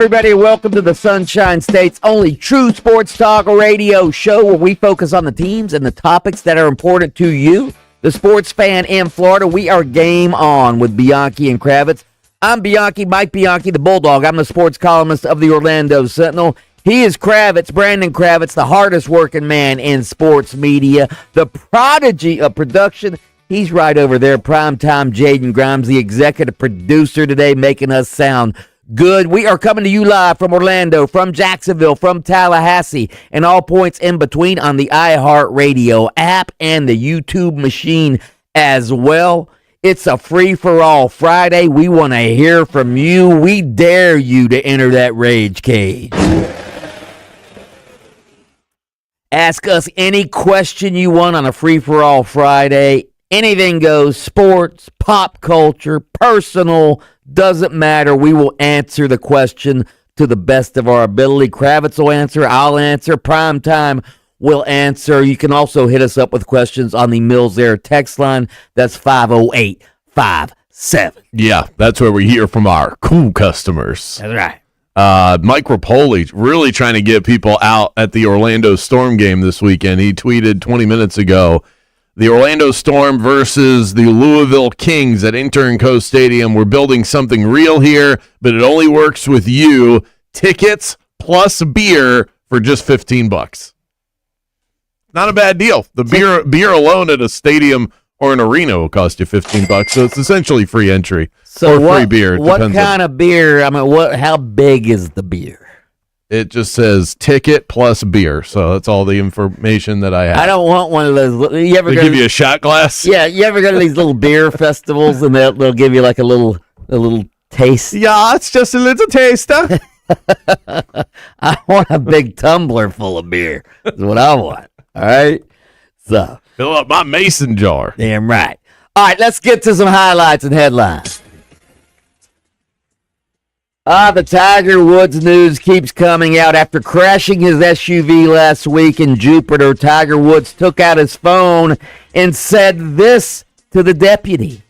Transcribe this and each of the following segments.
Everybody, welcome to the Sunshine State's only true sports talk radio show where we focus on the teams and the topics that are important to you, the sports fan in Florida. We are game on with Bianchi and Kravitz. I'm Bianchi, Mike Bianchi, the Bulldog. I'm the sports columnist of the Orlando Sentinel. He is Kravitz, Brandon Kravitz, the hardest working man in sports media, the prodigy of production. He's right over there, primetime Jaden Grimes, the executive producer today, making us sound good. We are coming to you live from Orlando, from Jacksonville, from Tallahassee, and all points in between on the iHeart Radio app and the YouTube machine as well. It's a free-for-all Friday. We want to hear from you. We dare you to enter that rage cage. Ask us any question you want on a free-for-all Friday. Anything goes, sports, pop culture, personal, doesn't matter. We will answer the question to the best of our ability. Kravitz will answer. I'll answer. Primetime will answer. You can also hit us up with questions on the Mills Air text line. That's 50857. Yeah, that's where we hear from our cool customers. That's right. Mike Rapoli really trying to get people out at the Orlando Storm game this weekend. He tweeted 20 minutes ago, the Orlando Storm versus the Louisville Kings at Intern Co Stadium. We're building something real here, but it only works with you. Tickets plus beer for just $15. Not a bad deal. The beer alone at a stadium or an arena will cost you $15, so it's essentially free entry or free beer. What kind of beer? I mean, how big is the beer? It just says ticket plus beer, so that's all the information that I have. I don't want one of those. You ever give you a shot glass? Yeah, you ever go to these little beer festivals and they'll give you like a little taste? Yeah, it's just a little taster. I want a big tumbler full of beer. That's what I want. All right, so fill up my mason jar. Damn right. All right, let's get to some highlights and headlines. The Tiger Woods news keeps coming out. After crashing his SUV last week in Jupiter, Tiger Woods took out his phone and said this to the deputy.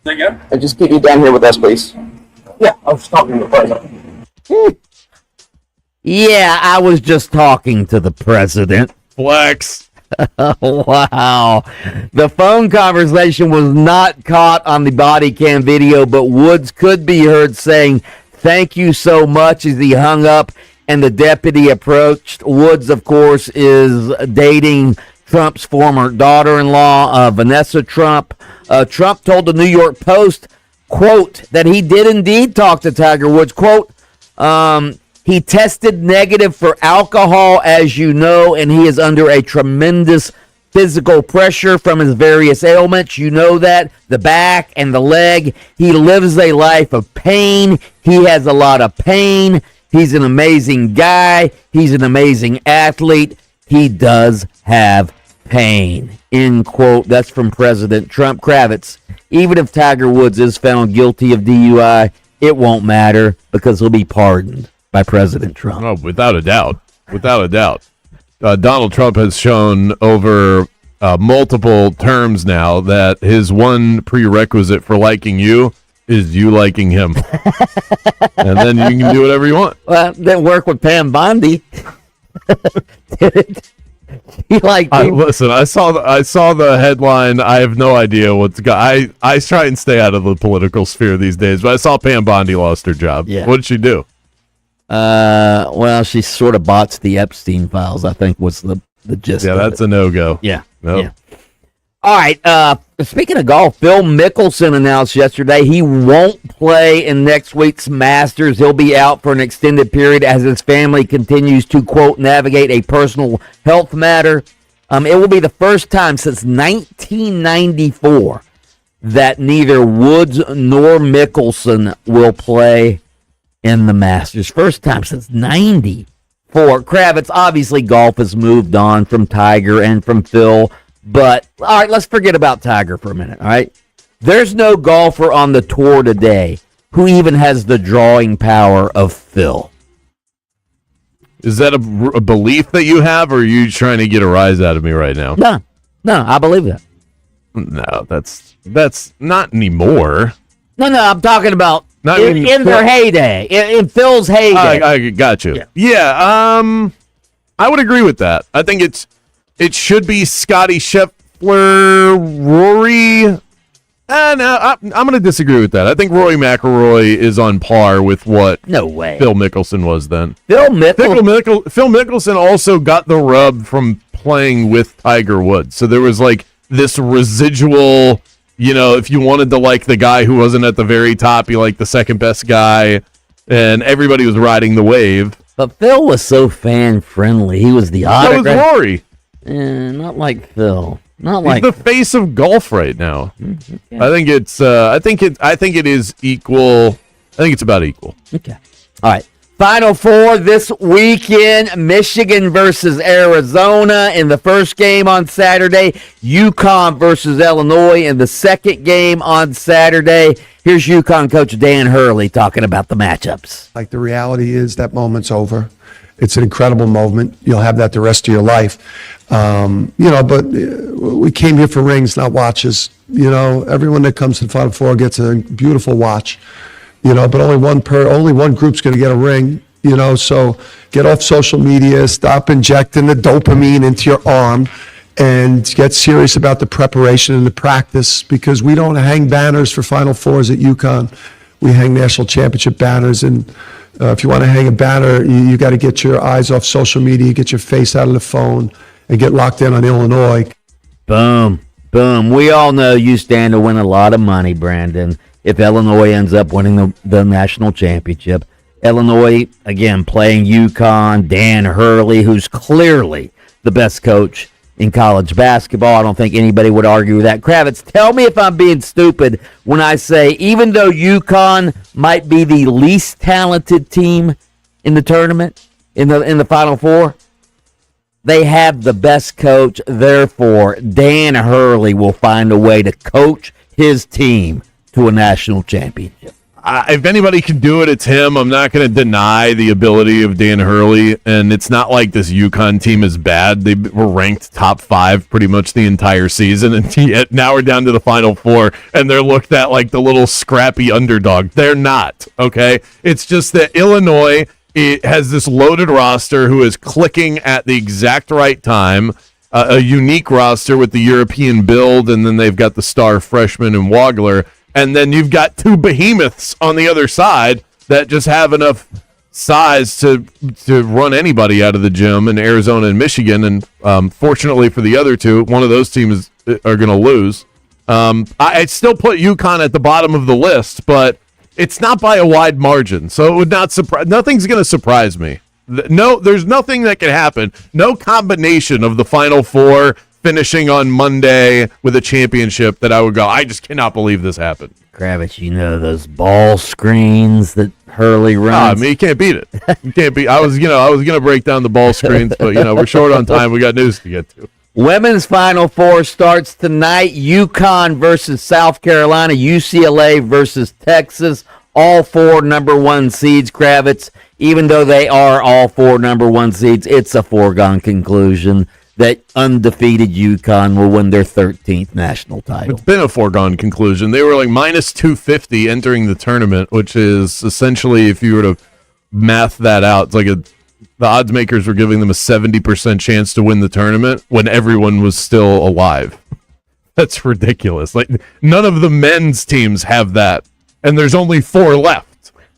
Just get you down here with us, please. Yeah, I was talking to the president. Yeah, I was just talking to the president. Flex. Wow. The phone conversation was not caught on the body cam video, but Woods could be heard saying, "Thank you so much," as he hung up and the deputy approached. Woods, of course, is dating Trump's former daughter-in-law, Vanessa Trump. Trump told the New York Post, quote, that he did indeed talk to Tiger Woods. Quote, he tested negative for alcohol, as you know, and he is under a tremendous physical pressure from his various ailments. You know that, the back and the leg. He lives a life of pain. He has a lot of pain. He's an amazing guy. He's an amazing athlete. He does have pain. End quote. That's from President Trump. Kravitz, even if Tiger Woods is found guilty of DUI, it won't matter because he'll be pardoned by President Trump. Oh, without a doubt. Without a doubt. Donald Trump has shown over multiple terms now that his one prerequisite for liking you is you liking him. And then you can do whatever you want. Well, it didn't work with Pam Bondi. Did it? He liked him. Listen, I saw the headline. I have no idea what's I try and stay out of the political sphere these days, but I saw Pam Bondi lost her job. Yeah. What did she do? Well, she sort of botched the Epstein files, I think was the gist. Yeah, that's a no-go. Yeah. Nope. Yeah. All right. Speaking of golf, Phil Mickelson announced yesterday he won't play in next week's Masters. He'll be out for an extended period as his family continues to, quote, navigate a personal health matter. It will be the first time since 1994 that neither Woods nor Mickelson will play in the Masters. First time since 94. Kravitz, obviously golf has moved on from Tiger and from Phil, but all right, let's forget about Tiger for a minute, all right? There's no golfer on the tour today who even has the drawing power of Phil. Is that a belief that you have, or are you trying to get a rise out of me right now? No, I believe that. No, that's not anymore. No, I'm talking about Not in their heyday, in Phil's heyday. I got you. Yeah. I would agree with that. I think it should be Scotty Scheffler, Rory. No, I'm going to disagree with that. I think Rory McIlroy is on par with what No way. Phil Mickelson was then. Phil Mickelson also got the rub from playing with Tiger Woods. So there was like this residual, if you wanted to like the guy who wasn't at the very top, you like the second best guy, and everybody was riding the wave. But Phil was so fan friendly. He was the autograph. So was Rory. Not like Phil. He's the face of golf right now. Okay. I think it is equal. I think it's about equal. Okay. All right. Final four this weekend: Michigan versus Arizona in the first game on Saturday. UConn versus Illinois in the second game on Saturday. Here's UConn coach Dan Hurley talking about the matchups. Like, the reality is that moment's over. It's an incredible moment. You'll have that the rest of your life. But we came here for rings, not watches. Everyone that comes to the Final Four gets a beautiful watch. But only one group's going to get a ring. So get off social media, stop injecting the dopamine into your arm, and get serious about the preparation and the practice, because we don't hang banners for Final Fours at UConn. We hang national championship banners, and if you want to hang a banner, you got to get your eyes off social media, get your face out of the phone, and get locked in on Illinois. Boom. Boom. We all know you stand to win a lot of money, Brandon, if Illinois ends up winning the national championship. Illinois, again, playing UConn, Dan Hurley, who's clearly the best coach in college basketball. I don't think anybody would argue with that. Kravitz, tell me if I'm being stupid when I say, even though UConn might be the least talented team in the tournament, in the Final Four, they have the best coach. Therefore, Dan Hurley will find a way to coach his team to a national championship. If anybody can do it, it's him. I'm not going to deny the ability of Dan Hurley, and it's not like this UConn team is bad. They were ranked top 5 pretty much the entire season, and yet now we're down to the Final Four, and they're looked at like the little scrappy underdog. They're not, okay? It's just that Illinois, it has this loaded roster who is clicking at the exact right time, a unique roster with the European build, and then they've got the star freshman in Wagler. And then you've got two behemoths on the other side that just have enough size to run anybody out of the gym in Arizona and Michigan. And fortunately for the other two, one of those teams are going to lose. I'd still put UConn at the bottom of the list, but it's not by a wide margin. So it would not surprise. Nothing's going to surprise me. No, there's nothing that can happen. No combination of the Final Four finishing on Monday with a championship that I would go, I just cannot believe this happened. Kravitz, those ball screens that Hurley runs. You can't beat it. You can't beat. I was gonna break down the ball screens, but we're short on time. We got news to get to. Women's Final Four starts tonight. UConn versus South Carolina, UCLA versus Texas. All 4 number 1 seeds, Kravitz. Even though they are all 4 number 1 seeds, it's a foregone conclusion that undefeated UConn will win their 13th national title. It's been a foregone conclusion. They were like minus 250 entering the tournament, which is essentially, if you were to math that out, it's like the odds makers were giving them a 70% chance to win the tournament when everyone was still alive. That's ridiculous. Like, none of the men's teams have that, and there's only 4 left.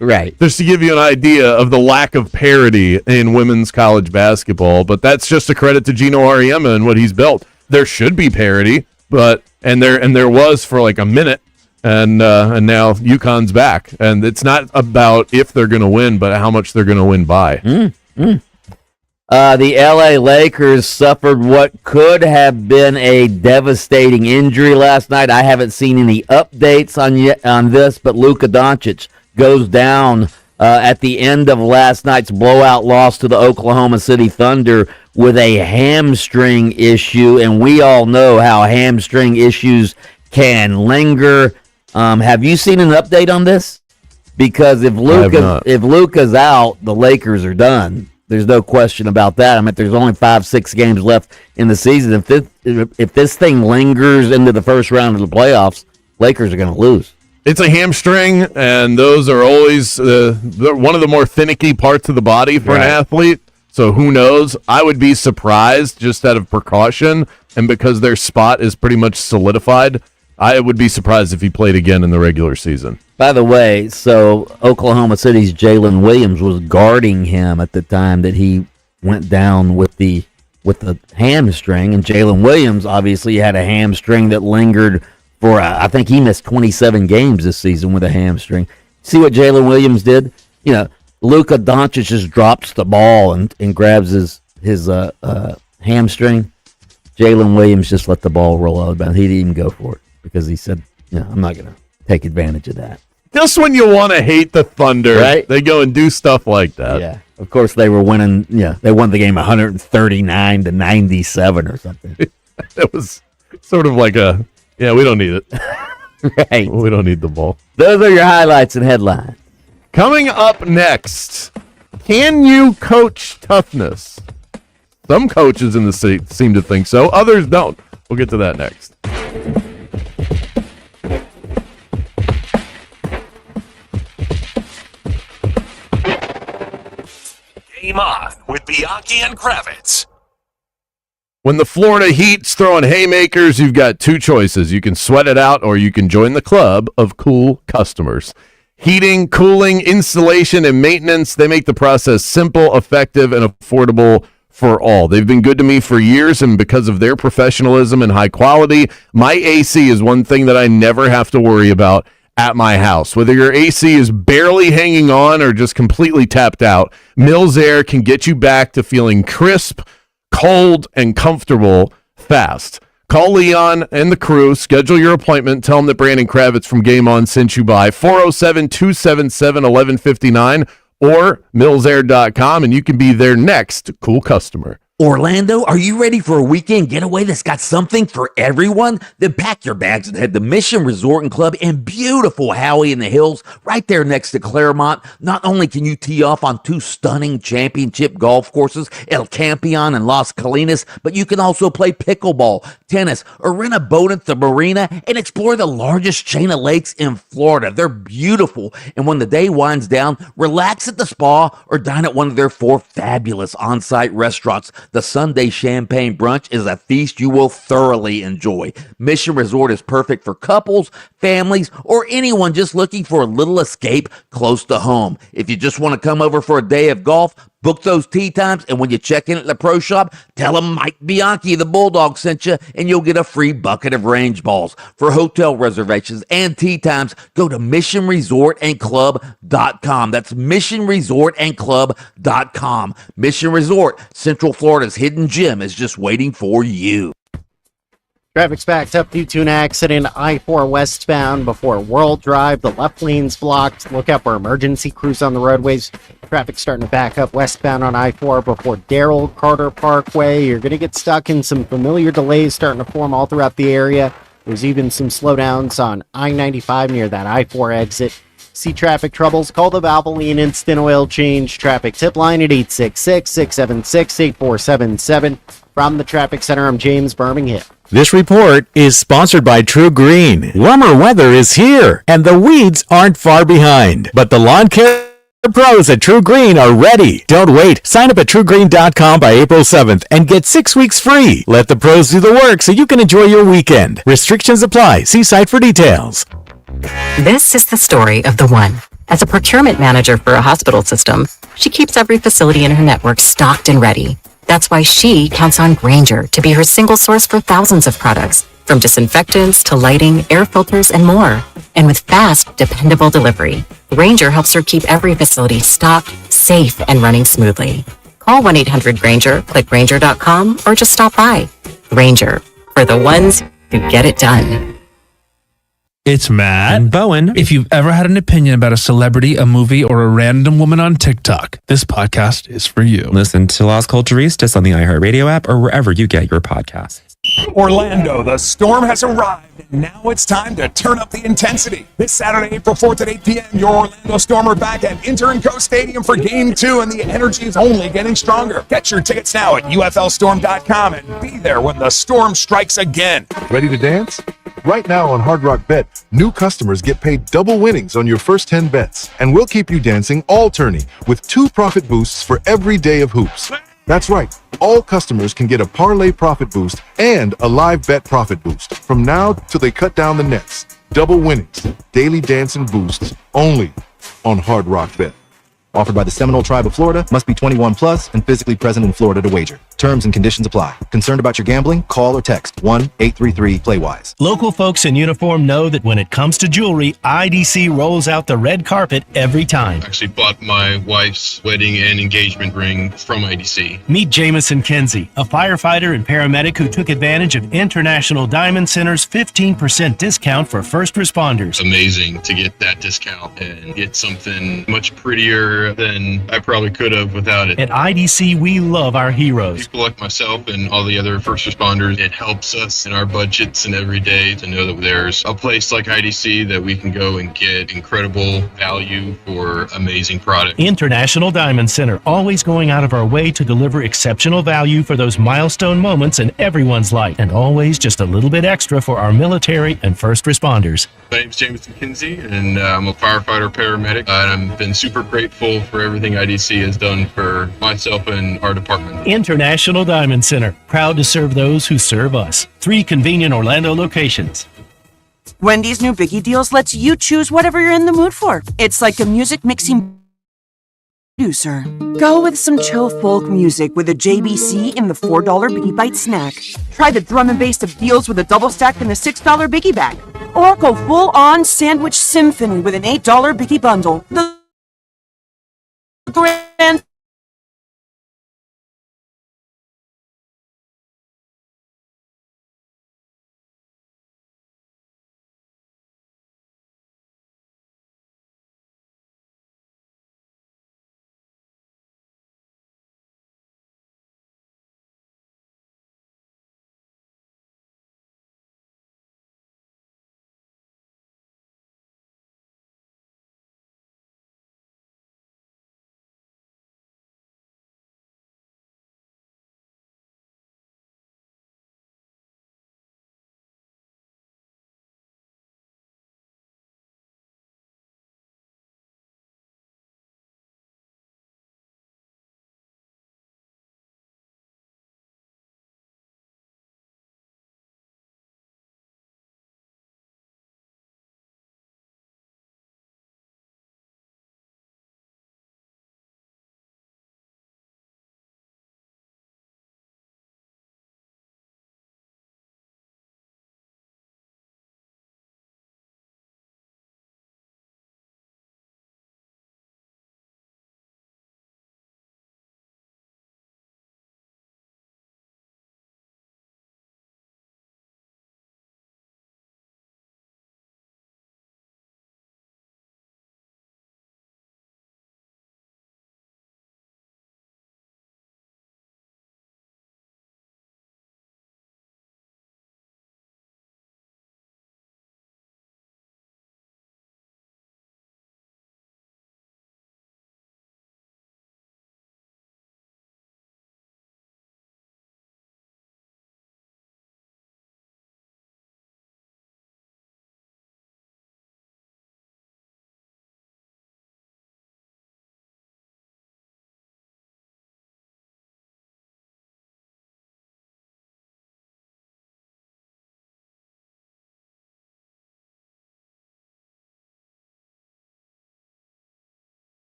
Right. Just to give you an idea of the lack of parity in women's college basketball, but that's just a credit to Gino Auriemma and what he's built. There should be parity, but there was for like a minute, and now UConn's back, and it's not about if they're going to win, but how much they're going to win by. The LA Lakers suffered what could have been a devastating injury last night. I haven't seen any updates on this, but Luka Doncic goes down at the end of last night's blowout loss to the Oklahoma City Thunder with a hamstring issue, and we all know how hamstring issues can linger. Have you seen an update on this? Because if Luka's out, the Lakers are done. There's no question about that. I mean, there's only 5-6 games left in the season. If this thing lingers into the first round of the playoffs, Lakers are going to lose. It's a hamstring, and those are always one of the more finicky parts of the body for an athlete. So who knows? I would be surprised just out of precaution, and because their spot is pretty much solidified, I would be surprised if he played again in the regular season. By the way, so Oklahoma City's Jalen Williams was guarding him at the time that he went down with the hamstring, and Jalen Williams obviously had a hamstring that lingered for, I think he missed 27 games this season with a hamstring. See what Jalen Williams did? You know, Luka Doncic just drops the ball and grabs his hamstring. Jalen Williams just let the ball roll out of bounds. He didn't even go for it because he said, I'm not going to take advantage of that. Just when you want to hate the Thunder, right? They go and do stuff like that. Yeah. Of course, they were winning. Yeah, they won the game 139-97 or something. It was sort of like we don't need it. Right. We don't need the ball. Those are your highlights and headlines. Coming up next, can you coach toughness? Some coaches in the seat seem to think so. Others don't. We'll get to that next. Game On with Bianchi and Kravitz. When the Florida Heat's throwing haymakers, you've got two choices. You can sweat it out or you can join the club of cool customers. Heating, cooling, installation, and maintenance, they make the process simple, effective, and affordable for all. They've been good to me for years, and because of their professionalism and high quality, my AC is one thing that I never have to worry about at my house. Whether your AC is barely hanging on or just completely tapped out, Mills Air can get you back to feeling crisp, cold, and comfortable fast. Call Leon and the crew. Schedule your appointment. Tell them that Brandon Kravitz from Game On sent you by 407-277-1159 or millsair.com, and you can be their next cool customer. Orlando, are you ready for a weekend getaway that's got something for everyone? Then pack your bags and head to Mission Resort and Club in beautiful Howey in the Hills, right there next to Claremont. Not only can you tee off on two stunning championship golf courses, El Campeon and Las Colinas, but you can also play pickleball, tennis, or rent a boat at the marina and explore the largest chain of lakes in Florida. They're beautiful, and when the day winds down, relax at the spa or dine at one of their 4 fabulous on-site restaurants. The Sunday Champagne Brunch is a feast you will thoroughly enjoy. Mission Resort is perfect for couples, families, or anyone just looking for a little escape close to home. If you just want to come over for a day of golf, book those tee times, and when you check in at the pro shop, tell them Mike Bianchi, the Bulldog, sent you, and you'll get a free bucket of range balls. For hotel reservations and tee times, go to missionresortandclub.com. That's missionresortandclub.com. Mission Resort, Central Florida's hidden gem, is just waiting for you. Traffic's backed up due to an accident I-4 westbound before World Drive. The left lane's blocked. Look out for emergency crews on the roadways. Traffic starting to back up westbound on I-4 before Darrell Carter Parkway. You're going to get stuck in some familiar delays starting to form all throughout the area. There's even some slowdowns on I-95 near that I-4 exit. See traffic troubles? Call the Valvoline Instant Oil Change traffic tip line at 866-676-8477. From the Traffic Center, I'm James Birmingham. This report is sponsored by True Green. Warmer weather is here, and the weeds aren't far behind. But the lawn care pros at True Green are ready. Don't wait. Sign up at TrueGreen.com by April 7th and get 6 weeks free. Let the pros do the work so you can enjoy your weekend. Restrictions apply. See site for details. This is the story of the one. As a procurement manager for a hospital system, she keeps every facility in her network stocked and ready. That's why she counts on Grainger to be her single source for thousands of products, from disinfectants to lighting, air filters, and more. And with fast, dependable delivery, Grainger helps her keep every facility stocked, safe, and running smoothly. Call 1-800-GRAINGER, click Grainger.com, or just stop by. Grainger, for the ones who get it done. It's Matt And Bowen. If you've ever had an opinion about a celebrity, a movie, or a random woman on TikTok, this podcast is for you. Listen to Las Culturistas on the iHeart Radio app or wherever you get your podcasts. Orlando, the storm has arrived, and now it's time to turn up the intensity. This Saturday, April 4th at 8 p.m., your Orlando Storm are back at Inter & Co Stadium for Game 2, and the energy is only getting stronger. Get your tickets now at UFLstorm.com and be there when the storm strikes again. Ready to dance? Right now on Hard Rock Bet, new customers get paid double winnings on your first 10 bets, and we'll keep you dancing all tourney with 2 profit boosts for every day of hoops. That's right, all customers can get a parlay profit boost and a live bet profit boost from now till they cut down the nets. Double winnings, daily dancing boosts, only on Hard Rock Bet. Offered by the Seminole Tribe of Florida, must be 21 plus and physically present in Florida to wager. Terms and conditions apply. Concerned about your gambling? Call or text 1-833-PLAY-WISE. Local folks in uniform know that when it comes to jewelry, IDC rolls out the red carpet every time. I actually bought my wife's wedding and engagement ring from IDC. Meet Jamison Kenzie, a firefighter and paramedic who took advantage of International Diamond Center's 15% discount for first responders. Amazing to get that discount and get something much prettier than I probably could have without it. At IDC, we love our heroes. People like myself and all the other first responders, it helps us in our budgets and every day to know that there's a place like IDC that we can go and get incredible value for amazing product. International Diamond Center, always going out of our way to deliver exceptional value for those milestone moments in everyone's life, and always just a little bit extra for our military and first responders. My name's James McKenzie, and I'm a firefighter paramedic, and I've been super grateful for everything IDC has done for myself and our department. International Diamond Center, proud to serve those who serve us. 3 convenient Orlando locations. Wendy's new Biggie Deals lets you choose whatever you're in the mood for. It's like a music mixing producer. Go with some chill folk music with a JBC in the $4 Biggie Bite snack. Try the drum and bass of deals with a double stack in the $6 Biggie bag. Or go full-on sandwich symphony with an $8 Biggie bundle. The grand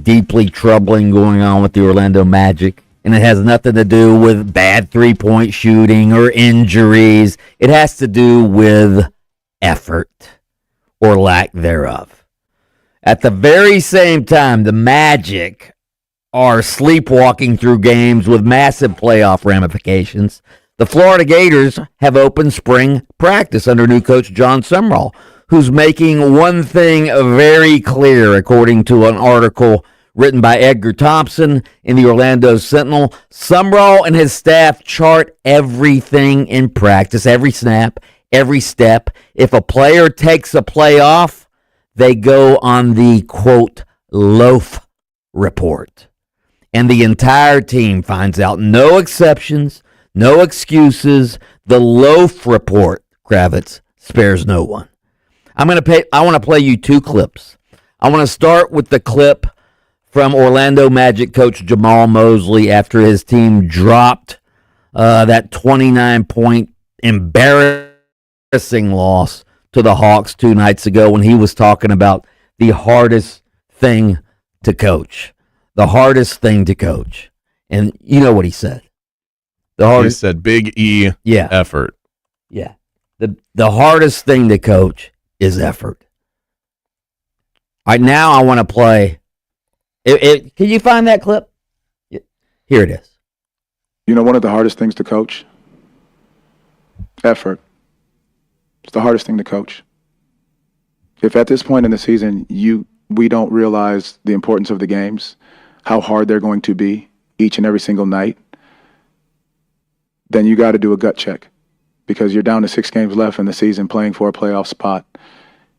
deeply troubling going on with the Orlando Magic, and it has nothing to do with bad three-point shooting or injuries. It has to do with effort or lack thereof. At the very same time, the Magic are sleepwalking through games with massive playoff ramifications. The Florida Gators have opened spring practice under new coach John Sumrall, who's making one thing very clear, according to an article written by Edgar Thompson in the Orlando Sentinel. Sumrall and his staff chart everything in practice, every snap, every step. If a player takes a play off, they go on the, quote, loaf report. And the entire team finds out. No exceptions, no excuses. The loaf report, Kravitz, spares no one. I want to play you two clips. I want to start with the clip from Orlando Magic coach Jamal Mosley after his team dropped that 29-point embarrassing loss to the Hawks 2 nights ago, when he was talking about the hardest thing to coach. The hardest thing to coach. And you know what he said. He said big E effort. Yeah. The hardest thing to coach is effort. All right, now I want to play. Can you find that clip? Here it is. You know, one of the hardest things to coach? Effort. It's the hardest thing to coach. If at this point in the season we don't realize the importance of the games, how hard they're going to be each and every single night, then you got to do a gut check, because you're down to 6 games left in the season playing for a playoff spot.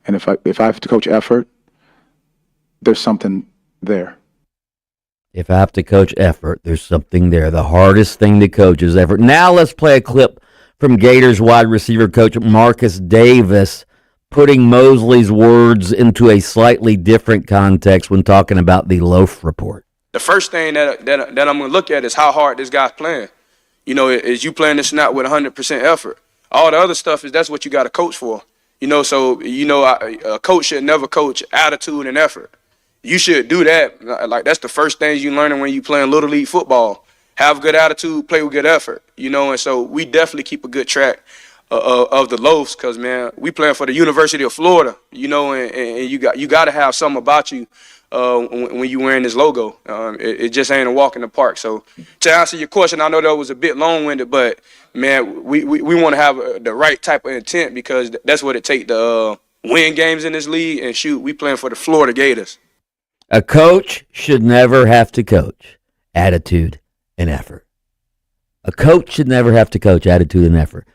And if I have to coach effort, there's something there. If I have to coach effort, there's something there. The hardest thing to coach is effort. Now let's play a clip from Gators wide receiver coach Marcus Davis, putting Mosley's words into a slightly different context when talking about the loaf report. The first thing that I'm going to look at is how hard this guy's playing. You know, is you playing the snap with 100% effort. All the other stuff that's what you got to coach for. You know, so, a coach should never coach attitude and effort. You should do that. Like, that's the first things you learning when you playing Little League football. Have good attitude, play with good effort, and so we definitely keep a good track of the loafs, because, man, we playing for the University of Florida, and you got to have something about you when you wearing this logo. It just ain't a walk in the park. So to answer your question, I know that was a bit long-winded, but, man, we want to have the right type of intent, because that's what it takes to win games in this league. And, shoot, we playing for the Florida Gators. A coach should never have to coach attitude and effort. A coach should never have to coach attitude and effort.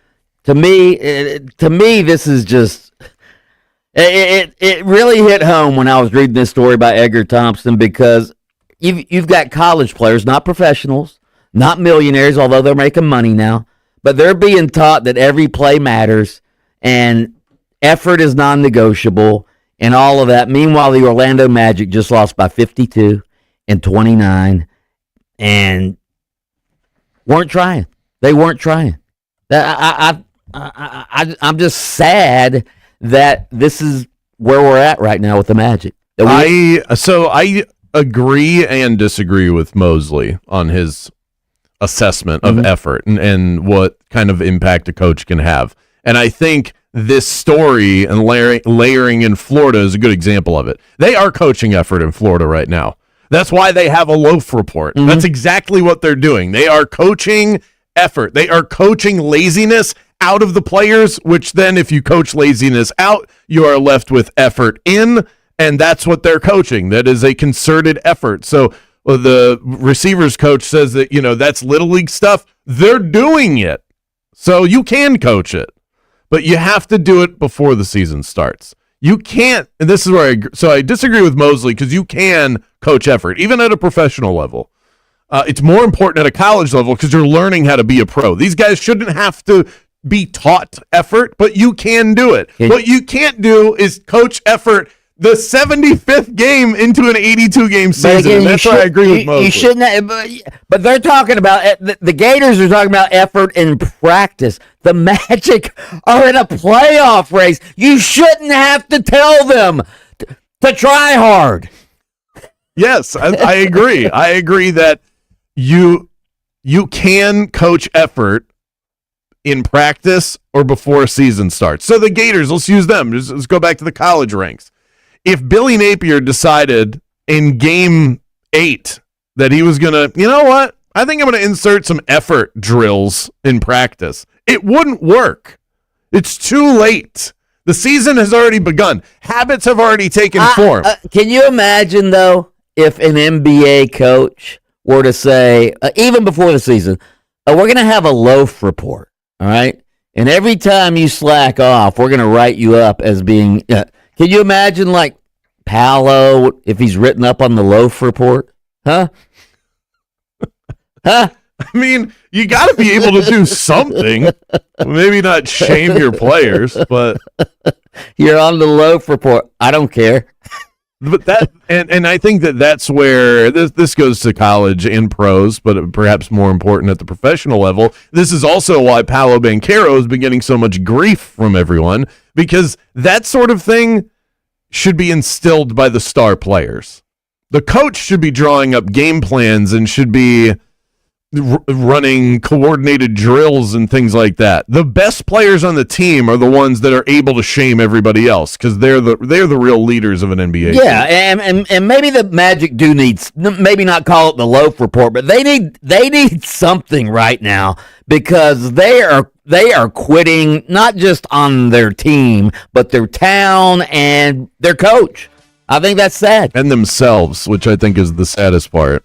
To me, this is just it really hit home when I was reading this story by Edgar Thompson, because you've got college players, not professionals, not millionaires, although they're making money now, but they're being taught that every play matters and effort is non-negotiable and all of that. Meanwhile, the Orlando Magic just lost by 52 and 29 and weren't trying. They weren't trying. I'm just sad that this is where we're at right now with the Magic. I agree and disagree with Mosley on his assessment of effort and what kind of impact a coach can have. And I think this story and layering in Florida is a good example of it. They are coaching effort in Florida right now. That's why they have a loaf report. That's exactly what they're doing. They are coaching effort. They are coaching laziness out of the players, which then if you coach laziness out, you are left with effort in, and that's what they're coaching. That is a concerted effort. So the receivers coach says that, that's Little League stuff. They're doing it. So you can coach it, but you have to do it before the season starts. You can't, and this is where I disagree with Mosley, because you can coach effort, even at a professional level. It's more important at a college level because you're learning how to be a pro. These guys shouldn't have to be taught effort, but you can do it. What you can't do is coach effort the 75th game into an 82-game season. Again, that's why I agree with Mosley. You shouldn't, but they're talking about, the Gators are talking about effort in practice. The Magic are in a playoff race. You shouldn't have to tell them to try hard. Yes, I agree. I agree that you can coach effort in practice or before a season starts. So the Gators, let's use them. Let's go back to the college ranks. If Billy Napier decided in game 8 that he was going to, I think I'm going to insert some effort drills in practice. It wouldn't work. It's too late. The season has already begun. Habits have already taken form. Can you imagine, though, if an NBA coach were to say, even before the season, we're going to have a loaf report, all right? And every time you slack off, we're going to write you up as being... can you imagine, like, Paolo, if he's written up on the loaf report? Huh? Huh? I mean, you got to be able to do something. Maybe not shame your players, but you're on the loaf report. I don't care. But that, and I think that's where this goes to college and pros, but perhaps more important at the professional level. This is also why Paolo Banchero has been getting so much grief from everyone, because that sort of thing should be instilled by the star players. The coach should be drawing up game plans and should be running coordinated drills and things like that. The best players on the team are the ones that are able to shame everybody else, because they're the real leaders of an NBA team. And maybe the Magic do need, maybe not call it the loaf report, but they need something right now, because they are quitting not just on their team, but their town and their coach. I think that's sad. And themselves, which I think is the saddest part.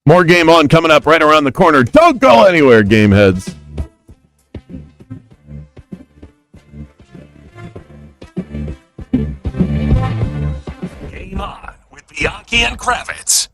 More Game On coming up right around the corner. Don't go anywhere, Game Heads. Game On with Bianchi and Kravitz.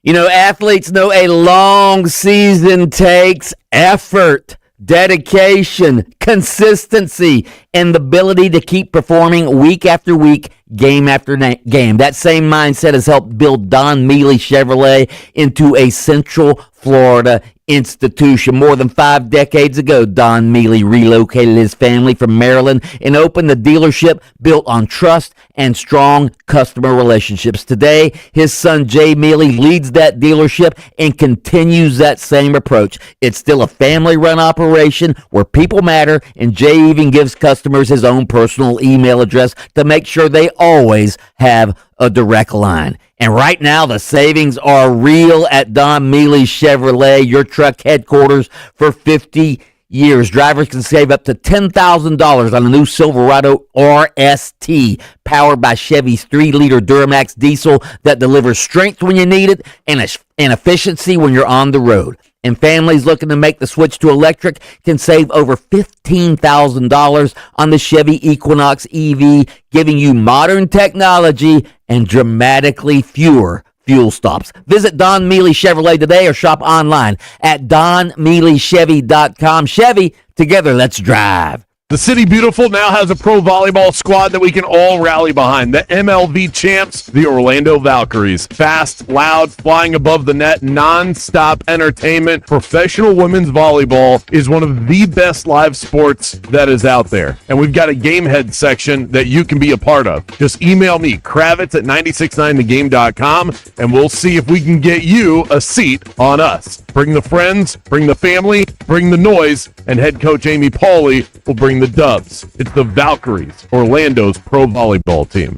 You know, athletes know a long season takes effort, dedication, consistency, and the ability to keep performing week after week, game after game. That same mindset has helped build Don Mealy Chevrolet into a Central Florida institution. More than 5 decades ago, Don Mealy relocated his family from Maryland and opened a dealership built on trust and strong customer relationships. Today, his son Jay Mealy leads that dealership and continues that same approach. It's still a family-run operation where people matter, and Jay even gives customers his own personal email address to make sure they always have a direct line. And right now, the savings are real at Don Mealy Chevrolet, your truck headquarters for 50 years. Drivers can save up to $10,000 on a new Silverado RST, powered by Chevy's 3-liter Duramax diesel that delivers strength when you need it and efficiency when you're on the road. And families looking to make the switch to electric can save over $15,000 on the Chevy Equinox EV, giving you modern technology and dramatically fewer fuel stops. Visit Don Mealy Chevrolet today or shop online at DonMealyChevy.com. Chevy, together, let's drive. The City Beautiful now has a pro volleyball squad that we can all rally behind. The MLV champs, the Orlando Valkyries. Fast, loud, flying above the net, non-stop entertainment. Professional women's volleyball is one of the best live sports that is out there. And we've got a Game Head section that you can be a part of. Just email me, Kravitz at 969thegame.com, and we'll see if we can get you a seat on us. Bring the friends, bring the family, bring the noise, and head coach Amy Pauley will bring the dubs. It's the Valkyries, Orlando's pro volleyball team.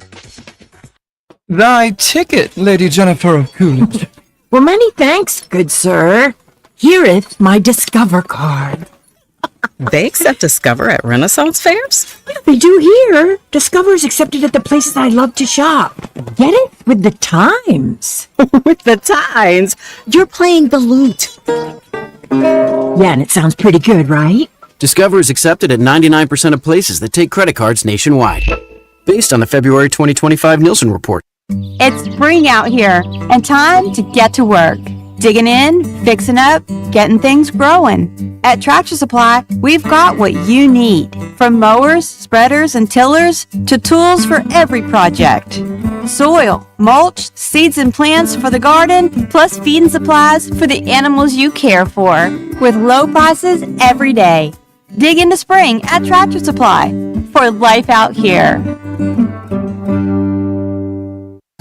Thy ticket, Lady Jennifer of Coolidge. Well, many thanks, good sir. Here'th my Discover card. They accept Discover at Renaissance fairs? Yeah, they do here. Discover is accepted at the places I love to shop. Get it? With the times. With the times? You're playing the lute. Yeah, and it sounds pretty good, right? Discover is accepted at 99% of places that take credit cards nationwide, based on the February 2025 Nielsen report. It's spring out here, and time to get to work. Digging in, fixing up, getting things growing. At Tractor Supply, we've got what you need. From mowers, spreaders, and tillers, to tools for every project. Soil, mulch, seeds and plants for the garden, plus feeding supplies for the animals you care for. With low prices every day. Dig into spring at Tractor Supply for life out here.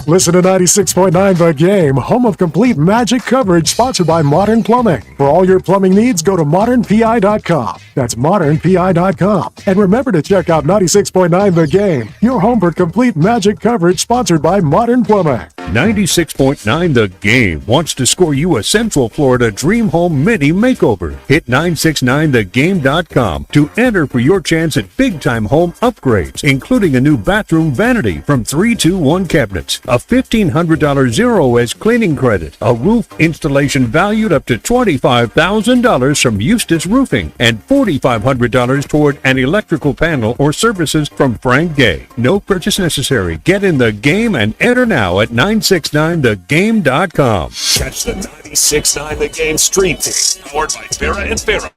Listen to 96.9 The Game, home of complete magic coverage, sponsored by Modern Plumbing. For all your plumbing needs, go to modernpi.com. That's modernpi.com. And remember to check out 96.9 The Game, your home for complete magic coverage, sponsored by Modern Plumbing. 96.9 The Game wants to score you a Central Florida Dream Home Mini Makeover. Hit 969thegame.com to enter for your chance at big-time home upgrades, including a new bathroom vanity from 321 Cabinets, a $1,500 Zero-S cleaning credit, a roof installation valued up to $25,000 from Eustace Roofing, and $4,500 toward an electrical panel or services from Frank Gay. No purchase necessary. Get in the game and enter now at 969thegame.com. Catch the 96.9 The Game Stream Team, powered by Farrah and Farrah,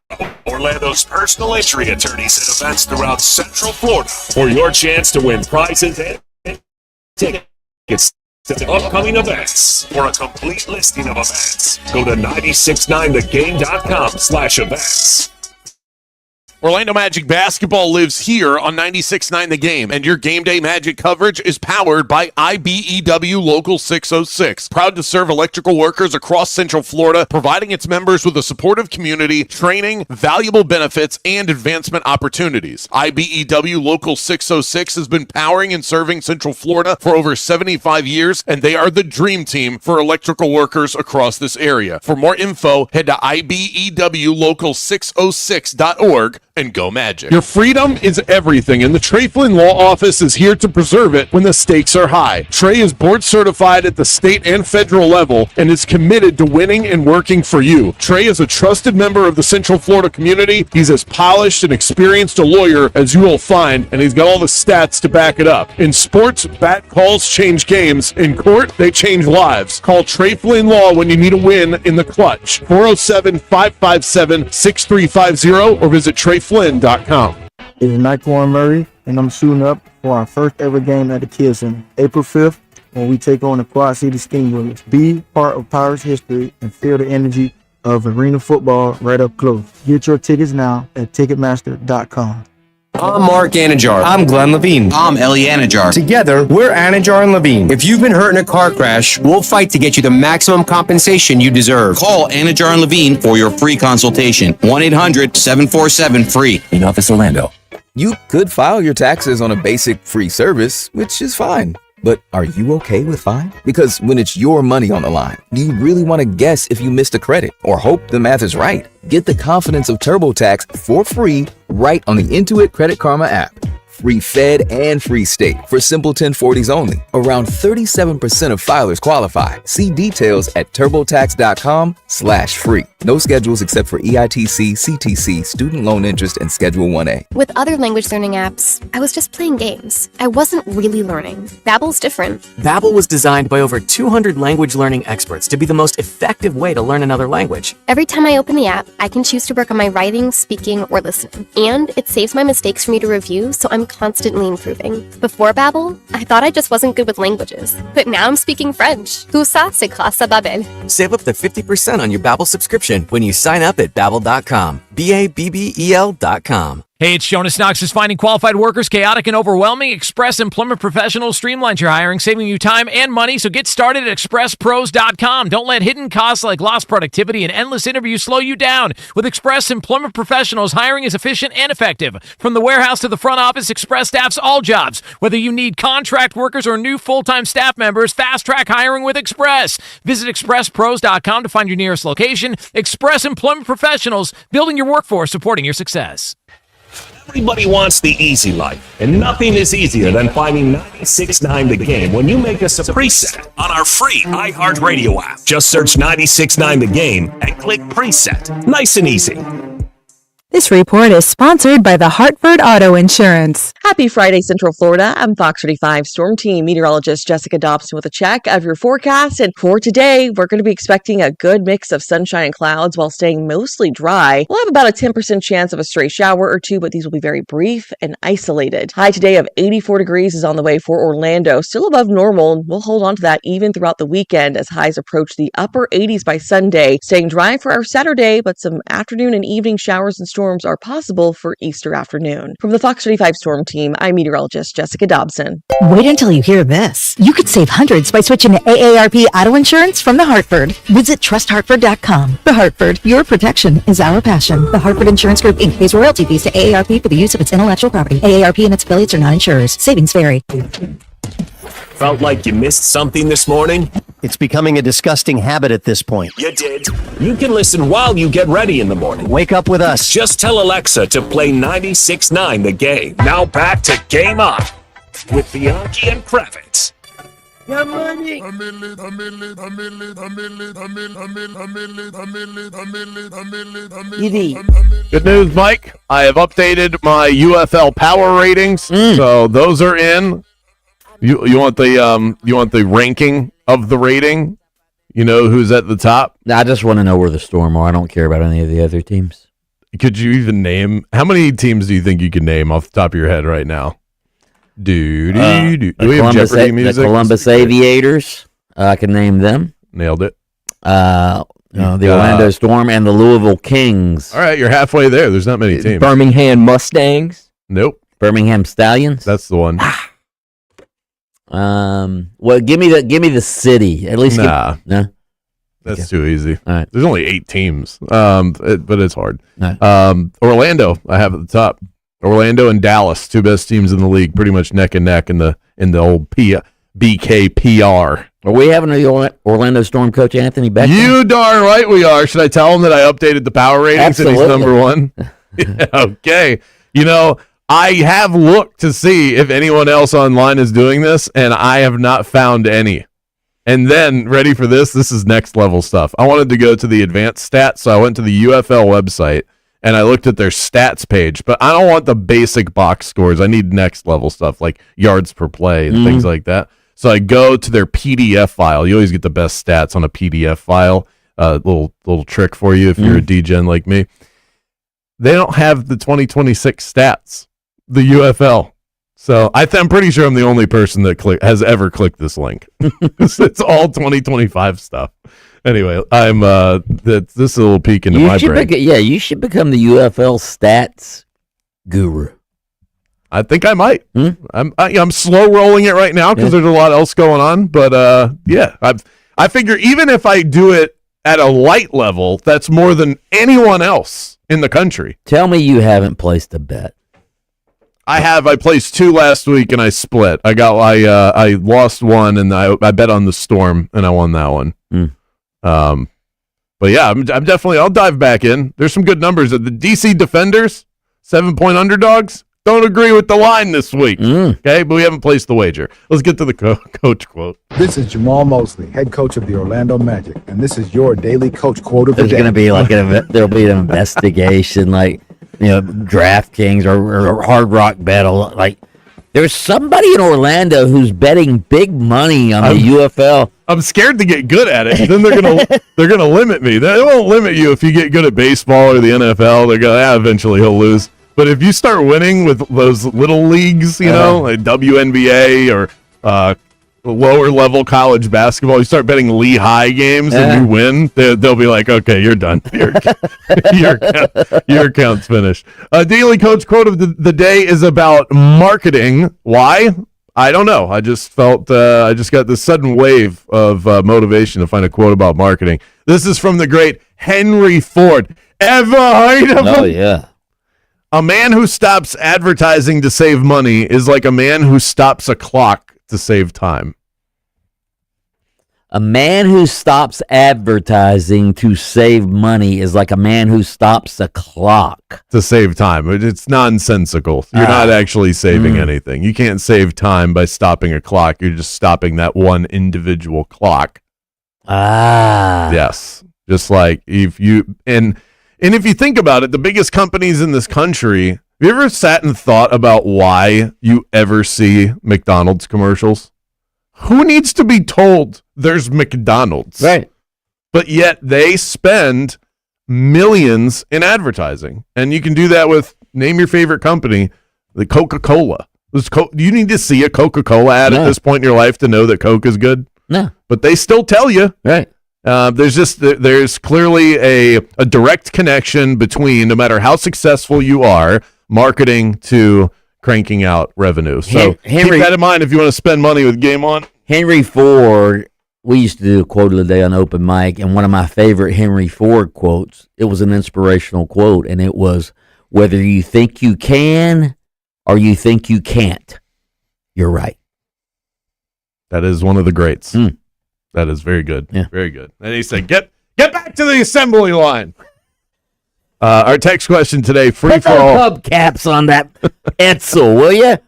Orlando's personal injury attorneys at events throughout Central Florida, for your chance to win prizes and tickets to upcoming events. For a complete listing of events, go to 969thegame.com/events. Orlando Magic basketball lives here on 96.9 The Game, and your game day Magic coverage is powered by IBEW Local 606. Proud to serve electrical workers across Central Florida, providing its members with a supportive community, training, valuable benefits, and advancement opportunities. IBEW Local 606 has been powering and serving Central Florida for over 75 years, and they are the dream team for electrical workers across this area. For more info, head to IBEWLocal606.org and go Magic. Your freedom is everything, and the Trey Flynn Law Office is here to preserve it when the stakes are high. Trey is board certified at the state and federal level and is committed to winning and working for you. Trey is a trusted member of the Central Florida community. He's as polished and experienced a lawyer as you will find, and he's got all the stats to back it up. In sports, bat calls change games. In court, they change lives. Call Trey Flynn Law when you need a win in the clutch. 407-557-6350 or visit TreyFlynn.com. It's Naquan Murray, and I'm suiting up for our first ever game at the Kids Center, April 5th, when we take on the Quad City Steamrollers. Be part of Pirates history and feel the energy of arena football right up close. Get your tickets now at Ticketmaster.com. I'm Mark Anajar. I'm Glenn Levine. I'm Ellie Anajar. Together, we're Anajar and Levine. If you've been hurt in a car crash, we'll fight to get you the maximum compensation you deserve. Call Anajar and Levine for your free consultation. 1-800-747-FREE. In Office Orlando. You could file your taxes on a basic free service, which is fine. But are you okay with fine? Because when it's your money on the line, do you really want to guess if you missed a credit or hope the math is right? Get the confidence of TurboTax for free right on the Intuit Credit Karma app. Free Fed and free state for simple 1040s only. Around 37% of filers qualify. See details at turbotax.com/free. No schedules except for EITC, CTC, student loan interest, and Schedule 1A. With other language learning apps, I was just playing games. I wasn't really learning. Babbel's different. Babbel was designed by over 200 language learning experts to be the most effective way to learn another language. Every time I open the app, I can choose to work on my writing, speaking, or listening. And it saves my mistakes for me to review, so I'm constantly improving. Before Babbel, I thought I just wasn't good with languages. But now I'm speaking French. Tout ça, c'est grâce à Babbel. Save up to 50% on your Babbel subscription when you sign up at Babbel.com. BABBEL.com. Hey, it's Jonas Knox. Is finding qualified workers chaotic and overwhelming? Express Employment Professionals streamlines your hiring, saving you time and money. So get started at expresspros.com. Don't let hidden costs like lost productivity and endless interviews slow you down. With Express Employment Professionals, hiring is efficient and effective. From the warehouse to the front office, Express staffs all jobs. Whether you need contract workers or new full-time staff members, fast-track hiring with Express. Visit expresspros.com to find your nearest location. Express Employment Professionals, building your workforce, supporting your success. Everybody wants the easy life, and nothing is easier than finding 96.9 The Game when you make us a preset on our free iHeart Radio app. Just search 96.9 The Game and click preset. Nice and easy. This report is sponsored by the Hartford Auto Insurance. Happy Friday, Central Florida. I'm Fox 35 Storm Team meteorologist Jessica Dobson with a check of your forecast. And for today, we're going to be expecting a good mix of sunshine and clouds while staying mostly dry. We'll have about a 10% chance of a stray shower or two, but these will be very brief and isolated. High today of 84 degrees is on the way for Orlando, still above normal. And we'll hold on to that even throughout the weekend as highs approach the upper 80s by Sunday. Staying dry for our Saturday, but some afternoon and evening showers and storms are possible for Easter afternoon. From the Fox 35 Storm Team, I'm meteorologist Jessica Dobson. Wait until you hear this. You could save hundreds by switching to AARP Auto Insurance from The Hartford. Visit trusthartford.com. The Hartford, your protection is our passion. The Hartford Insurance Group, Inc. pays royalty fees to AARP for the use of its intellectual property. AARP and its affiliates are not insurers. Savings vary. Felt like you missed something this morning? It's becoming a disgusting habit at this point. You did. You can listen while you get ready in the morning. Wake up with us. Just tell Alexa to play 96.9 The Game. Now back to Game On with Bianchi and Kravitz. Good news, Mike. I have updated my UFL power ratings, so those are in. You want the ranking of the rating? You know who's at the top? I just want to know where the Storm are. I don't care about any of the other teams. Could you even name how many teams do you think you can name off the top of your head right now? Do we have Jeopardy music? The Columbus Aviators. I can name them. Nailed it. The Orlando Storm and the Louisville Kings. All right, you're halfway there. There's not many teams. Birmingham Mustangs. Nope. Birmingham Stallions. That's the one. Well, give me the city at least. Nah, no, that's too easy. All right, there's only 8 teams. But it's hard. No. Orlando, I have at the top. Orlando and Dallas, 2 best teams in the league, pretty much neck and neck in the old BKPR. Are we having the Orlando Storm coach Anthony Beck? You darn right we are. Should I tell him that I updated the power ratings and he's number 1? Yeah, okay. You know, I have looked to see if anyone else online is doing this, and I have not found any. And then, ready for this? This is next level stuff. I wanted to go to the advanced stats, so I went to the UFL website, and I looked at their stats page, but I don't want the basic box scores. I need next level stuff like yards per play and things like that. So I go to their PDF file. You always get the best stats on a PDF file. Little trick for you if you're a DGen like me. They don't have the 2026 stats, the UFL. So I'm pretty sure I'm the only person that has ever clicked this link. It's all 2025 stuff. Anyway, this is a little peek into my brain. You should become the UFL stats guru. I think I might. I'm slow rolling it right now because there's a lot else going on. But I figure even if I do it at a light level, that's more than anyone else in the country. Tell me you haven't placed a bet. I have. I placed 2 last week and I split. I lost one and I bet on the Storm and I won that one. But yeah, I'm definitely. I'll dive back in. There's some good numbers. The DC Defenders, 7-point underdogs. Don't agree with the line this week. Okay, but we haven't placed the wager. Let's get to the coach quote. This is Jamal Mosley, head coach of the Orlando Magic, and this is your daily coach quote of the day. There's going to be there'll be an investigation, like DraftKings or Hard Rock Battle. Like there's somebody in Orlando who's betting big money on the UFL. I'm scared to get good at it. Then they're gonna limit me. They won't limit you if you get good at baseball or the NFL. They're gonna eventually he'll lose. But if you start winning with those little leagues, like WNBA or lower level college basketball, you start betting Lehigh games and you win, they'll be like, okay, you're done. Your account's finished. Daily coach quote of the day is about marketing. Why? I don't know. I just felt I just got this sudden wave of motivation to find a quote about marketing. This is from the great Henry Ford. Ever heard of him? Oh, yeah. A man who stops advertising to save money is like a man who stops a clock to save time. A man who stops advertising to save money is like a man who stops a clock to save time. It's nonsensical. You're not actually saving anything. You can't save time by stopping a clock. You're just stopping that one individual clock. Yes. Just like if you and if you think about it, the biggest companies in this country, have you ever sat and thought about why you ever see McDonald's commercials? Who needs to be told there's McDonald's? Right. But yet they spend millions in advertising. And you can do that with, name your favorite company, the Coca-Cola. Do you need to see a Coca-Cola ad at this point in your life to know that Coke is good? No. But they still tell you. Right. There's clearly a direct connection between, no matter how successful you are, marketing to cranking out revenue. So keep that in mind if you want to spend money with Game On. Henry Ford, we used to do a quote of the day on open mic, and one of my favorite Henry Ford quotes, it was an inspirational quote, and it was, whether you think you can or you think you can't, you're right. That is one of the greats. That is very good. Yeah. Very good. And he said, get back to the assembly line. Our text question today, free for all. Hubcaps on that Etzel, will you?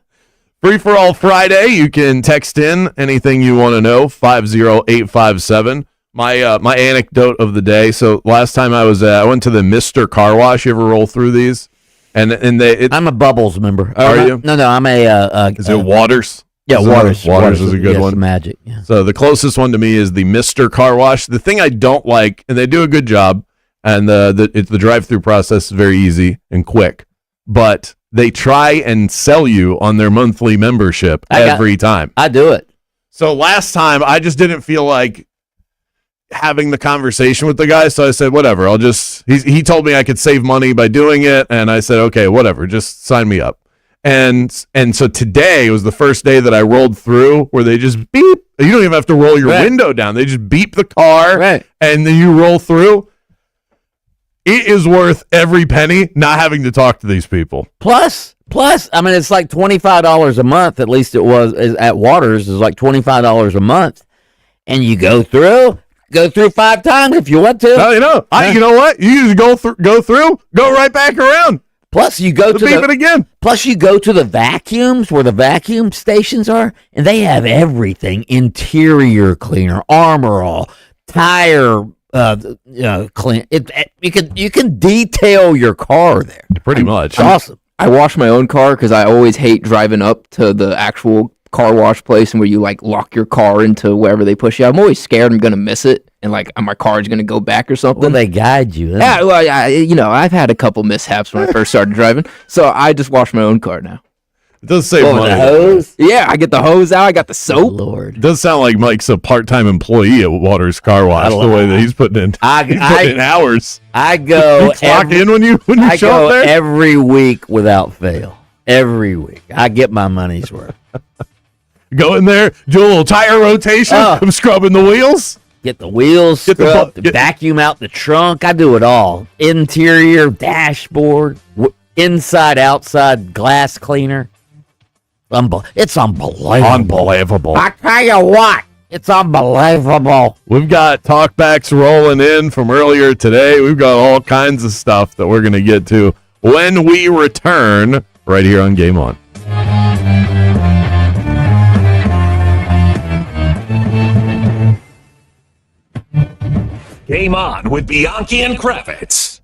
Free for all Friday. You can text in anything you want to know, 50857. My anecdote of the day. So last time I went to the Mr. Car Wash. You ever roll through these? And I'm a Bubbles member. Are you? No, I'm a. Is it Waters? Yeah, Waters. Waters is a good one. Magic. Yeah. So the closest one to me is the Mr. Car Wash. The thing I don't like, and they do a good job, and the drive-through process is very easy and quick, but they try and sell you on their monthly membership every time. I do it. So last time I just didn't feel like having the conversation with the guy, so I said, whatever, he told me I could save money by doing it, and I said, okay, whatever, just sign me up. And so today was the first day that I rolled through where they just beep. You don't even have to roll your window down. They just beep the car, and then you roll through. It is worth every penny not having to talk to these people. Plus, I mean, it's like $25 a month. At least it was at Waters. It's like $25 a month, and you go through 5 times if you want to. Oh, you know what? You just go through, go right back around. Plus, you go to beep it again. Plus, you go to the vacuums where the vacuum stations are, and they have everything: interior cleaner, Armor All, tire clean. You can detail your car there. Pretty much. It's awesome. I wash my own car because I always hate driving up to the actual car wash place and where you like lock your car into wherever they push you. I'm always scared I'm gonna miss it and like my car is gonna go back or something. Well, they guide you. Yeah, well, I've had a couple mishaps when I first started driving, so I just wash my own car now. It does save money. The hose? Yeah, I get the hose out. I got the soap. Lord, it does sound like Mike's a part-time employee at Waters Car Wash. The way that he's putting in, putting in hours. I go. You clock in when you show up there every week without fail. Every week, I get my money's worth. Go in there, do a little tire rotation. I'm scrubbing the wheels. Get the wheels scrubbed, vacuum out the trunk. I do it all. Interior, dashboard, inside, outside, glass cleaner. It's unbelievable. Unbelievable. I tell you what, it's unbelievable. We've got talkbacks rolling in from earlier today. We've got all kinds of stuff that we're going to get to when we return right here on Game On. Game On with Bianchi and Kravitz.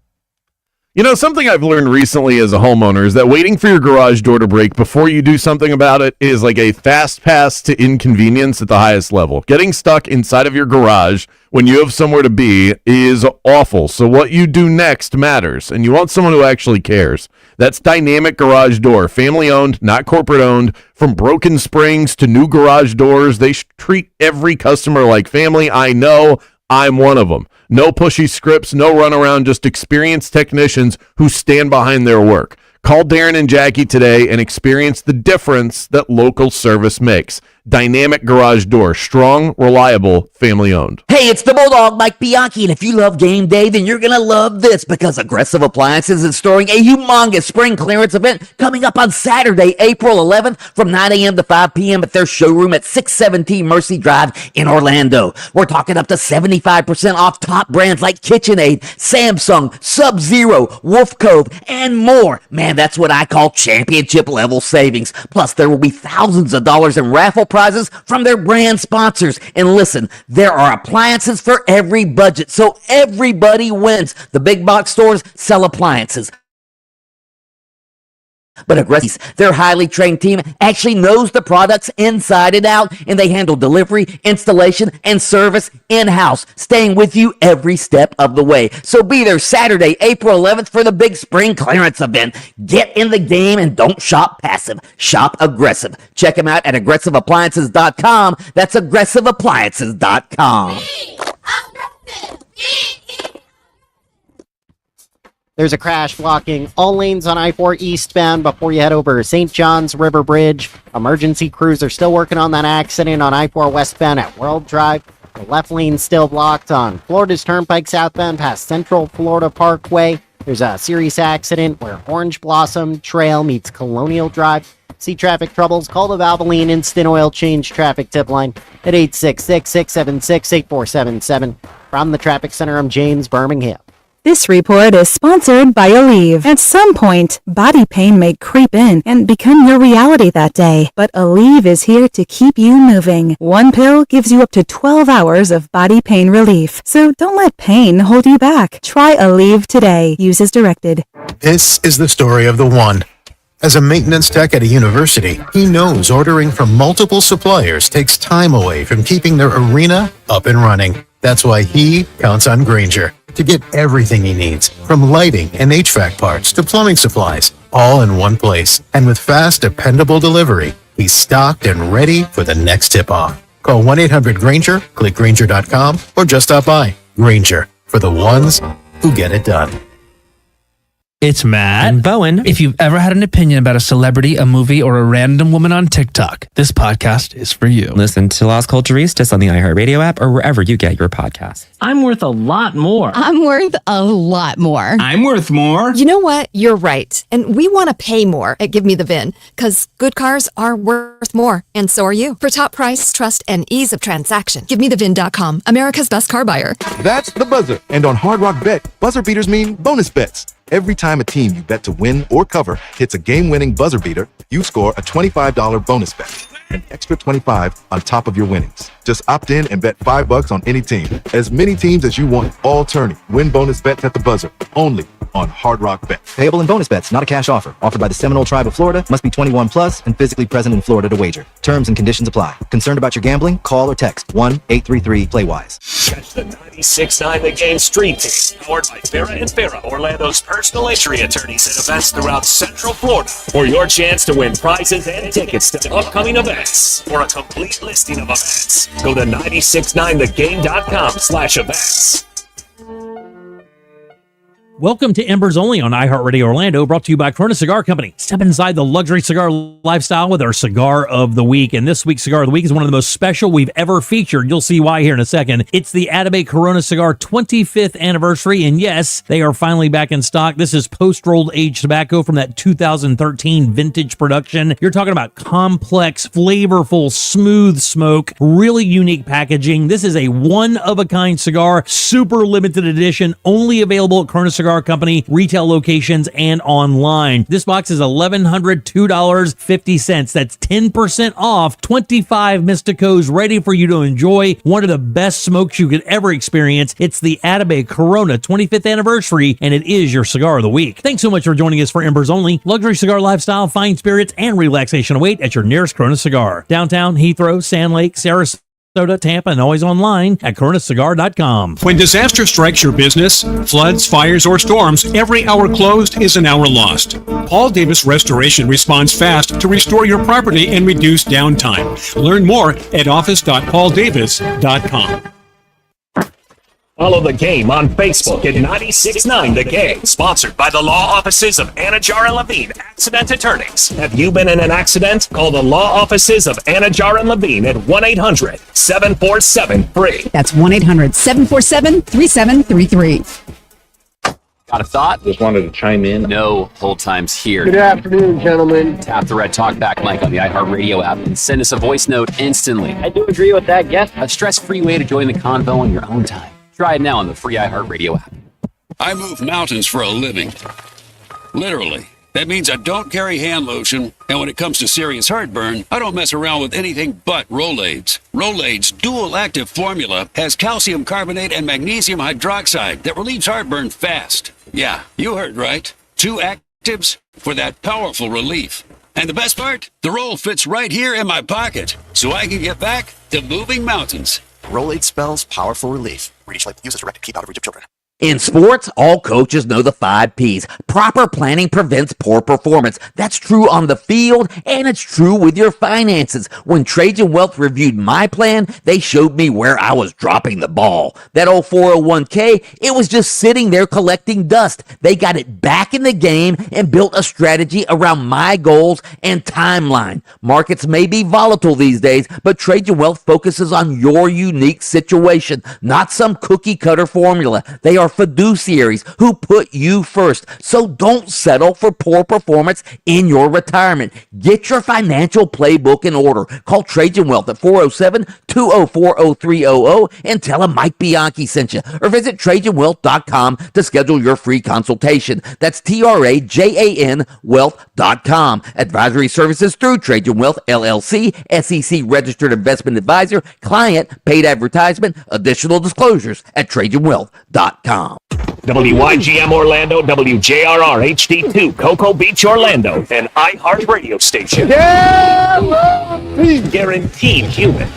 You know, something I've learned recently as a homeowner is that waiting for your garage door to break before you do something about it is like a fast pass to inconvenience at the highest level. Getting stuck inside of your garage when you have somewhere to be is awful. So what you do next matters, and you want someone who actually cares. That's Dynamic Garage Door, family owned, not corporate owned. From broken springs to new garage doors, they treat every customer like family. I know. I'm one of them. No pushy scripts, no runaround, just experienced technicians who stand behind their work. Call Darren and Jackie today and experience the difference that local service makes. Dynamic Garage Door, strong, reliable, family owned. Hey, it's the Bulldog, Mike Bianchi, and if you love game day, then you're going to love this because Aggressive Appliances is throwing a humongous spring clearance event coming up on Saturday, April 11th from 9 a.m. to 5 p.m. at their showroom at 617 Mercy Drive in Orlando. We're talking up to 75% off top brands like KitchenAid, Samsung, Sub-Zero, Wolf Cove, and more. Man, that's what I call championship level savings. Plus, there will be thousands of dollars in raffle prizes from their brand sponsors. And listen, there are appliances for every budget, so everybody wins. The big box stores sell appliances, but Aggressive, their highly trained team actually knows the products inside and out, and they handle delivery, installation, and service in-house, staying with you every step of the way. So be there Saturday, April 11th for the big spring clearance event. Get in the game and don't shop passive. Shop aggressive. Check them out at aggressiveappliances.com. That's aggressiveappliances.com. There's a crash blocking all lanes on I-4 eastbound before you head over St. John's River Bridge. Emergency crews are still working on that accident on I-4 westbound at World Drive. The left lane's still blocked on Florida's Turnpike southbound past Central Florida Parkway. There's a serious accident where Orange Blossom Trail meets Colonial Drive. See traffic troubles? Call the Valvoline Instant Oil Change Traffic Tip Line at 866-676-8477. From the Traffic Center, I'm James Birmingham. This report is sponsored by Aleve. At some point, body pain may creep in and become your reality that day. But Aleve is here to keep you moving. One pill gives you up to 12 hours of body pain relief. So don't let pain hold you back. Try Aleve today. Use as directed. This is the story of the one. As a maintenance tech at a university, he knows ordering from multiple suppliers takes time away from keeping their arena up and running. That's why he counts on Grainger to get everything he needs, from lighting and HVAC parts to plumbing supplies, all in one place. And with fast, dependable delivery, he's stocked and ready for the next tip-off. Call 1-800-GRAINGER, click Grainger.com, or just stop by. Grainger, for the ones who get it done. It's Matt and Bowen. If you've ever had an opinion about a celebrity, a movie, or a random woman on TikTok, this podcast is for you. Listen to Las Culturistas on the iHeart Radio app or wherever you get your podcasts. I'm worth a lot more. I'm worth a lot more. I'm worth more. You know what? You're right. And we want to pay more at Give Me the VIN because good cars are worth more. And so are you. For top price, trust, and ease of transaction, GiveMeTheVIN.com, America's best car buyer. That's the buzzer. And on Hard Rock Bet, buzzer beaters mean bonus bets. Every time a team you bet to win or cover hits a game-winning buzzer beater, you score a $25 bonus bet. An extra $25 on top of your winnings. Just opt in and bet $5 on any team. As many teams as you want, all tourney. Win bonus bets at the buzzer. Only on Hard Rock Bet. Payable in bonus bets, not a cash offer. Offered by the Seminole Tribe of Florida. Must be 21 plus and physically present in Florida to wager. Terms and conditions apply. Concerned about your gambling? Call or text 1-833-PLAY-WISE. Catch the 96.9 The Game Street Team, powered by Farrah and Farrah, Orlando's personal injury attorneys at events throughout Central Florida. For your chance to win prizes and tickets to upcoming events. For a complete listing of events, go to 969thegame.com/events. Welcome to Embers Only on iHeartRadio Orlando, brought to you by Corona Cigar Company. Step inside the luxury cigar lifestyle with our Cigar of the Week. And this week's Cigar of the Week is one of the most special we've ever featured. You'll see why here in a second. It's the Atabey Corona Cigar 25th anniversary. And yes, they are finally back in stock. This is post-rolled aged tobacco from that 2013 vintage production. You're talking about complex, flavorful, smooth smoke, really unique packaging. This is a one-of-a-kind cigar, super limited edition, only available at Corona Cigar Company, retail locations, and online. This box is $1,102.50. That's 10% off. 25 Mysticos ready for you to enjoy. One of the best smokes you could ever experience. It's the Atabey Corona 25th anniversary, and it is your Cigar of the Week. Thanks so much for joining us for Embers Only. Luxury cigar lifestyle, fine spirits, and relaxation await at your nearest Corona Cigar. Downtown, Heathrow, Sand Lake, Sarasota, Tampa, and always online at coronacigar.com. When disaster strikes your business, floods, fires, or storms, every hour closed is an hour lost. Paul Davis Restoration responds fast to restore your property and reduce downtime. Learn more at office.pauldavis.com. Follow The Game on Facebook at 96.9 The Game. Sponsored by the law offices of Anajar and Levine, accident attorneys. Have you been in an accident? Call the law offices of Anajar and Levine at 1-800-747-FREE. That's 1-800-747-3733. Got a thought? Just wanted to chime in. No hold times here. Good afternoon, gentlemen. Tap the red talkback mic on the iHeartRadio app and send us a voice note instantly. I do agree with that, guess. A stress-free way to join the convo on your own time. Try it now on the free iHeartRadio app. I move mountains for a living. Literally. That means I don't carry hand lotion, and when it comes to serious heartburn, I don't mess around with anything but Rolaids. Rolaids' dual-active formula has calcium carbonate and magnesium hydroxide that relieves heartburn fast. Yeah, you heard right. 2 actives for that powerful relief. And the best part? The roll fits right here in my pocket, so I can get back to moving mountains. Rolaids spells powerful relief. Reach like use as directed. Keep out of reach of children. In sports, all coaches know the 5 Ps. Proper planning prevents poor performance. That's true on the field, and it's true with your finances. When Trajan Wealth reviewed my plan, they showed me where I was dropping the ball. That old 401k, it was just sitting there collecting dust. They got it back in the game and built a strategy around my goals and timeline. Markets may be volatile these days, but Trajan Wealth focuses on your unique situation, not some cookie-cutter formula. They are are fiduciaries who put you first. So don't settle for poor performance in your retirement. Get your financial playbook in order. Call Trajan Wealth at 407-204-0300 and tell them Mike Bianchi sent you. Or visit TrajanWealth.com to schedule your free consultation. That's TRAJAN Wealth.com. Advisory services through Trajan Wealth, LLC, SEC Registered Investment Advisor, client, paid advertisement, additional disclosures at TrajanWealth.com. WYGM Orlando, WJRR HD2, Cocoa Beach, Orlando, an iHeart radio station. Guaranteed human.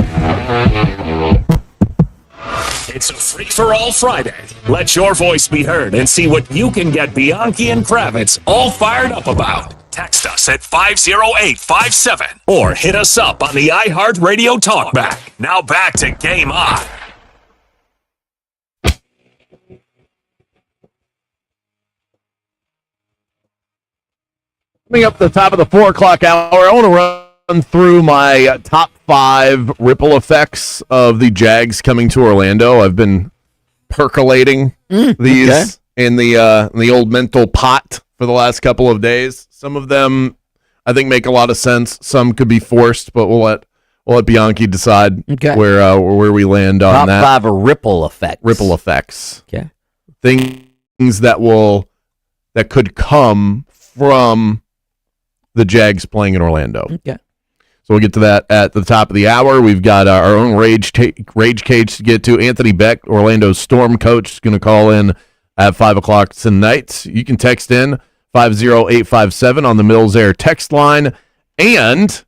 It's a free-for-all Friday. Let your voice be heard and see what you can get Bianchi and Kravitz all fired up about. Text us at 50857 or hit us up on the iHeart Radio Talkback. Now back to Game On. Coming up at the top of the 4 o'clock hour, I want to run through my top 5 ripple effects of the Jags coming to Orlando. I've been percolating these in the old mental pot for the last couple of days. Some of them I think make a lot of sense. Some could be forced, but we'll let Bianchi decide where we land on that. Top 5 are ripple effects. Ripple effects. Okay. Things that could come from the Jags playing in Orlando. Okay. So we'll get to that at the top of the hour. We've got our own rage cage to get to. Anthony Beck, Orlando's Storm coach, is going to call in at 5 o'clock tonight. You can text in 50857 on the Mills Air text line, and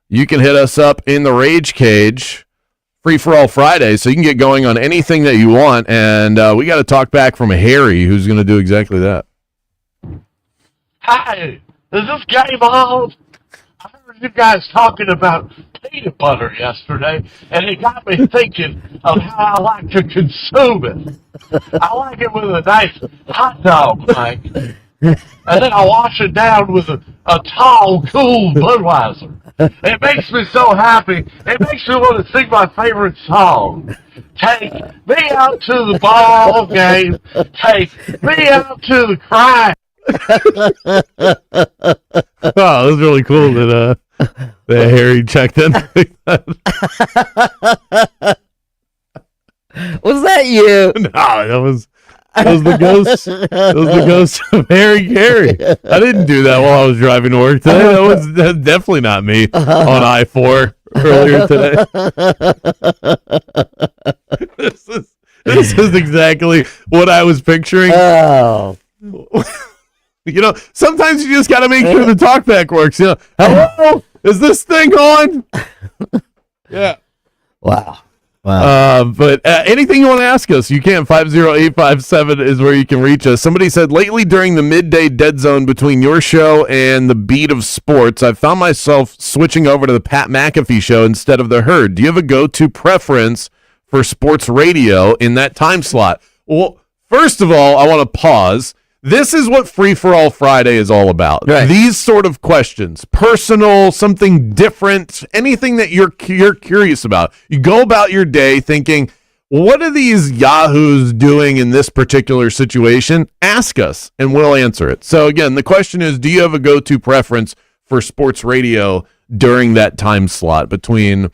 you can hit us up in the Rage Cage, free for all Friday, so you can get going on anything that you want. And we got to talk back from Harry, who's going to do exactly that. Hi, is this game on? I heard you guys talking about peanut butter yesterday, and it got me thinking of how I like to consume it. I like it with a nice hot dog, Mike. And then I wash it down with a tall, cool Budweiser. It makes me so happy. It makes me want to sing my favorite song. Take me out to the ball game. Take me out to the crime. Oh, that was really cool that Harry checked in. Was that you? No, that was the ghost. That was the ghost of Harry Carey. I didn't do that while I was driving to work today. That's definitely not me on I-4 earlier today. This is exactly what I was picturing. Oh. You know, sometimes you just got to make sure the talkback works. You know, hello, is this thing on? Yeah. Wow. But anything you want to ask us, you can. 50857 is where you can reach us. Somebody said, lately during the midday dead zone between your show and the beat of sports, I've found myself switching over to the Pat McAfee show instead of the Herd. Do you have a go-to preference for sports radio in that time slot? Well, first of all, I want to pause. This is what Free for All Friday is all about. Right. These sort of questions, personal, something different, anything that you're curious about. You go about your day thinking, what are these yahoos doing in this particular situation? Ask us, and we'll answer it. So again, the question is, do you have a go-to preference for sports radio during that time slot between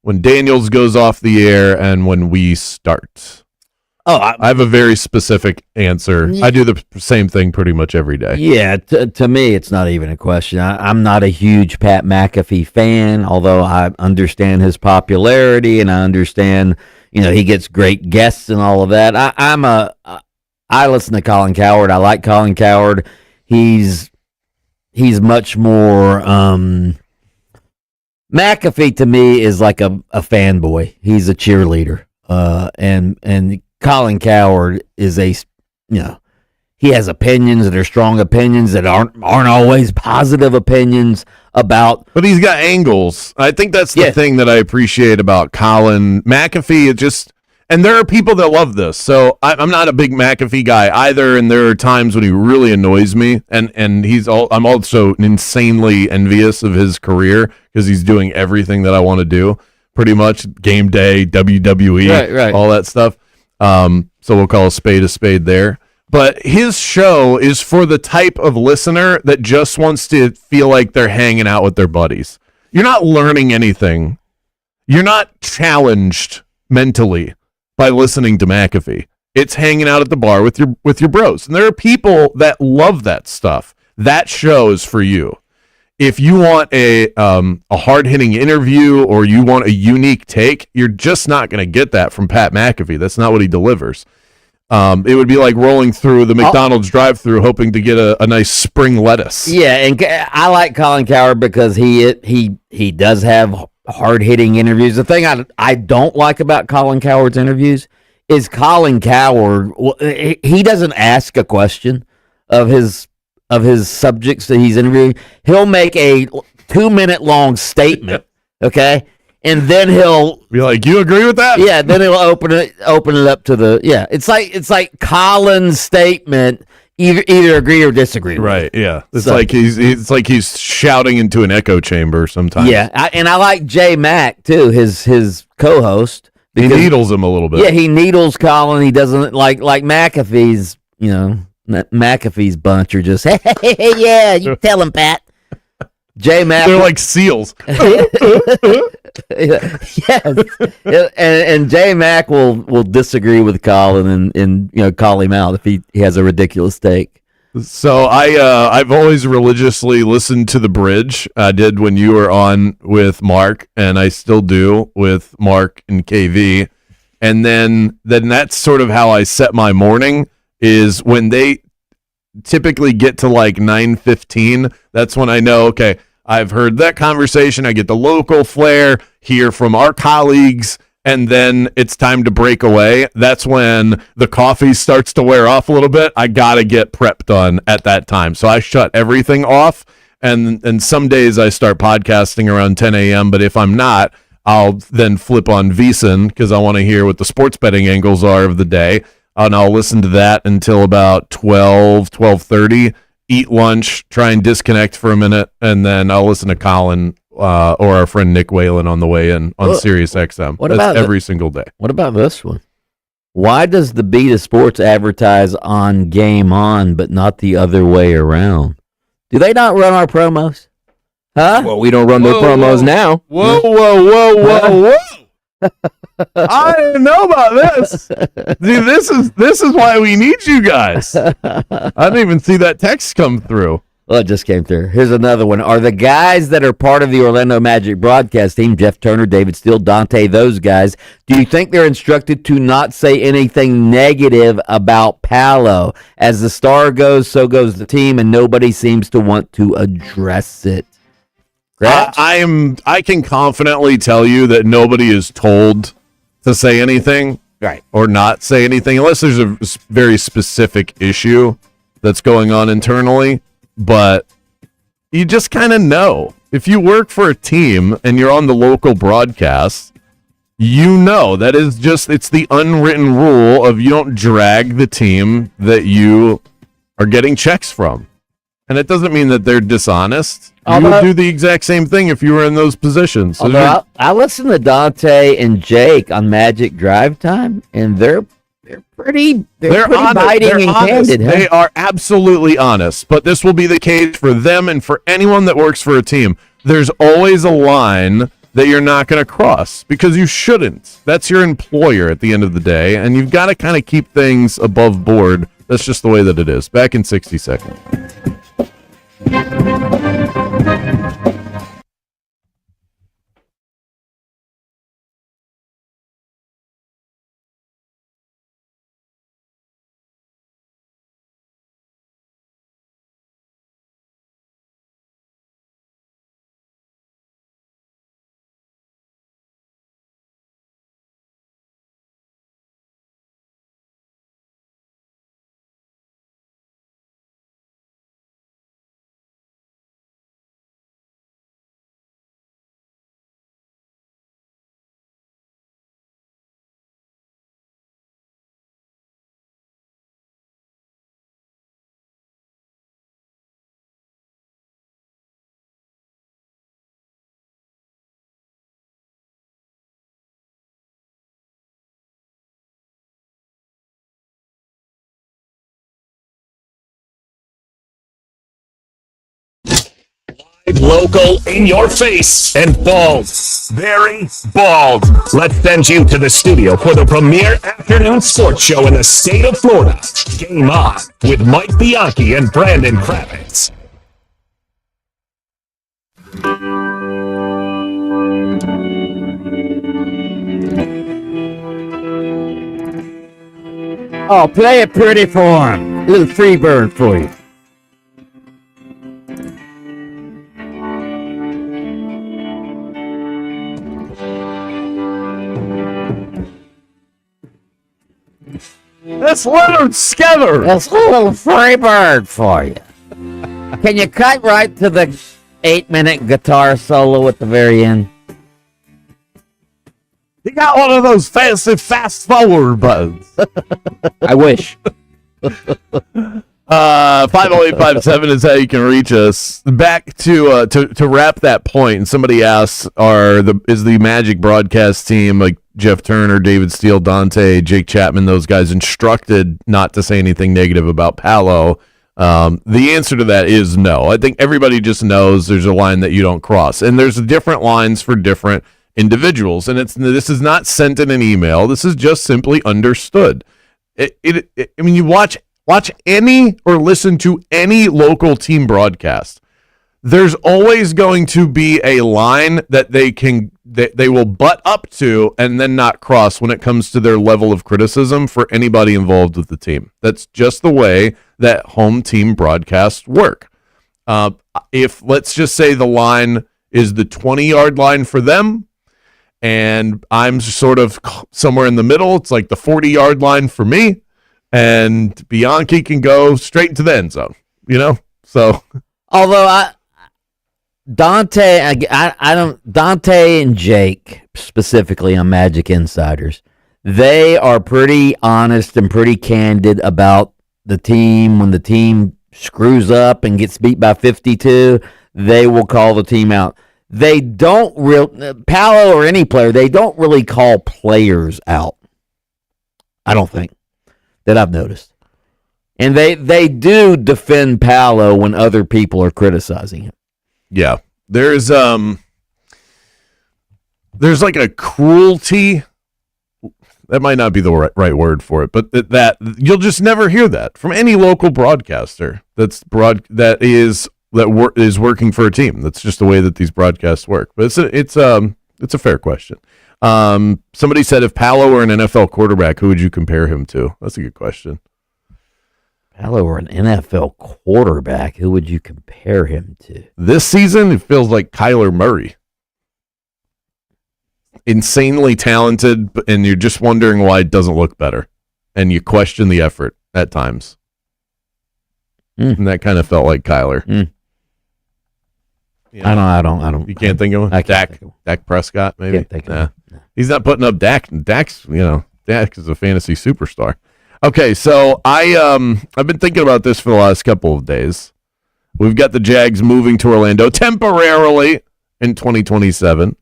when Daniels goes off the air and when we start? Oh, I have a very specific answer. I do the same thing pretty much every day. Yeah, to me, it's not even a question. I'm not a huge Pat McAfee fan, although I understand his popularity and I understand, he gets great guests and all of that. I listen to Colin Cowherd. I like Colin Cowherd. He's much more. McAfee to me is like a fanboy. He's a cheerleader, and Colin Cowherd is he has opinions that are strong opinions that aren't always positive opinions about. But he's got angles. I think that's the thing that I appreciate about Colin. McAfee, and there are people that love this. So I'm not a big McAfee guy either, and there are times when he really annoys me. And I'm also insanely envious of his career because he's doing everything that I want to do, pretty much game day, WWE, right. all that stuff. So we'll call a spade there. But his show is for the type of listener that just wants to feel like they're hanging out with their buddies. You're not learning anything. You're not challenged mentally by listening to McAfee. It's hanging out at the bar with your bros. And there are people that love that stuff. That show is for you. If you want a hard-hitting interview or you want a unique take, you're just not going to get that from Pat McAfee. That's not what he delivers. It would be like rolling through the McDonald's drive-thru hoping to get a nice spring lettuce. Yeah, and I like Colin Cowherd because he does have hard-hitting interviews. The thing I don't like about Colin Cowherd's interviews is Colin Cowherd, he doesn't ask a question of his subjects that he's interviewing. He'll make a 2-minute long statement, okay? And then he'll be like, "You agree with that?" Yeah, then he'll open it up to the It's like Colin's statement, either agree or disagree. Right, yeah. It's like he's shouting into an echo chamber sometimes. Yeah, and I like Jay Mack too, his co-host. He needles him a little bit. Yeah, he needles Colin. He doesn't like McAfee's. McAfee's bunch are just hey, yeah. You tell him, Pat. Jay Mack. They're like seals. Yes, and Jay Mack will disagree with Colin and call him out if he has a ridiculous take. So I've always religiously listened to The Bridge. I did when you were on with Mark, and I still do with Mark and KV. And then that's sort of how I set my morning, is when they typically get to like 9:15. That's when I know, okay, I've heard that conversation. I get the local flair, hear from our colleagues, and then it's time to break away. That's when the coffee starts to wear off a little bit. I got to get prep done at that time. So I shut everything off, and some days I start podcasting around 10 a.m., but if I'm not, I'll then flip on VSiN because I want to hear what the sports betting angles are of the day, and I'll listen to that until about 12:30, eat lunch, try and disconnect for a minute, and then I'll listen to Colin or our friend Nick Whalen on the way in on Sirius XM. That's every single day. What about this one? Why does the Beat of Sports advertise on Game On, but not the other way around? Do they not run our promos? Huh? Well, we don't run their promos now. Whoa. I didn't know about this. See, this is why we need you guys. I didn't even see that text come through. Well, it just came through. Here's another one. Are the guys that are part of the Orlando Magic broadcast team, Jeff Turner, David Steele, Dante, those guys, do you think they're instructed to not say anything negative about Paolo? As the star goes, so goes the team, and nobody seems to want to address it. I can confidently tell you that nobody is told to say anything, right, or not say anything, unless there's a very specific issue that's going on internally. But you just kind of know. If you work for a team and you're on the local broadcast, you know that is it's the unwritten rule of you don't drag the team that you are getting checks from. And it doesn't mean that they're dishonest. You would do the exact same thing if you were in those positions. So I listen to Dante and Jake on Magic Drive Time, and they're pretty honest. biting and candid. They are absolutely honest. But this will be the case for them and for anyone that works for a team. There's always a line that you're not going to cross because you shouldn't. That's your employer at the end of the day, and you've got to kind of keep things above board. That's just the way that it is. Back in 60 seconds. local, in your face, and bald. Very bald. Let's send you to the studio for the premier afternoon sports show in the state of Florida. Game On with Mike Bianchi and Brandon Kravitz. Oh, play it pretty for him. A little free bird for you. That's Leonard Skinner. That's a little free bird for you. Can you cut right to the 8-minute guitar solo at the very end? He got one of those fancy fast forward buttons. I wish. 50857 is how you can reach us. Back to wrap that point, and somebody asks, is the Magic broadcast team, like Jeff Turner, David Steele, Dante, Jake Chapman, those guys, instructed not to say anything negative about Paolo? The answer to that is no. I think everybody just knows there's a line that you don't cross, and there's different lines for different individuals, and this is not sent in an email. This is just simply understood. I mean, you watch any or listen to any local team broadcast, there's always going to be a line that they will butt up to and then not cross when it comes to their level of criticism for anybody involved with the team. That's just the way that home team broadcasts work. If, let's just say, the line is the 20-yard line for them, and I'm sort of somewhere in the middle, it's like the 40-yard line for me, and Bianchi can go straight into the end zone, So, although Dante and Jake specifically on Magic Insiders, they are pretty honest and pretty candid about the team. When the team screws up and gets beat by 52, they will call the team out. They don't Paolo or any player, they don't really call players out. I don't think that I've noticed. And they do defend Paolo when other people are criticizing him. Yeah. There's like a cruelty. That might not be the right word for it, but that you'll just never hear that from any local broadcaster that is working for a team. That's just the way that these broadcasts work. But it's a fair question. Somebody said, if Paolo were an NFL quarterback, who would you compare him to? That's a good question. Paolo were an NFL quarterback, who would you compare him to? This season, it feels like Kyler Murray. Insanely talented, and you're just wondering why it doesn't look better. And you question the effort at times. And that kind of felt like Kyler. I don't. You can't think of him? Dak Prescott, maybe? Can't think of him. He's not putting up Dak. Dak is a fantasy superstar. Okay, so I've been thinking about this for the last couple of days. We've got the Jags moving to Orlando temporarily in 2027.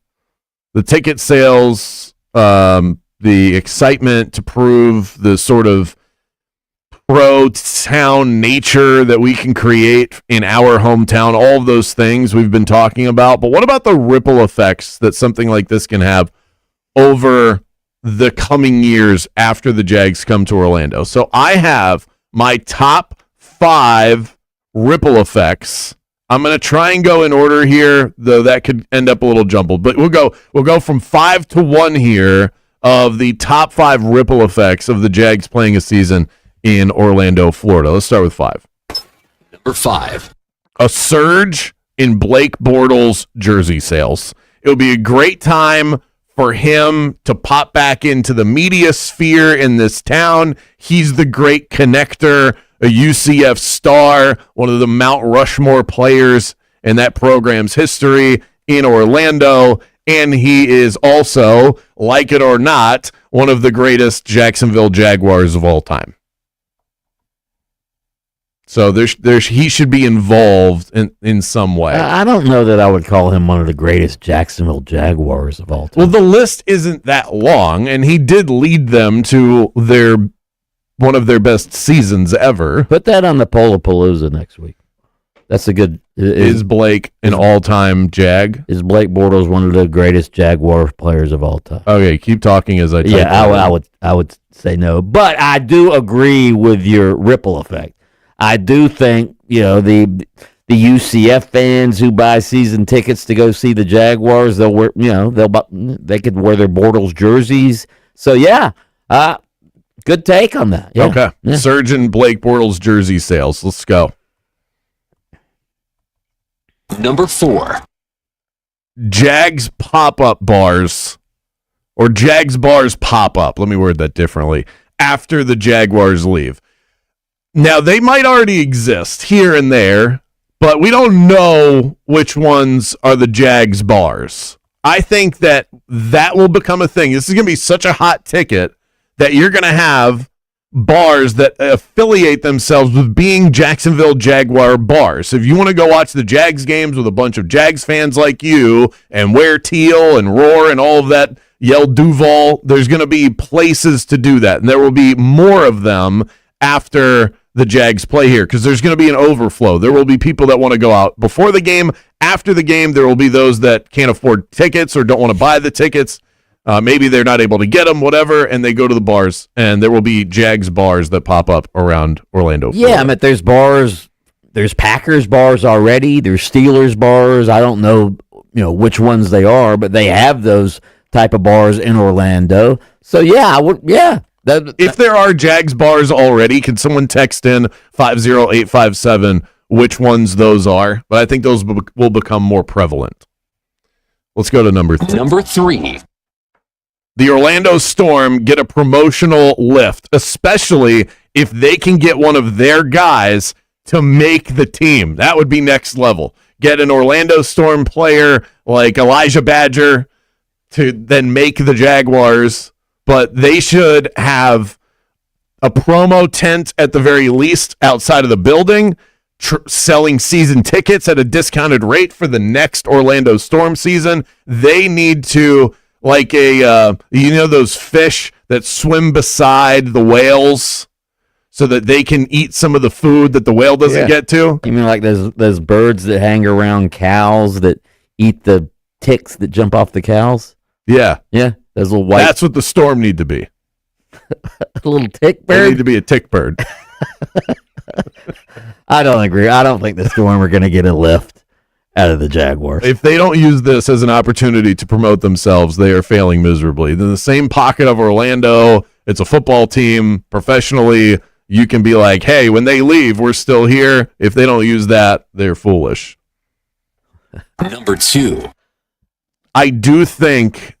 The ticket sales, the excitement to prove the sort of pro-town nature that we can create in our hometown, all of those things we've been talking about. But what about the ripple effects that something like this can have over the coming years after the Jags come to Orlando? So I have my top 5 ripple effects. I'm going to try and go in order here, though that could end up a little jumbled. But we'll go from 5 to 1 here of the top 5 ripple effects of the Jags playing a season in Orlando, Florida. Let's start with 5. Number 5. A surge in Blake Bortles jersey sales. It would be a great time for him to pop back into the media sphere in this town. He's the great connector, a UCF star, one of the Mount Rushmore players in that program's history in Orlando. And he is also, like it or not, one of the greatest Jacksonville Jaguars of all time. So he should be involved in some way. I don't know that I would call him one of the greatest Jacksonville Jaguars of all time. Well, the list isn't that long, and he did lead them to one of their best seasons ever. Put that on the Polapalooza next week. That's a good. Is Blake an all-time Jag? Is Blake Bortles one of the greatest Jaguar players of all time? Okay, keep talking as I type Yeah, I would say no, but I do agree with your ripple effect. I do think the UCF fans who buy season tickets to go see the Jaguars, they'll wear they could wear their Bortles jerseys. So yeah, good take on that. Yeah. Okay, Yeah. Surge in Blake Bortles jersey sales. Let's go. Number 4. Jags pop-up bars, or Jags bars pop-up. Let me word that differently. After the Jaguars leave. Now, they might already exist here and there, but we don't know which ones are the Jags bars. I think that will become a thing. This is going to be such a hot ticket that you're going to have bars that affiliate themselves with being Jacksonville Jaguar bars. If you want to go watch the Jags games with a bunch of Jags fans like you and wear teal and roar and all of that, yell Duval, there's going to be places to do that. And there will be more of them after the Jags play here because there's going to be an overflow. There will be people that want to go out before the game. After the game, there will be those that can't afford tickets or don't want to buy the tickets. Maybe they're not able to get them, whatever, and they go to the bars, and there will be Jags bars that pop up around Orlando. Yeah, I mean, there's bars, there's Packers bars already, there's Steelers bars. I don't know, which ones they are, but they have those type of bars in Orlando. So yeah, If there are Jags bars already, can someone text in 50857 which ones those are? But I think those will become more prevalent. Let's go to number 3. Number 3. The Orlando Storm get a promotional lift, especially if they can get one of their guys to make the team. That would be next level. Get an Orlando Storm player like Elijah Badger to then make the Jaguars, but they should have a promo tent at the very least outside of the building, selling season tickets at a discounted rate for the next Orlando Storm season. They need to... like those fish that swim beside the whales so that they can eat some of the food that the whale doesn't get to? You mean like those birds that hang around cows that eat the ticks that jump off the cows? Yeah. Yeah, those little white... That's what the Storm need to be. A little tick bird? They need to be a tick bird. I don't agree. I don't think the Storm are going to get a lift out of the Jaguars. If they don't use this as an opportunity to promote themselves, they are failing miserably. In the same pocket of Orlando, it's a football team. Professionally, you can be like, hey, when they leave, we're still here. If they don't use that, they're foolish. Number 2. I do think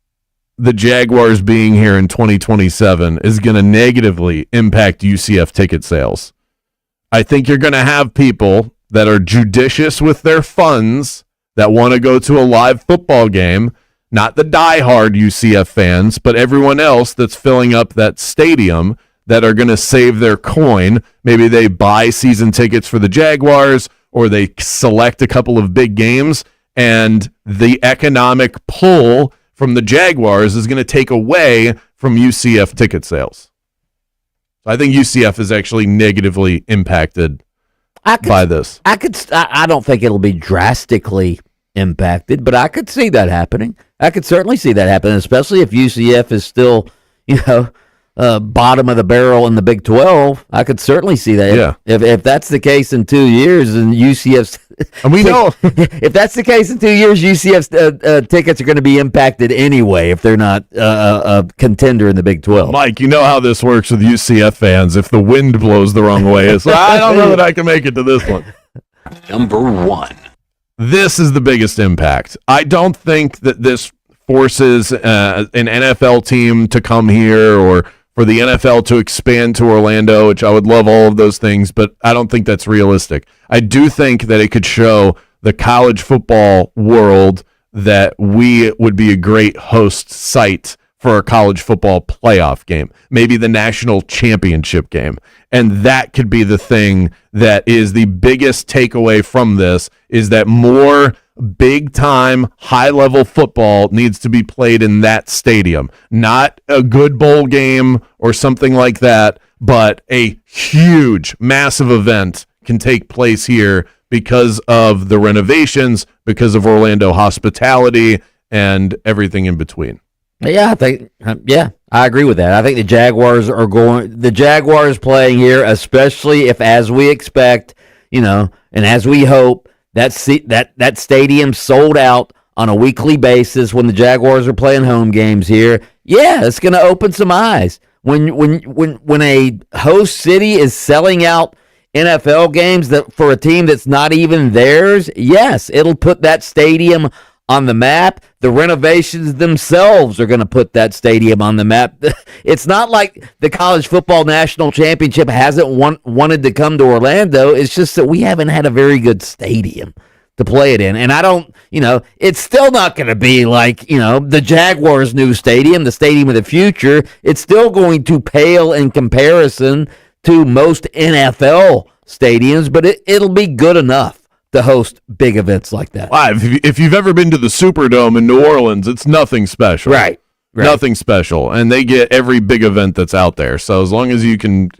the Jaguars being here in 2027 is going to negatively impact UCF ticket sales. I think you're going to have people that are judicious with their funds that want to go to a live football game, not the diehard UCF fans, but everyone else that's filling up that stadium that are going to save their coin. Maybe they buy season tickets for the Jaguars or they select a couple of big games, and the economic pull from the Jaguars is going to take away from UCF ticket sales. So I think UCF is actually negatively impacted by this. I don't think it'll be drastically impacted, but I could see that happening. I could certainly see that happening, especially if UCF is still, bottom of the barrel in the Big 12. I could certainly see that. Yeah. If that's the case in 2 years, and UCF's, and we know if that's the case in 2 years, UCF's tickets are going to be impacted anyway if they're not a contender in the Big 12. Mike, you know how this works with UCF fans. If the wind blows the wrong way, it's I don't know that I can make it to this one. Number 1. This is the biggest impact. I don't think that this forces an NFL team to come here or for the NFL to expand to Orlando, which I would love all of those things, but I don't think that's realistic. I do think that it could show the college football world that we would be a great host site for a college football playoff game, maybe the national championship game. And that could be the thing that is the biggest takeaway from this, is that more big-time, high-level football needs to be played in that stadium. Not a good bowl game or something like that, but a huge, massive event can take place here because of the renovations, because of Orlando hospitality, and everything in between. Yeah, I agree with that. I think the Jaguars playing here, especially if, as we expect, and as we hope, that stadium sold out on a weekly basis when the Jaguars are playing home games here. Yeah, it's going to open some eyes. When a host city is selling out NFL games for a team that's not even theirs, yes, it'll put that stadium on the map. The renovations themselves are going to put that stadium on the map. It's not like the college football national championship hasn't wanted to come to Orlando. It's just that we haven't had a very good stadium to play it in. And I don't, it's still not going to be like, the Jaguars' new stadium, the stadium of the future. It's still going to pale in comparison to most NFL stadiums, but it'll be good enough to host big events like that. Wow, if you've ever been to the Superdome in New Orleans, it's nothing special. Right. Nothing special. And they get every big event that's out there. So as long as you can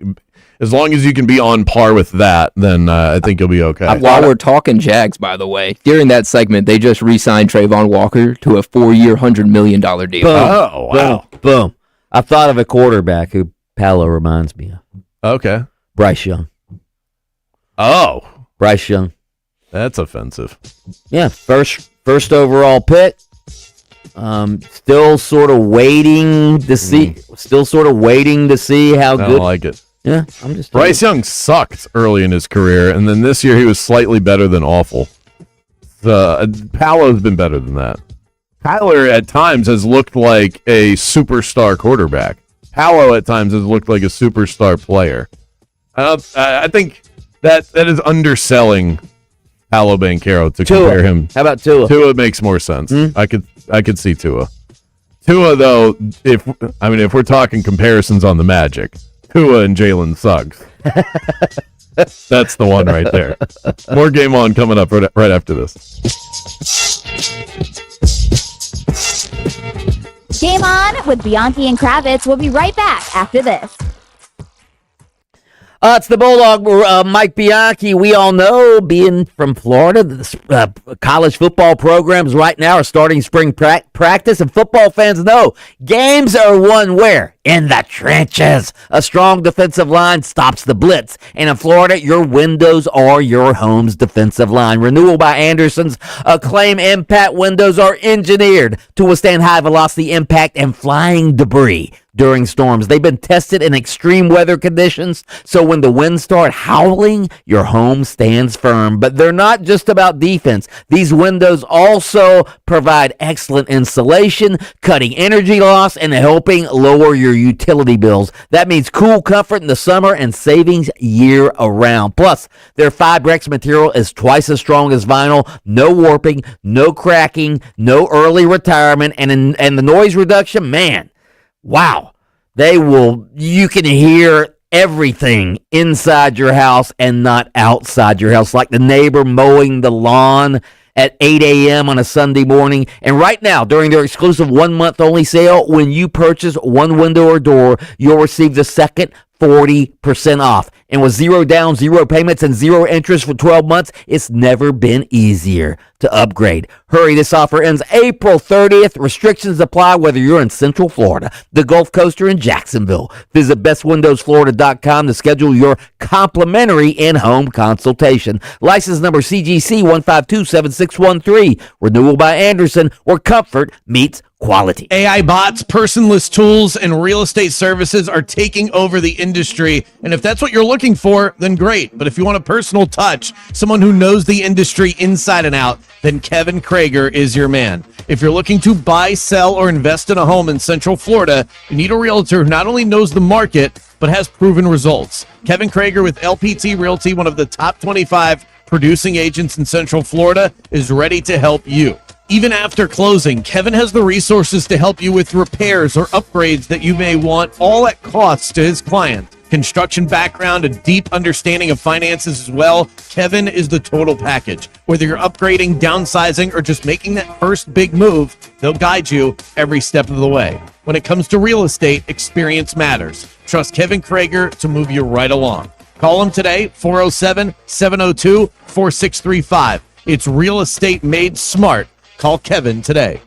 be on par with that, then I think you'll be okay. While we're talking Jags, by the way, during that segment, they just re-signed Trayvon Walker to a 4-year, $100 million deal. Boom. Oh, wow. Boom. I thought of a quarterback who Palo reminds me of. Okay. Bryce Young. Oh. Bryce Young. That's offensive. Yeah, first overall pick. Still sort of waiting to see. Still sort of waiting to see how good. I don't like it. Yeah, I'm just. Bryce Young sucked early in his career, and then this year he was slightly better than awful. Palo's been better than that. Kyler at times has looked like a superstar quarterback. Palo at times has looked like a superstar player. I think that is underselling Paolo Banchero to compare him. How about Tua? Tua makes more sense. I could see Tua. Tua, though, if we're talking comparisons on the Magic, Tua and Jalen Suggs. That's the one right there. More Game On coming up right after this. Game On with Bianchi and Kravitz. We'll be right back after this. It's the Bulldog, Mike Bianchi. We all know, being from Florida, the college football programs right now are starting spring practice, and football fans know games are won where? In the trenches. A strong defensive line stops the blitz. And in Florida, your windows are your home's defensive line. Renewal by Anderson's Acclaim Impact windows are engineered to withstand high velocity impact and flying debris during storms. They've been tested in extreme weather conditions, so when the winds start howling, your home stands firm. But they're not just about defense. These windows also provide excellent insulation, cutting energy loss, and helping lower your utility bills. That means cool comfort in the summer and savings year around. Plus, their Fibrex material is twice as strong as vinyl. No warping, no cracking, no early retirement, and the noise reduction, man, wow. You can hear everything inside your house and not outside your house, like the neighbor mowing the lawn at 8 a.m. on a Sunday morning. And right now, during their exclusive 1 month only sale, when you purchase one window or door, you'll receive the second 40% off. And with 0 down, 0 payments, and 0 interest for 12 months, it's never been easier to upgrade. Hurry, this offer ends April 30th. Restrictions apply whether you're in Central Florida, the Gulf Coast, or in Jacksonville. Visit bestwindowsflorida.com to schedule your complimentary in-home consultation. License number CGC 1527613. Renewal by Anderson, where comfort meets quality. AI bots, personless tools, and real estate services are taking over the industry. And if that's what you're looking for, then great. But if you want a personal touch, someone who knows the industry inside and out, then Kevin Krager is your man. If you're looking to buy, sell, or invest in a home in Central Florida, you need a realtor who not only knows the market, but has proven results. Kevin Krager with LPT Realty, one of the top 25 producing agents in Central Florida, is ready to help you. Even after closing, Kevin has the resources to help you with repairs or upgrades that you may want, all at cost to his client. Construction background, a deep understanding of finances as well. Kevin is the total package. Whether you're upgrading, downsizing, or just making that first big move, they'll guide you every step of the way. When it comes to real estate, experience matters. Trust Kevin Krager to move you right along. Call them today, 407-702-4635. It's real estate made smart. Call Kevin today.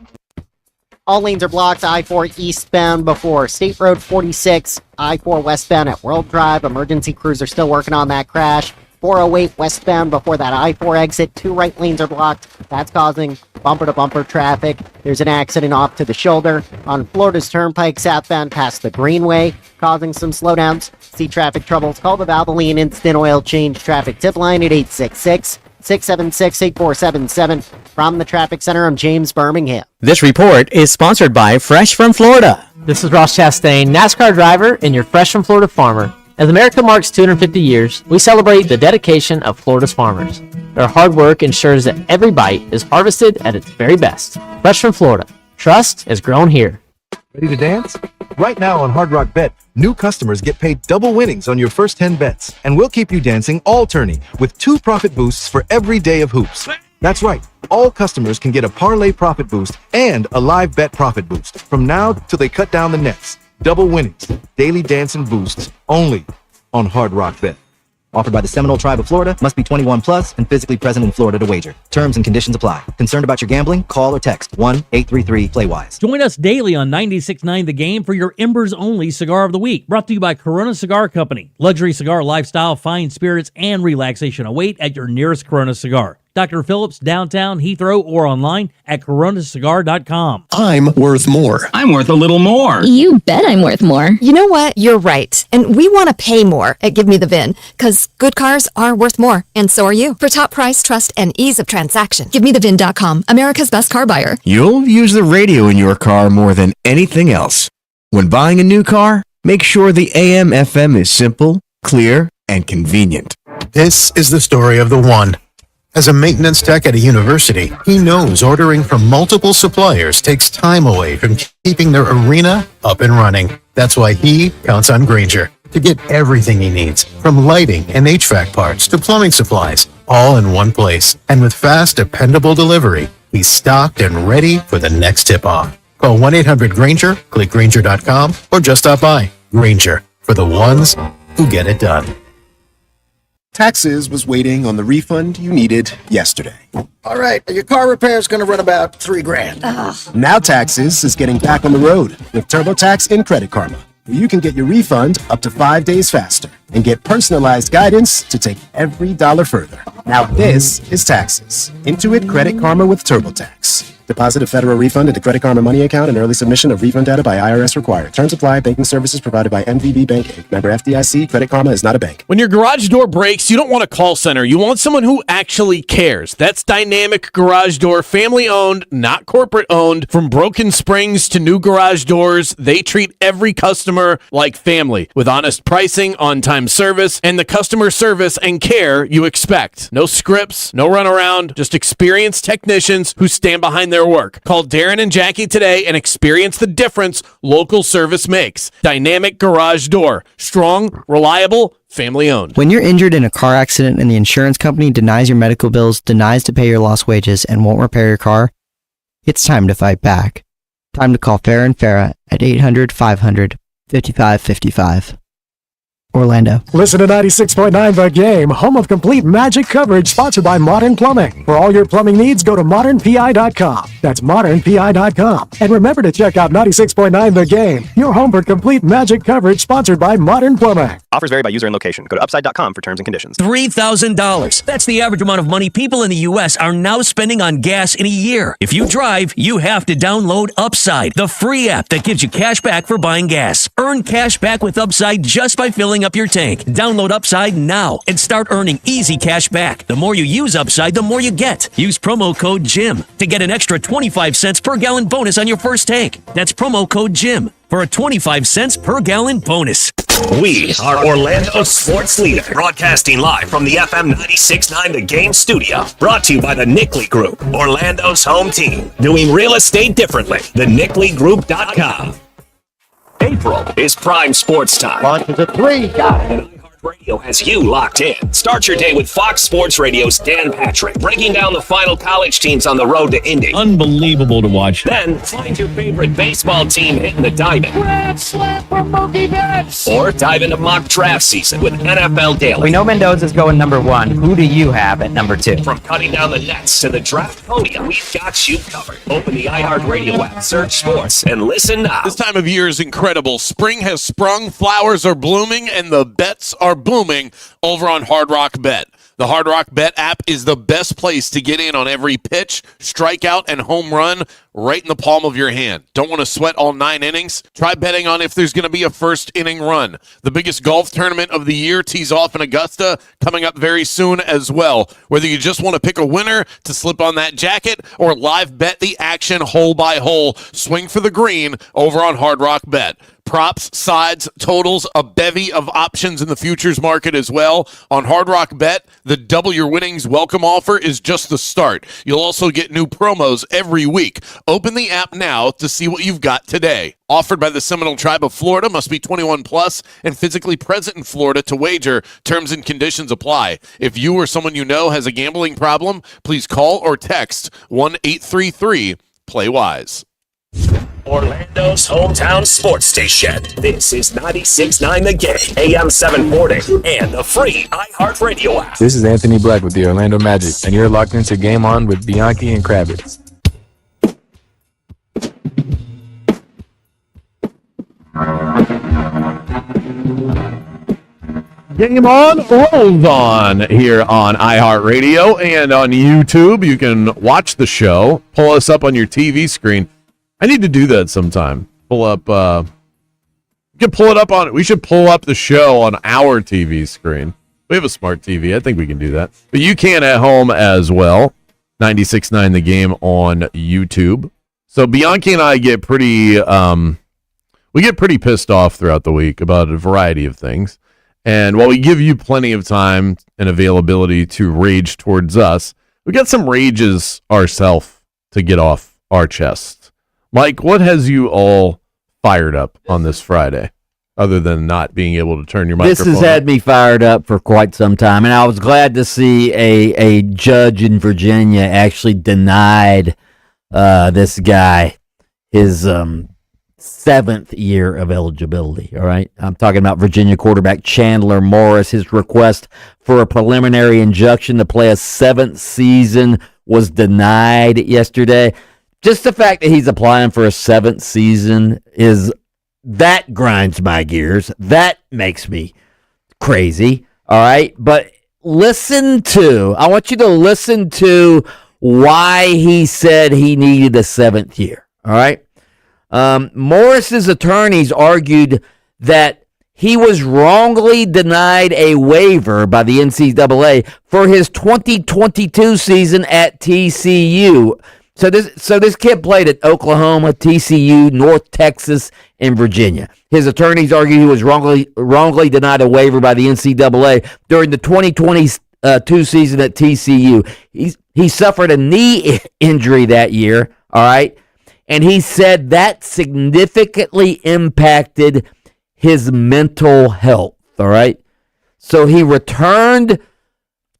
All lanes are blocked. I-4 eastbound before State Road 46. I-4 westbound at World Drive. Emergency crews are still working on that crash. 408 westbound before that I-4 exit. 2 right lanes are blocked. That's causing bumper-to-bumper traffic. There's an accident off to the shoulder on Florida's Turnpike southbound past the Greenway, causing some slowdowns. See traffic troubles? Call the Valvoline Instant Oil Change traffic tip line at 866-676-8477. From the Traffic Center, I'm James Birmingham. This report is sponsored by Fresh from Florida. This is Ross Chastain, NASCAR driver and your Fresh from Florida farmer. As America marks 250 years, we celebrate the dedication of Florida's farmers. Their hard work ensures that every bite is harvested at its very best. Fresh from Florida. Trust is grown here. Ready to dance? Right now on Hard Rock Bet, new customers get paid double winnings on your first 10 bets, and we'll keep you dancing all tourney with 2 profit boosts for every day of hoops. That's right, all customers can get a parlay profit boost and a live bet profit boost from now till they cut down the nets. Double winnings, daily dancing boosts, only on Hard Rock Bet. Offered by the Seminole Tribe of Florida, must be 21 plus and physically present in Florida to wager. Terms and conditions apply. Concerned about your gambling? Call or text 1-833-PLAY-WISE. Join us daily on 96.9 The Game for your Embers Only Cigar of the Week. Brought to you by Corona Cigar Company. Luxury cigar lifestyle, fine spirits, and relaxation await at your nearest Corona Cigar. Dr. Phillips, downtown, Heathrow, or online at coronacigar.com. I'm worth more. I'm worth a little more. You bet I'm worth more. You know what? You're right. And we want to pay more at Give Me the VIN, because good cars are worth more, and so are you. For top price, trust, and ease of transaction, GiveMeTheVIN.com, America's best car buyer. You'll use the radio in your car more than anything else. When buying a new car, make sure the AM/FM is simple, clear, and convenient. This is the story of the one. As a maintenance tech at a university, he knows ordering from multiple suppliers takes time away from keeping their arena up and running. That's why he counts on Grainger to get everything he needs, from lighting and HVAC parts to plumbing supplies, all in one place. And with fast, dependable delivery, he's stocked and ready for the next tip-off. Call 1-800-GRAINGER, click Grainger.com, or just stop by. Grainger, for the ones who get it done. Taxes was waiting on the refund you needed yesterday. All right, your car repair is going to run about $3,000. Now Taxes is getting back on the road with TurboTax and Credit Karma. You can get your refund up to 5 days faster and get personalized guidance to take every dollar further. Now this is Taxes. Intuit Credit Karma with TurboTax. Deposit a federal refund into Credit Karma Money account and early submission of refund data by IRS required. Terms apply. Banking services provided by MVB Bank Inc. Member FDIC. Credit Karma is not a bank. When your garage door breaks, you don't want a call center. You want someone who actually cares. That's Dynamic Garage Door, family owned, not corporate owned. From broken springs to new garage doors, they treat every customer like family with honest pricing, on-time service, and the customer service and care you expect. No scripts, no runaround, just experienced technicians who stand behind their work. Call Darren and Jackie today and experience the difference local service makes. Dynamic Garage Door. Strong, reliable, family owned. When you're injured in a car accident and the insurance company denies your medical bills, denies to pay your lost wages, and won't repair your car, it's time to fight back. Time to call Farah and Farah at 800-500-5555. Orlando. Listen to 96.9 The Game, home of complete magic coverage, sponsored by Modern Plumbing. For all your plumbing needs, go to modernpi.com. That's modernpi.com. And remember to check out 96.9 The Game, your home for complete magic coverage, sponsored by Modern Plumbing. Offers vary by user and location. Go to upside.com for terms and conditions. $3,000. That's the average amount of money people in the U.S. are now spending on gas in a year. If you drive, you have to download Upside, the free app that gives you cash back for buying gas. Earn cash back with Upside just by filling up your tank. Download Upside now and start earning easy cash back. The more you use Upside, the more you get. Use promo code JIM to get an extra 25 cents per gallon bonus on your first tank. That's promo code JIM for a 25 cents per gallon bonus. We are Orlando's sports leader, broadcasting live from the FM 96.9 The Game studio. Brought to you by the Nickley Group, Orlando's home team. Doing real estate differently. TheNickleyGroup.com. April is prime sports time. Launches a 3, got it. Radio has you locked in. Start your day with Fox Sports Radio's Dan Patrick, breaking down the final college teams on the road to Indy. Unbelievable to watch. Then find your favorite baseball team hitting the diamond. Red slap from Mookie Betts. Or dive into mock draft season with NFL Daily. We know Mendoza's going number 1. Who do you have at number 2? From cutting down the nets to the draft podium, we've got you covered. Open the iHeart Radio app, search sports, and listen now. This time of year is incredible. Spring has sprung, flowers are blooming, and the bets are booming over on Hard Rock Bet. The Hard Rock Bet app is the best place to get in on every pitch, strikeout, and home run right in the palm of your hand. Don't want to sweat all 9 innings? Try betting on if there's going to be a first inning run. The biggest golf tournament of the year tees off in Augusta, coming up very soon as well. Whether you just want to pick a winner to slip on that jacket or live bet the action hole by hole, swing for the green over on Hard Rock Bet. Props, sides, totals, a bevy of options in the futures market as well. On Hard Rock Bet, the double your winnings welcome offer is just the start. You'll also get new promos every week. Open the app now to see what you've got today. Offered by the Seminole Tribe of Florida, must be 21 plus and physically present in Florida to wager. Terms and conditions apply. If you or someone you know has a gambling problem, please call or text 1-833-PLAY-WISE. Orlando's hometown sports station. This is 96.9 The Game, AM 740, and the free iHeart Radio app. This is Anthony Black with the Orlando Magic, and you're locked into Game On with Bianchi and Kravitz. Game On rolls on here on iHeartRadio and on YouTube. You can watch the show. Pull us up on your TV screen. I need to do that sometime. Pull up. You can pull it up on. We should pull up the show on our TV screen. We have a smart TV. I think we can do that. But you can at home as well. 96.9 The Game on YouTube. So Bianchi and I get pretty. We get pretty pissed off throughout the week about a variety of things. And while we give you plenty of time and availability to rage towards us, we got some rages ourselves to get off our chest. Mike, what has you all fired up on this Friday, other than not being able to turn your microphone This has had me fired up for quite some time, and I was glad to see a judge in Virginia actually denied this guy his 7th year of eligibility. All right, I'm talking about Virginia quarterback Chandler Morris. His request for a preliminary injunction to play a 7th season was denied yesterday. Just the fact that he's applying for a 7th season that grinds my gears. That makes me crazy. All right, but I want you to listen to why he said he needed a 7th year. All right. Morris's attorneys argued that he was wrongly denied a waiver by the NCAA for his 2022 season at TCU. So this kid played at Oklahoma, TCU, North Texas, and Virginia. His attorneys argued he was wrongly denied a waiver by the NCAA during the 2022 season at TCU. He suffered a knee injury that year. All right. And he said that significantly impacted his mental health, all right? So he returned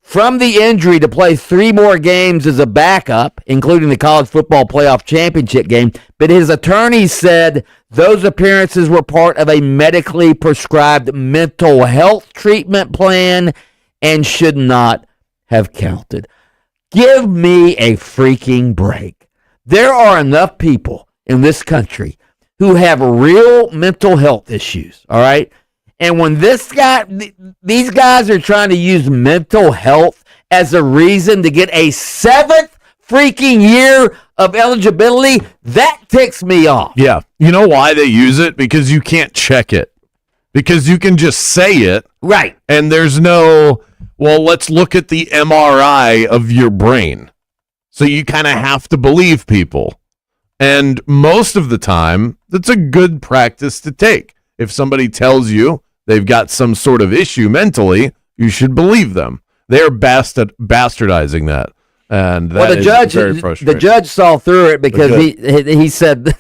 from the injury to play 3 more games as a backup, including the college football playoff championship game. But his attorneys said those appearances were part of a medically prescribed mental health treatment plan and should not have counted. Give me a freaking break. There are enough people in this country who have real mental health issues, all right? And when these guys are trying to use mental health as a reason to get a 7th freaking year of eligibility, that ticks me off. Yeah. You know why they use it? Because you can't check it. Because you can just say it. Right. And there's no, well, let's look at the MRI of your brain. So you kind of have to believe people. And most of the time, that's a good practice to take. If somebody tells you they've got some sort of issue mentally, you should believe them. They're bastardizing that. And that is very frustrating. The judge saw through it because he said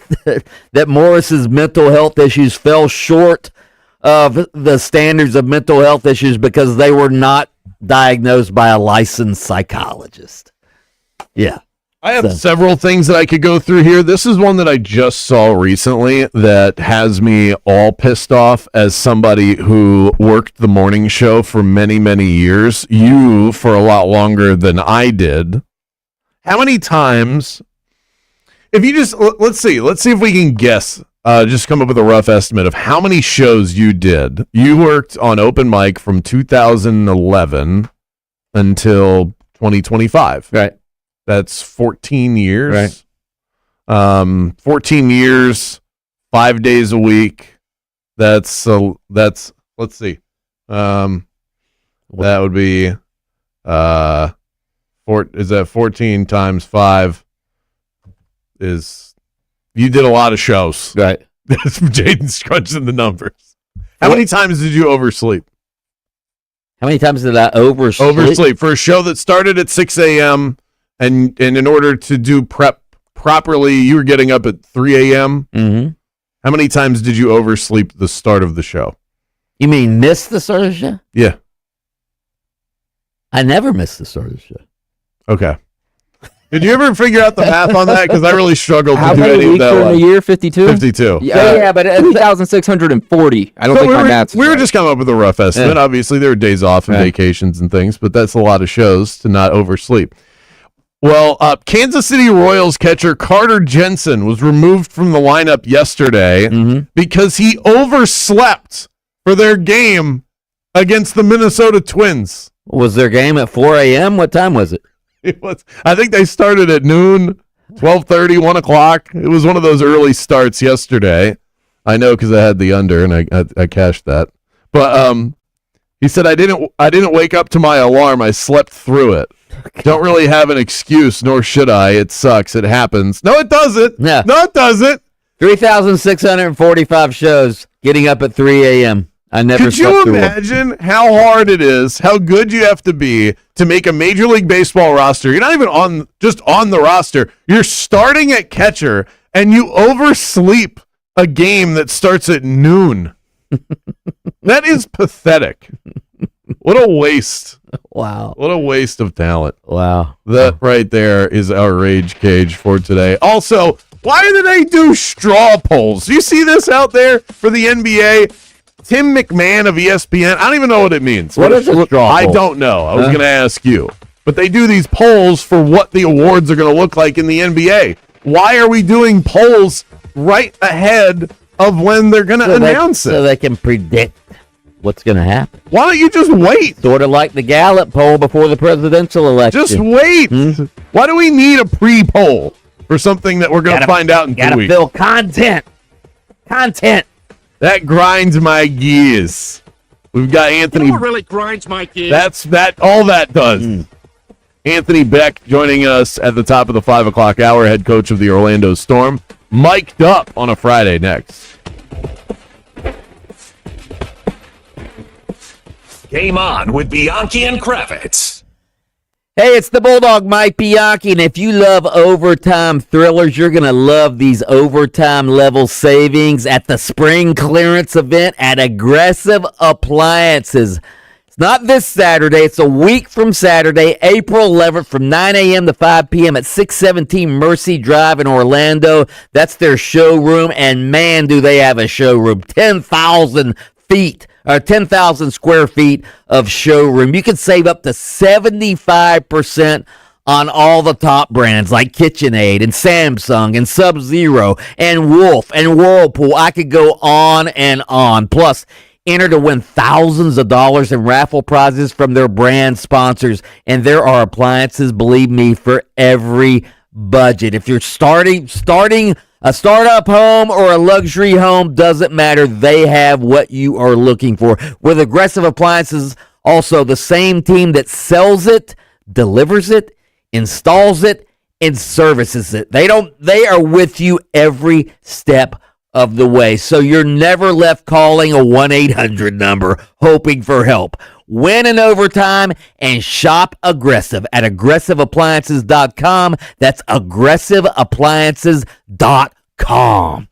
that Morris's mental health issues fell short of the standards of mental health issues because they were not diagnosed by a licensed psychologist. Yeah. I have several things that I could go through here. This is one that I just saw recently that has me all pissed off as somebody who worked the morning show for many, many years. You for a lot longer than I did. How many times, if you just, let's see if we can guess, just come up with a rough estimate of how many shows you did. You worked on open mic from 2011 until 2025. Right. That's 14 years. Right. 14 years, 5 days a week. That's let's see. That would be is that 14 times 5 is you did a lot of shows. Right. Jaden's crunching the numbers. How many times did you oversleep? How many times did I oversleep? Oversleep for a show that started at 6 a.m. And in order to do prep properly, you were getting up at 3 a.m. Mm-hmm. How many times did you oversleep the start of the show? You mean miss the start of the show? Yeah. I never missed the start of the show. Okay. Did you ever figure out the math on that? Because I really struggled to How do many any of weeks that. are in a year? 52? 52. Yeah, but 2,640. I don't think my math's We were just coming up with a rough estimate. Yeah. Obviously, there were days off and vacations and things, but that's a lot of shows to not oversleep. Well, Kansas City Royals catcher Carter Jensen was removed from the lineup yesterday because he overslept for their game against the Minnesota Twins. Was their game at 4 a.m.? What time was it? It was. I think they started at noon, 12:30, 1 o'clock. It was one of those early starts yesterday. I know because I had the under and I cashed that. But he said I didn't wake up to my alarm. I slept through it. Don't really have an excuse, nor should I. It sucks. It happens. No, it doesn't. No, it doesn't. 3,645 shows getting up at 3 a.m. I never Could slept you through one. imagine how hard it is, how good you have to be to make a Major League Baseball roster? You're not even just on the roster. You're starting at catcher, and you oversleep a game that starts at noon. That is pathetic. What a waste. Wow. What a waste of talent. Wow. That right there is our rage cage for today. Also, why do they do straw polls? Do you see this out there for the NBA? Tim McMahon of ESPN. I don't even know what it means. What is a straw poll? I don't know. I was going to ask you. But they do these polls for what the awards are going to look like in the NBA. Why are we doing polls right ahead of when they're going to announce it? So they can predict what's going to happen. Why don't you just wait? Sort of like the Gallup poll before the presidential election. Just wait. Why do we need a pre-poll for something that we're going to find out in 2 Gotta weeks? fill content. Content. That grinds my gears. We've got Anthony. You know what really grinds my gears? That's all that does. Anthony Beck joining us at the top of the 5 o'clock hour, head coach of the Orlando Storm, mic'd up on a Friday next. Game on with Bianchi and Kravitz. Hey, it's the Bulldog Mike Bianchi, and if you love overtime thrillers, you're going to love these overtime level savings at the spring clearance event at Aggressive Appliances. It's not this Saturday. It's a week from Saturday, April 11th from 9 a.m. to 5 p.m. at 617 Mercy Drive in Orlando. That's their showroom, and man, do they have a showroom. 10,000 square feet of showroom. You can save up to 75% on all the top brands like KitchenAid and Samsung and Sub-Zero and Wolf and Whirlpool. I could go on and on. Plus, enter to win thousands of dollars in raffle prizes from their brand sponsors. And there are appliances, believe me, for every budget. If you're starting a startup home or a luxury home, doesn't matter. They have what you are looking for. With Aggressive Appliances, also the same team that sells it, delivers it, installs it, and services it. They are with you every step of the way. So you're never left calling a 1-800 number hoping for help. Win in overtime and shop Aggressive at aggressiveappliances.com. That's aggressiveappliances.com.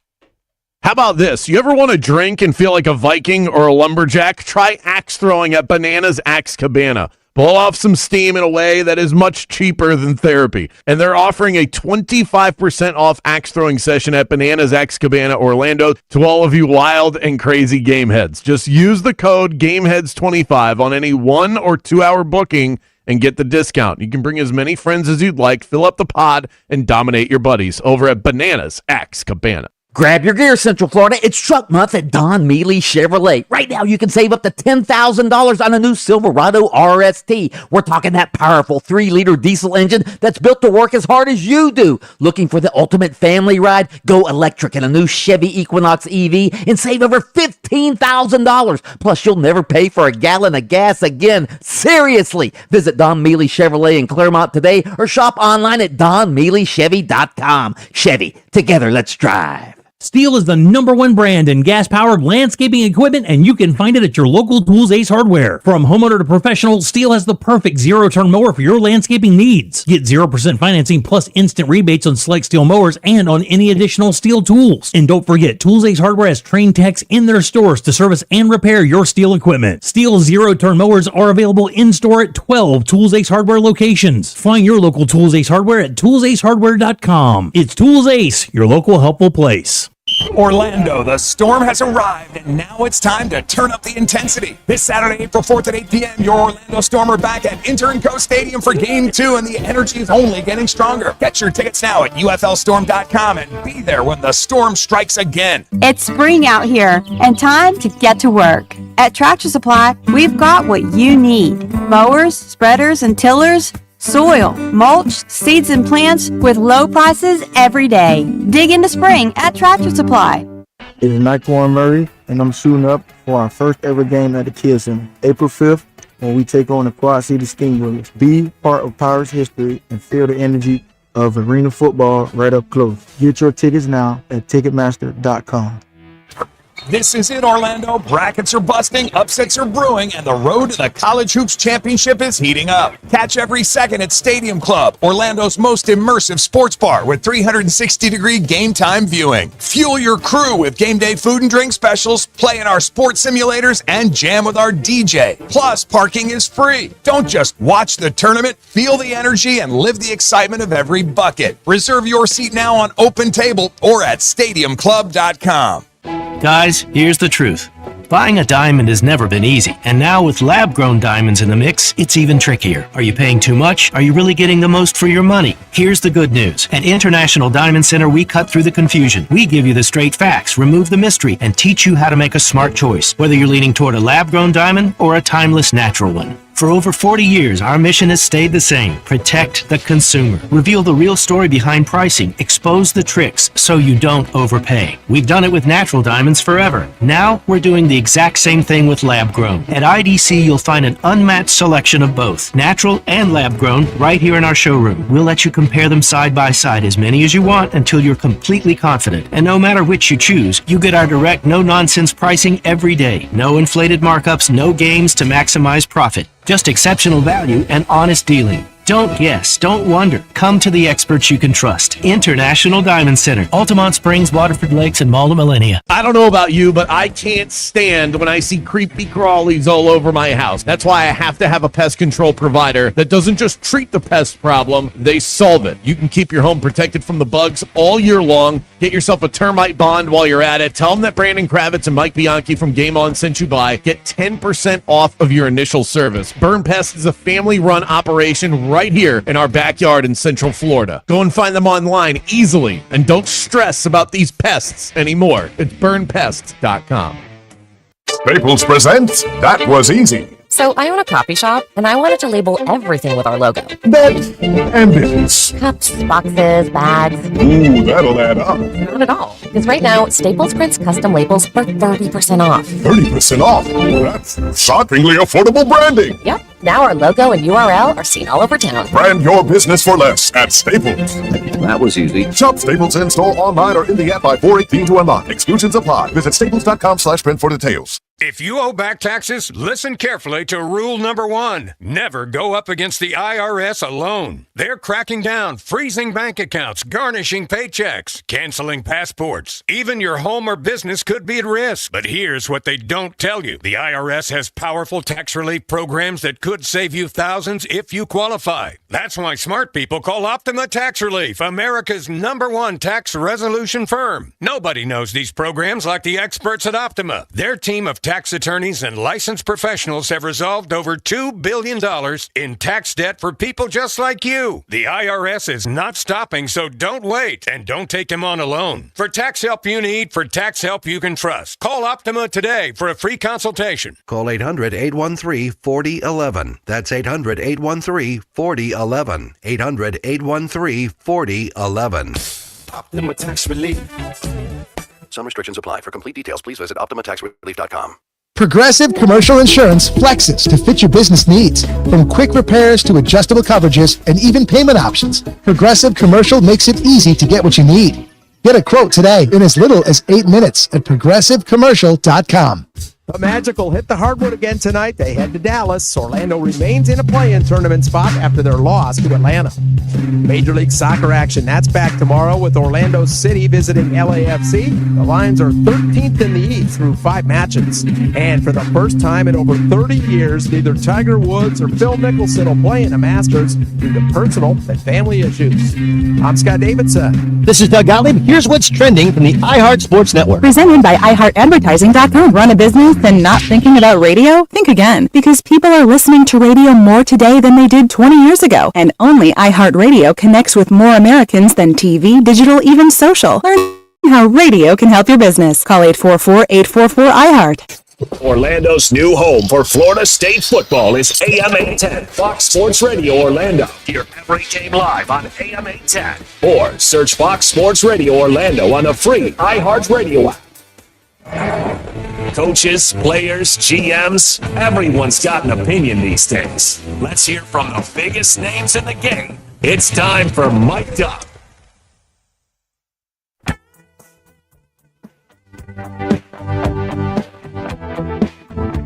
How about this? You ever want to drink and feel like a Viking or a lumberjack? Try axe throwing at Bananas Axe Cabana. Blow off some steam in a way that is much cheaper than therapy. And they're offering a 25% off axe throwing session at Bananas Axe Cabana Orlando to all of you wild and crazy game heads. Just use the code GameHeads25 on any 1 or 2 hour booking and get the discount. You can bring as many friends as you'd like, fill up the pod, and dominate your buddies over at Bananas Axe Cabana. Grab your gear, Central Florida. It's truck month at Don Mealy Chevrolet. Right now, you can save up to $10,000 on a new Silverado RST. We're talking that powerful 3-liter diesel engine that's built to work as hard as you do. Looking for the ultimate family ride? Go electric in a new Chevy Equinox EV and save over $15,000. Plus, you'll never pay for a gallon of gas again. Seriously. Visit Don Mealy Chevrolet in Claremont today or shop online at donmealychevy.com. Chevy, together, let's drive. Steel is the #1 brand in gas-powered landscaping equipment, and you can find it at your local Tools Ace Hardware. From homeowner to professional, Steel has the perfect zero-turn mower for your landscaping needs. Get 0% financing plus instant rebates on select Steel mowers and on any additional Steel tools. And don't forget, Tools Ace Hardware has trained techs in their stores to service and repair your Steel equipment. Steel zero-turn mowers are available in-store at 12 Tools Ace Hardware locations. Find your local Tools Ace Hardware at toolsacehardware.com. It's Tools Ace, your local helpful place. Orlando, the storm has arrived, and now it's time to turn up the intensity. This Saturday, April 4th at 8 p.m., your Orlando Storm are back at Inter & Co Stadium for Game 2, and the energy is only getting stronger. Get your tickets now at uflstorm.com and be there when the storm strikes again. It's spring out here, and time to get to work. At Tractor Supply, we've got what you need. Mowers, spreaders, and tillers, soil, mulch, seeds, and plants with low prices every day. Dig into spring at Tractor Supply. It's Naquan Murray, and I'm suiting up for our first ever game at the Kids Center, April 5th, when we take on the Quad City Steamrollers. Be part of Pirates history and feel the energy of arena football right up close. Get your tickets now at Ticketmaster.com. This is it, Orlando. Brackets are busting, upsets are brewing, and the road to the College Hoops Championship is heating up. Catch every second at Stadium Club, Orlando's most immersive sports bar with 360-degree game time viewing. Fuel your crew with game day food and drink specials, play in our sports simulators, and jam with our DJ. Plus, parking is free. Don't just watch the tournament, feel the energy, and live the excitement of every bucket. Reserve your seat now on Open Table or at stadiumclub.com. Guys, here's the truth. Buying a diamond has never been easy, and now with lab-grown diamonds in the mix, it's even trickier. Are you paying too much? Are you really getting the most for your money? Here's the good news. At International Diamond Center, we cut through the confusion. We give you the straight facts, remove the mystery, and teach you how to make a smart choice, whether you're leaning toward a lab-grown diamond or a timeless natural one. For over 40 years, our mission has stayed the same. Protect the consumer. Reveal the real story behind pricing. Expose the tricks so you don't overpay. We've done it with natural diamonds forever. Now, we're doing the exact same thing with lab-grown. At IDC, you'll find an unmatched selection of both, natural and lab-grown, right here in our showroom. We'll let you compare them side by side, as many as you want, until you're completely confident. And no matter which you choose, you get our direct, no-nonsense pricing every day. No inflated markups, no games to maximize profit. Just exceptional value and honest dealing. Don't guess, don't wonder. Come to the experts you can trust. International Diamond Center, Altamont Springs, Waterford Lakes, and Malta Millennia. I don't know about you, but I can't stand when I see creepy crawlies all over my house. That's why I have to have a pest control provider that doesn't just treat the pest problem, they solve it. You can keep your home protected from the bugs all year long. Get yourself a termite bond while you're at it. Tell them that Brandon Kravitz and Mike Bianchi from Game On sent you by. Get 10% off of your initial service. Burn Pest is a family-run operation right here in our backyard in Central Florida. Go and find them online easily, and don't stress about these pests anymore. It's burnpest.com. Staples presents That Was Easy. So I own a coffee shop, and I wanted to label everything with our logo. That's ambitious. Cups, boxes, bags. Ooh, that'll add up. Not at all. Because right now, Staples prints custom labels for 30% off. 30% off? That's shockingly affordable branding. Yep. Now our logo and URL are seen all over town. Brand your business for less at Staples. That was easy. Shop Staples in store online or in the app by 4/18 to unlock. Exclusions apply. Visit staples.com/print for details. If you owe back taxes, listen carefully to rule number 1. Never go up against the IRS alone. They're cracking down, freezing bank accounts, garnishing paychecks, canceling passports. Even your home or business could be at risk. But here's what they don't tell you. The IRS has powerful tax relief programs that could save you thousands if you qualify. That's why smart people call Optima Tax Relief, America's #1 tax resolution firm. Nobody knows these programs like the experts at Optima. Their team of tax attorneys and licensed professionals have resolved over $2 billion in tax debt for people just like you. The IRS is not stopping, so don't wait and don't take them on alone. For tax help you need, for tax help you can trust, call Optima today for a free consultation. Call 800-813-4011. That's 800-813-4011. 800-813-4011. Optima Tax Relief. Some restrictions apply. For complete details, please visit OptimaTaxRelief.com. Progressive Commercial Insurance flexes to fit your business needs. From quick repairs to adjustable coverages and even payment options, Progressive Commercial makes it easy to get what you need. Get a quote today in as little as 8 minutes at ProgressiveCommercial.com. The Magic will hit the hardwood again tonight. They head to Dallas. Orlando remains in a play-in tournament spot after their loss to Atlanta. Major League Soccer action, that's back tomorrow with Orlando City visiting LAFC. The Lions are 13th in the East through 5 matches. And for the first time in over 30 years, neither Tiger Woods or Phil Mickelson will play in the Masters due to personal and family issues. I'm Scott Davidson. This is Doug Gottlieb. Here's what's trending from the iHeart Sports Network. Presented by iHeartAdvertising.com. Run a business and not thinking about radio? Think again, because people are listening to radio more today than they did 20 years ago. And only iHeartRadio connects with more Americans than TV, digital, even social. Learn how radio can help your business. Call 844-844-iHeart. Orlando's new home for Florida State football is AM 810, Fox Sports Radio Orlando. Hear every game live on AM 810. Or search Fox Sports Radio Orlando on the free iHeart Radio app. Coaches, players, GMs, everyone's got an opinion these days. Let's hear from the biggest names in the game. It's time for Mic'd Up.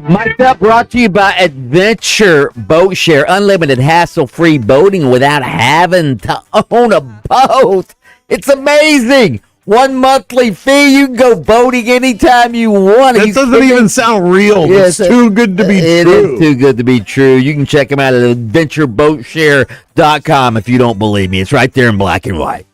Mic'd Up brought to you by Adventure Boat Share. Unlimited hassle-free boating without having to own a boat. It's amazing. 1 monthly fee. You can go boating anytime you want. That doesn't even sound real. Yes, it's too good to be true. It is too good to be true. You can check them out at adventureboatshare.com if you don't believe me. It's right there in black and white.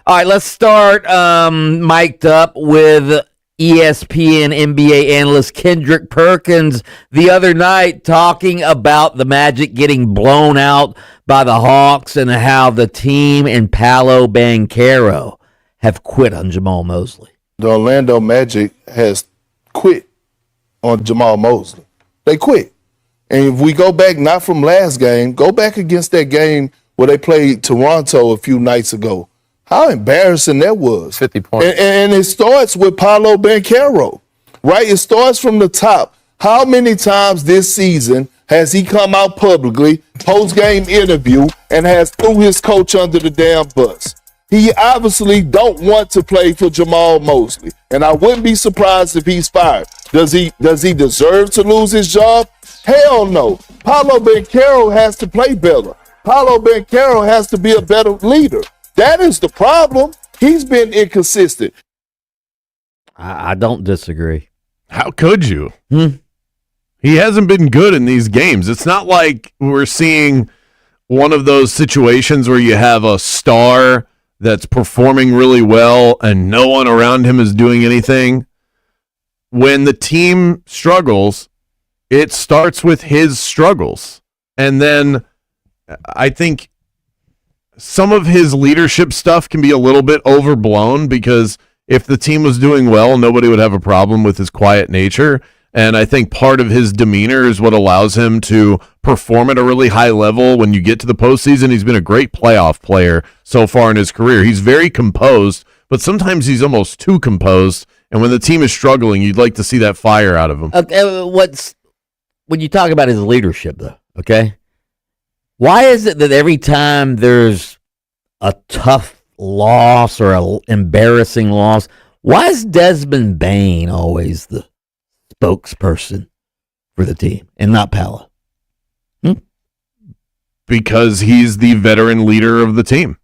All right, let's start Mic'd Up with ESPN NBA analyst Kendrick Perkins the other night talking about the Magic getting blown out by the Hawks and how the team and Paolo Banchero have quit on Jamal Mosley. The Orlando Magic has quit on Jamal Mosley. They quit. And if we go back, not from last game, go back against that game where they played Toronto a few nights ago. How embarrassing that was. 50 points. And it starts with Paolo Banchero, right? It starts from the top. How many times this season has he come out publicly, post-game interview, and has threw his coach under the damn bus? He obviously don't want to play for Jamal Mosley, and I wouldn't be surprised if he's fired. Does he deserve to lose his job? Hell no. Paolo Banchero has to play better. Paolo Banchero has to be a better leader. That is the problem. He's been inconsistent. I don't disagree. How could you? He hasn't been good in these games. It's not like we're seeing one of those situations where you have a star that's performing really well and no one around him is doing anything. When the team struggles, it starts with his struggles. And then I think some of his leadership stuff can be a little bit overblown because if the team was doing well, nobody would have a problem with his quiet nature. And I think part of his demeanor is what allows him to perform at a really high level when you get to the postseason. He's been a great playoff player so far in his career. He's very composed, but sometimes he's almost too composed. And when the team is struggling, you'd like to see that fire out of him. When you talk about his leadership, though, okay? Why is it that every time there's a tough loss or an embarrassing loss, why is Desmond Bain always the spokesperson for the team and not Pala? Because he's the veteran leader of the team.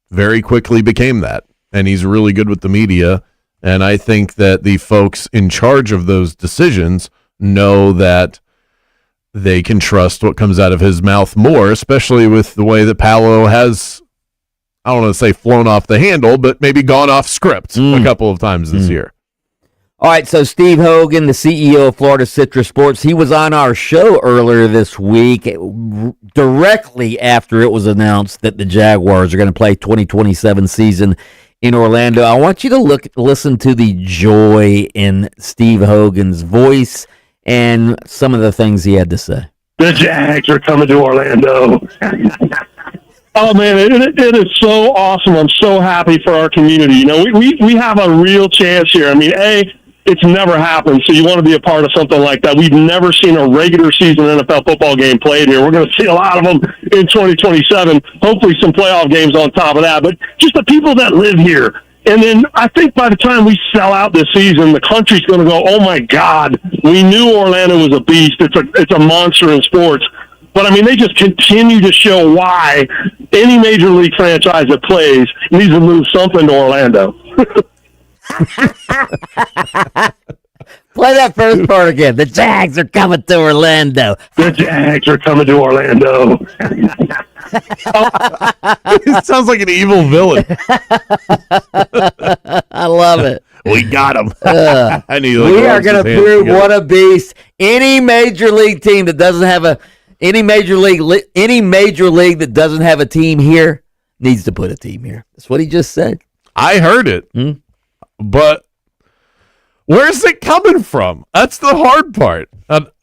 Very quickly became that. And he's really good with the media. And I think that the folks in charge of those decisions know that they can trust what comes out of his mouth more, especially with the way that Paolo has, I don't want to say flown off the handle, but maybe gone off script a couple of times this year. All right, so Steve Hogan, the CEO of Florida Citrus Sports, he was on our show earlier this week, directly after it was announced that the Jaguars are going to play 2027 season in Orlando. I want you to listen to the joy in Steve Hogan's voice and some of the things he had to say. The Jags are coming to Orlando. Oh, man, it is so awesome. I'm so happy for our community. You know, we have a real chance here. I mean, it's never happened, so you want to be a part of something like that. We've never seen a regular season NFL football game played here. We're going to see a lot of them in 2027, hopefully some playoff games on top of that. But just the people that live here. And then I think by the time we sell out this season, the country's going to go, oh, my God, we knew Orlando was a beast. It's a monster in sports. But, I mean, they just continue to show why any major league franchise that plays needs to move something to Orlando. Play that first part again. The Jags are coming to Orlando. The Jags are coming to Orlando. It sounds like an evil villain. I love it. We got him. I knew we are going to prove what a beast. Any major league team that doesn't have any major league that doesn't have a team here needs to put a team here. That's what he just said. I heard it. But where's it coming from? That's the hard part.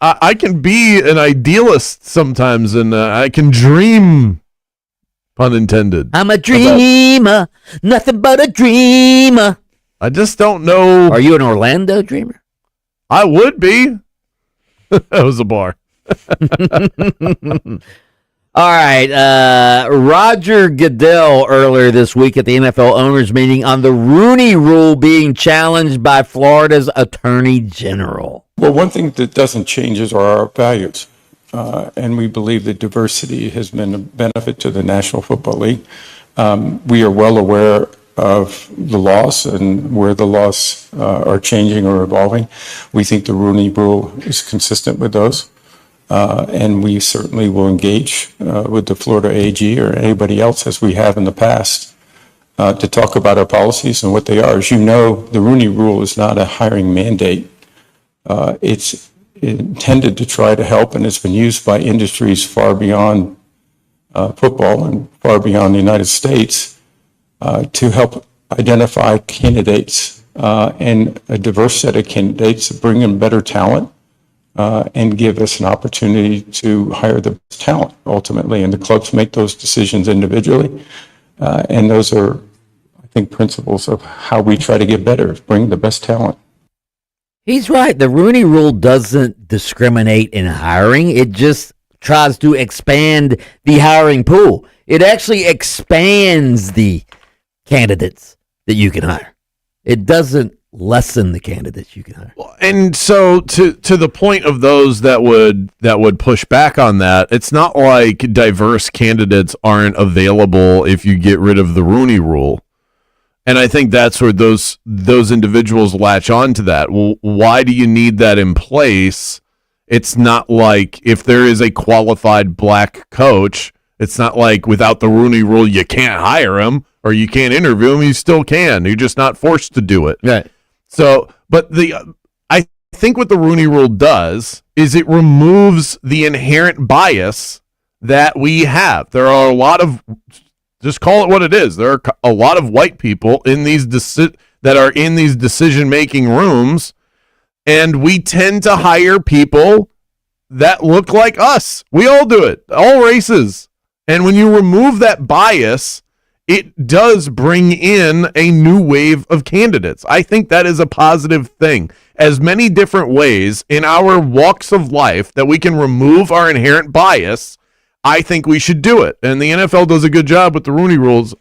I can be an idealist sometimes, and I can dream, pun intended. I'm a dreamer, nothing but a dreamer. I just don't know. Are you an Orlando dreamer? I would be. That was a bar. All right, Roger Goodell earlier this week at the NFL owners meeting on the Rooney Rule being challenged by Florida's Attorney General. Well, one thing that doesn't change is our values, and we believe that diversity has been a benefit to the National Football League. We are well aware of the laws and where the laws are changing or evolving. We think the Rooney Rule is consistent with those. And we certainly will engage with the Florida AG or anybody else, as we have in the past, to talk about our policies and what they are. As you know, the Rooney Rule is not a hiring mandate. It's intended to try to help, and it's been used by industries far beyond football and far beyond the United States to help identify candidates and a diverse set of candidates to bring in better talent. And give us an opportunity to hire the best talent ultimately. And the clubs make those decisions individually. And those are, I think, principles of how we try to get better, bring the best talent. He's right. The Rooney Rule doesn't discriminate in hiring. It just tries to expand the hiring pool. It actually expands the candidates that you can hire. It doesn't lessen the candidates you can hire. And so to the point of those that would push back on that, it's not like diverse candidates aren't available if you get rid of the Rooney Rule. And I think that's where those individuals latch on to that. Well, why do you need that in place? It's not like if there is a qualified black coach, it's not like without the Rooney Rule you can't hire him or you can't interview him. You still can. You're just not forced to do it. Right. So, but I think what the Rooney Rule does is it removes the inherent bias that we have. There are a lot of, just call it what it is. There are a lot of white people in these that are in these decision-making rooms, and we tend to hire people that look like us. We all do it, all races. And when you remove that bias, it does bring in a new wave of candidates. I think that is a positive thing. As many different ways in our walks of life that we can remove our inherent bias, I think we should do it. And the NFL does a good job with the Rooney Rules.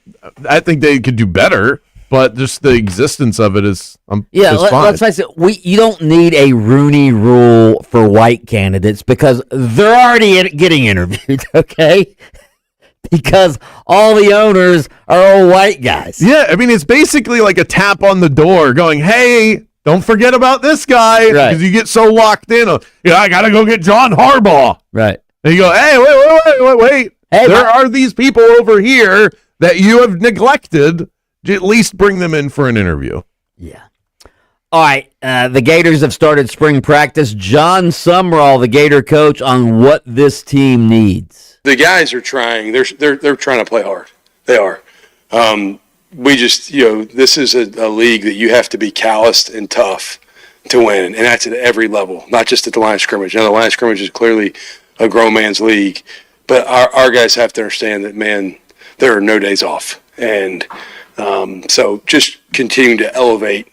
I think they could do better, but just the existence of it is fine. Let's face it. You don't need a Rooney Rule for white candidates because they're already getting interviewed. Okay, because all the owners are all white guys. Yeah, I mean it's basically like a tap on the door, going, "Hey, don't forget about this guy," because you get so locked in. I gotta go get John Harbaugh. Right. And you go, "Hey, wait! Hey, there are these people over here that you have neglected. At least bring them in for an interview." Yeah. All right. The Gators have started spring practice. John Sumrall, the Gator coach, on what this team needs. The guys are trying. They're trying to play hard. They are. We just, this is a league that you have to be calloused and tough to win, and that's at every level, not just at the line of scrimmage. Now, the line of scrimmage is clearly a grown man's league, but our guys have to understand that, man, there are no days off, and so just continuing to elevate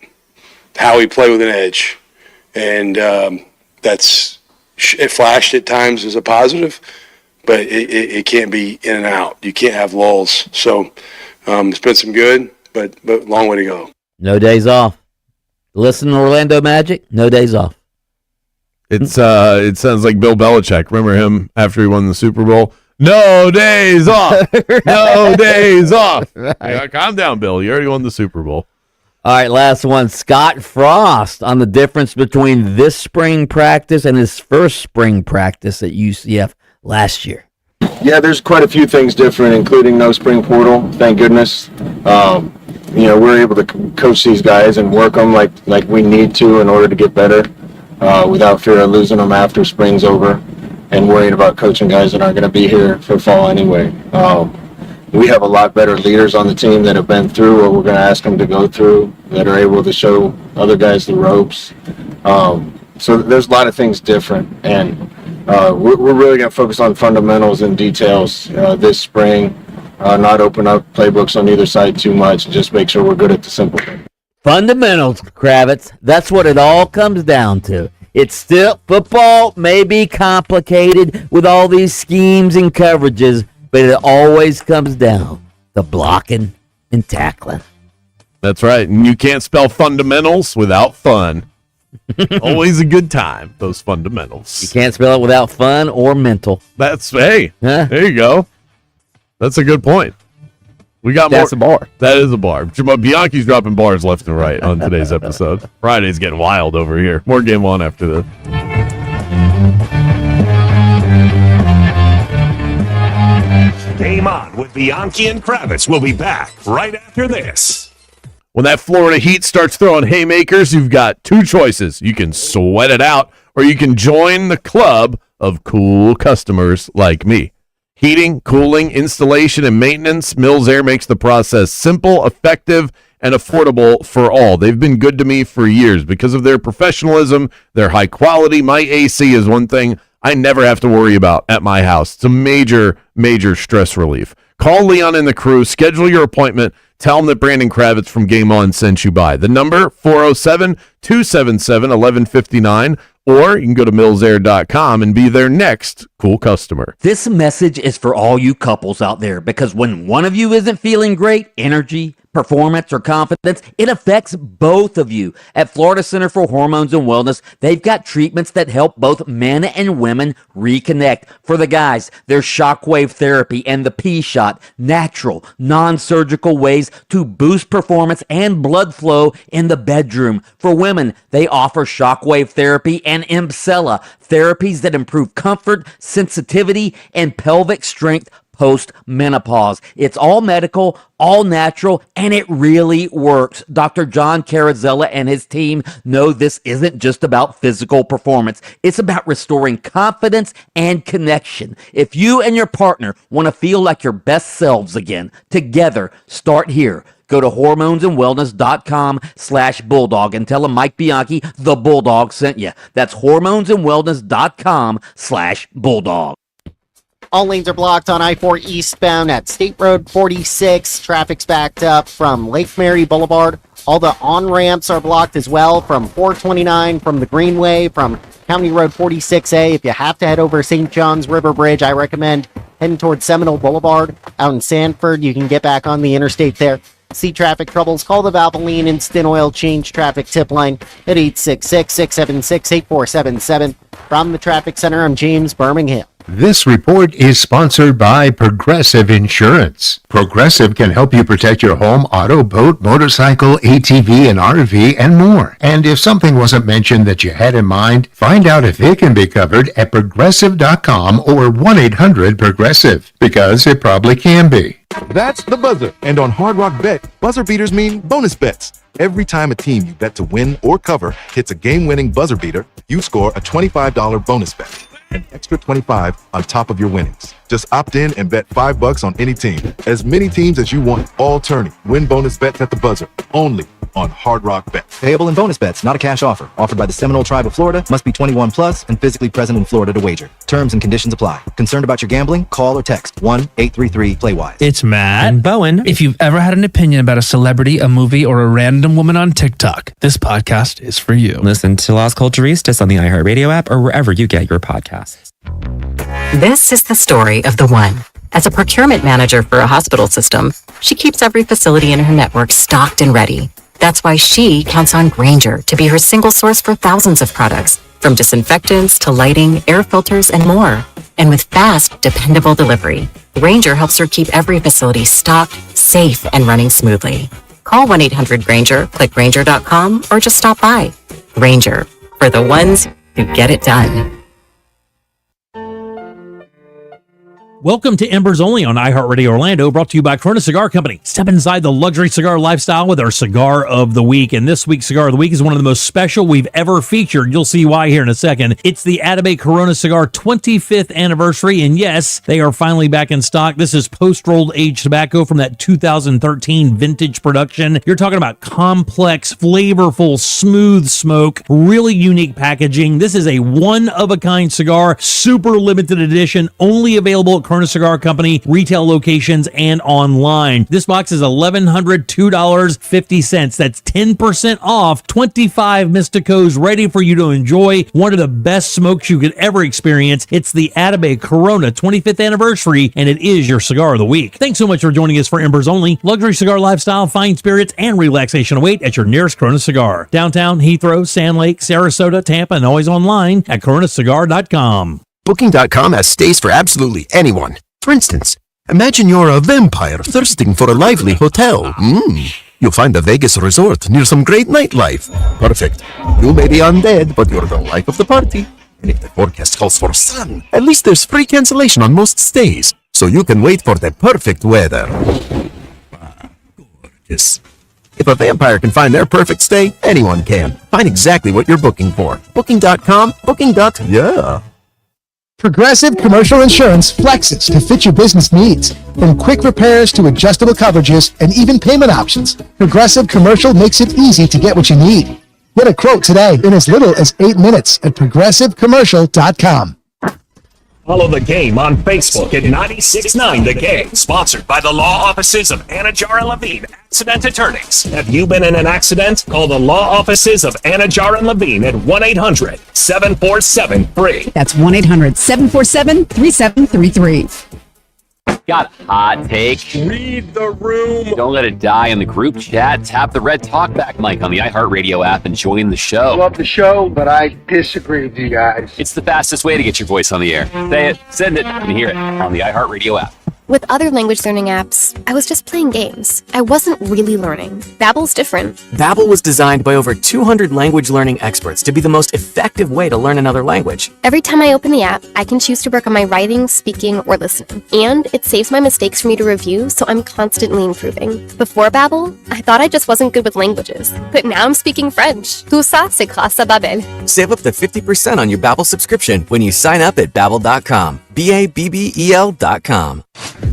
how we play with an edge, and it flashed at times as a positive, but it can't be in and out. You can't have lulls. So it's been some good, but long way to go. No days off. Listen to Orlando Magic. No days off. It sounds like Bill Belichick. Remember him after he won the Super Bowl? No days off. Right. No days off. Right. Yeah, calm down, Bill. You already won the Super Bowl. All right, last one. Scott Frost on the difference between this spring practice and his first spring practice at UCF last year. Yeah, there's quite a few things different, including no spring portal. Thank goodness. We're able to coach these guys and work them like we need to in order to get better without fear of losing them after spring's over and worrying about coaching guys that aren't going to be here for fall anyway. We have a lot better leaders on the team that have been through what we're going to ask them to go through, that are able to show other guys the ropes. So there's a lot of things different, and we're really going to focus on fundamentals and details this spring, not open up playbooks on either side too much, and just make sure we're good at the simple thing. Fundamentals, Kravitz. That's what it all comes down to. It's still, football may be complicated with all these schemes and coverages, but it always comes down to blocking and tackling. That's right. And you can't spell fundamentals without fun. Always a good time, those fundamentals. You can't spell it without fun or mental. There you go. That's a good point. We got That's more. a bar. That is a bar. Bianchi's dropping bars left and right on today's episode. Friday's getting wild over here. More Game On after this. Game On with Bianchi and Kravitz. We'll be back right after this. When that Florida Heat starts throwing haymakers, you've got two choices. You can sweat it out, or you can join the club of cool customers like me. Heating, cooling, installation, and maintenance, Mills Air makes the process simple, effective, and affordable for all. They've been good to me for years because of their professionalism, their high quality. My AC is one thing I never have to worry about at my house. It's a major, major stress relief. Call Leon and the crew. Schedule your appointment. Tell them that Brandon Kravitz from Game On sent you by. The number, 407-277-1159. Or you can go to millsair.com and be their next cool customer. This message is for all you couples out there, because when one of you isn't feeling great, energy, performance, or confidence, it affects both of you. At Florida Center for Hormones and Wellness, they've got treatments that help both men and women reconnect. For the guys, there's shockwave therapy and the P-Shot, natural, non-surgical ways to boost performance and blood flow in the bedroom. For women, they offer shockwave therapy and Emcella, therapies that improve comfort, sensitivity, and pelvic strength post-menopause. It's all medical, all natural, and it really works. Dr. John Carrizzella and his team know this isn't just about physical performance. It's about restoring confidence and connection. If you and your partner want to feel like your best selves again, together, start here. Go to hormonesandwellness.com/bulldog and tell them Mike Bianchi, the Bulldog, sent you. That's hormonesandwellness.com/bulldog. All lanes are blocked on I-4 eastbound at State Road 46. Traffic's backed up from Lake Mary Boulevard. All the on-ramps are blocked as well from 429, from the Greenway, from County Road 46A. If you have to head over St. John's River Bridge, I recommend heading towards Seminole Boulevard out in Sanford. You can get back on the interstate there. See traffic troubles? Call the Valvoline Instant Oil Change Traffic Tip Line at 866-676-8477. From the Traffic Center, I'm James Birmingham. This report is sponsored by Progressive Insurance. Progressive can help you protect your home, auto, boat, motorcycle, ATV, and RV, and more. And if something wasn't mentioned that you had in mind, find out if it can be covered at Progressive.com or 1-800-PROGRESSIVE, because it probably can be. That's the buzzer. And on Hard Rock Bet, buzzer beaters mean bonus bets. Every time a team you bet to win or cover hits a game-winning buzzer beater, you score a $25 bonus bet. An extra $25 on top of your winnings. Just opt in and bet $5 on any team. As many teams as you want, all tourney. Win bonus bets at the buzzer. Only on Hard Rock Bet. Payable in bonus bets, not a cash offer. Offered by the Seminole Tribe of Florida. Must be 21 plus and physically present in Florida to wager. Terms and conditions apply. Concerned about your gambling? Call or text 1-833-PLAY-WISE. It's Matt and Bowen. If you've ever had an opinion about a celebrity, a movie, or a random woman on TikTok, this podcast is for you. Listen to Las Culturistas on the iHeart Radio app or wherever you get your podcasts. This is the story of the one. As a procurement manager for a hospital system, she keeps every facility in her network stocked and ready. That's why she counts on Grainger to be her single source for thousands of products, from disinfectants to lighting, air filters, and more. And with fast, dependable delivery, Grainger helps her keep every facility stocked, safe, and running smoothly. Call 1-800-GRAINGER, click Grainger.com, or just stop by. Grainger, for the ones who get it done. Welcome to Embers Only on iHeartRadio Orlando, brought to you by Corona Cigar Company. Step inside the luxury cigar lifestyle with our Cigar of the Week. And this week's Cigar of the Week is one of the most special we've ever featured. You'll see why here in a second. It's the Atabey Corona Cigar 25th anniversary. And yes, they are finally back in stock. This is post-rolled aged tobacco from that 2013 vintage production. You're talking about complex, flavorful, smooth smoke, really unique packaging. This is a one-of-a-kind cigar, super limited edition, only available at Corona Cigar Company, retail locations, and online. This box is $1,102.50. That's 10% off. 25 Mysticos ready for you to enjoy. One of the best smokes you could ever experience. It's the Atabey Corona 25th anniversary, and it is your Cigar of the Week. Thanks so much for joining us for Embers Only. Luxury cigar lifestyle, fine spirits, and relaxation await at your nearest Corona Cigar. Downtown, Heathrow, Sand Lake, Sarasota, Tampa, and always online at coronacigar.com. Booking.com has stays for absolutely anyone. For instance, imagine you're a vampire thirsting for a lively hotel. You'll find a Vegas resort near some great nightlife. Perfect. You may be undead, but you're the life of the party. And if the forecast calls for sun, at least there's free cancellation on most stays, so you can wait for the perfect weather. Gorgeous. If a vampire can find their perfect stay, anyone can. Find exactly what you're booking for. Booking.com, yeah. Progressive Commercial Insurance flexes to fit your business needs. From quick repairs to adjustable coverages and even payment options, Progressive Commercial makes it easy to get what you need. Get a quote today in as little as 8 minutes at progressivecommercial.com. Follow The Game on Facebook at 96.9 The Game. Sponsored by the law offices of Anajar and Levine, accident attorneys. Have you been in an accident? Call the law offices of Anajar and Levine at 1-800-747-FREE. That's 1-800-747-3733. Got a hot take? Read the room. Don't let it die in the group chat. Tap the red talkback mic on the iHeartRadio app and join the show. I love the show, but I disagree with you guys. It's the fastest way to get your voice on the air. Say it, send it, and hear it on the iHeartRadio app. With other language learning apps, I was just playing games. I wasn't really learning. Babbel's different. Babbel was designed by over 200 language learning experts to be the most effective way to learn another language. Every time I open the app, I can choose to work on my writing, speaking, or listening. And it saves my mistakes for me to review, so I'm constantly improving. Before Babbel, I thought I just wasn't good with languages. But now I'm speaking French. Tout ça, c'est grâce à Babbel. Save up to 50% on your Babbel subscription when you sign up at Babbel.com. Babbel.com.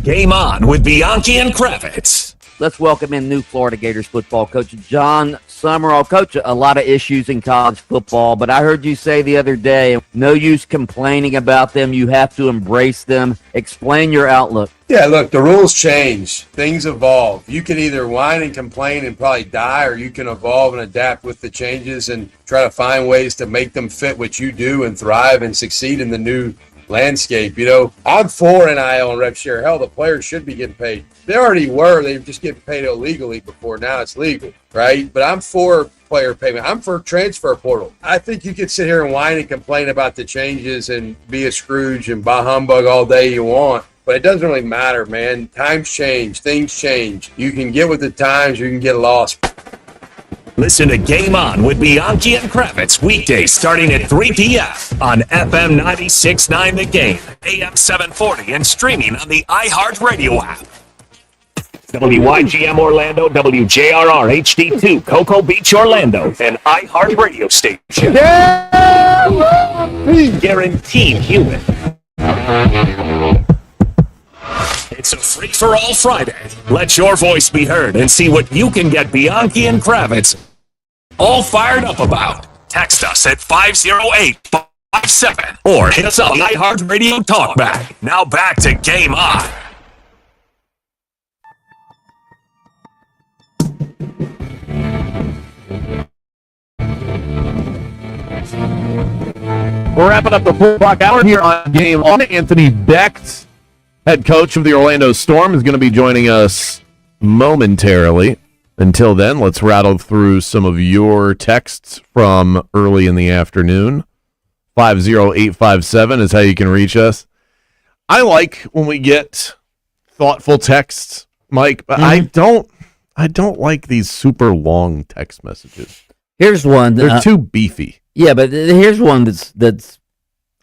Game on with Bianchi and Kravitz. Let's welcome in new Florida Gators football coach John Summerall. Coach, a lot of issues in college football, but I heard you say the other day, no use complaining about them. You have to embrace them. Explain your outlook. Yeah, look, the rules change. Things evolve. You can either whine and complain and probably die, or you can evolve and adapt with the changes and try to find ways to make them fit what you do and thrive and succeed in the new landscape. I'm for NIL and rev share. Hell, the players should be getting paid. They already were. They were just getting paid illegally before. Now it's legal, right? But I'm for player payment. I'm for transfer portal. I think you could sit here and whine and complain about the changes and be a Scrooge and bah humbug all day you want. But it doesn't really matter, man. Times change. Things change. You can get with the times. You can get lost. Listen to Game On with Bianchi and Kravitz weekdays starting at 3 p.m. on FM 96.9 The Game, AM 740, and streaming on the iHeart Radio app. WYGM Orlando, WJRR HD2, Cocoa Beach, Orlando, an iHeart radio station. Guaranteed human. It's a free-for-all Friday. Let your voice be heard and see what you can get Bianchi and Kravitz all fired up about. Text us at 50857 or hit us up on iHeart Radio Talkback. Now back to Game On. We're wrapping up the 4 o'clock hour here on Game On. Anthony Becht, head coach of the Orlando Storm, is going to be joining us momentarily. Until then, let's rattle through some of your texts from early in the afternoon. 50857 is how you can reach us. I like when we get thoughtful texts, Mike, but I don't like these super long text messages. Here's one. They're too beefy. Yeah, but here's one that's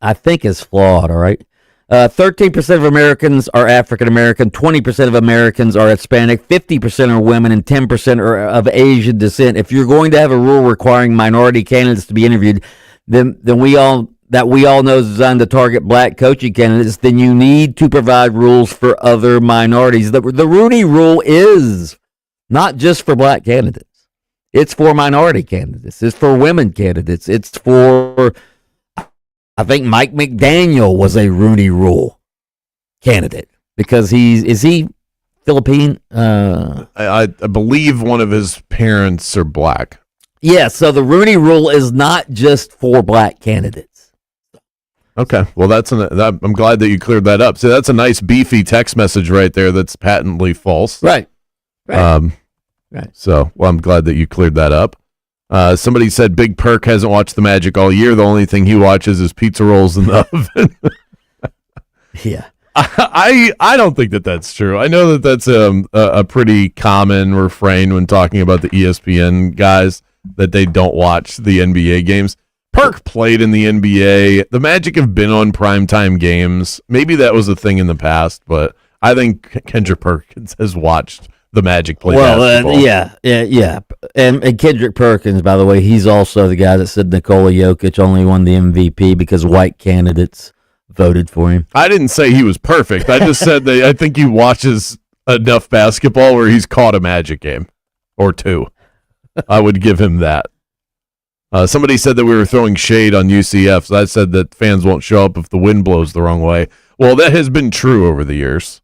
I think is flawed, all right? 13% of Americans are African American, 20% of Americans are Hispanic, 50% are women, and 10% are of Asian descent. If you're going to have a rule requiring minority candidates to be interviewed, then we all know is designed to target black coaching candidates, then you need to provide rules for other minorities. The Rooney Rule is not just for black candidates. It's for minority candidates. It's for women candidates. It's for, I think Mike McDaniel was a Rooney Rule candidate because is he Philippine? I believe one of his parents are black. Yeah, so the Rooney Rule is not just for black candidates. Okay, well I'm glad that you cleared that up. So that's a nice beefy text message right there. That's patently false. Right. Right. So, I'm glad that you cleared that up. Somebody said Big Perk hasn't watched the Magic all year. The only thing he watches is pizza rolls in the oven. Yeah. I don't think that that's true. I know that that's a pretty common refrain when talking about the ESPN guys, that they don't watch the NBA games. Perk played in the NBA. The Magic have been on primetime games. Maybe that was a thing in the past, but I think Kendrick Perkins has watched the Magic play basketball. Yeah. And Kendrick Perkins, by the way, he's also the guy that said Nikola Jokic only won the MVP because white candidates voted for him. I didn't say he was perfect. I just said that I think he watches enough basketball where he's caught a Magic game or two. I would give him that. Somebody said that we were throwing shade on UCF. So I said that fans won't show up if the wind blows the wrong way. Well, that has been true over the years.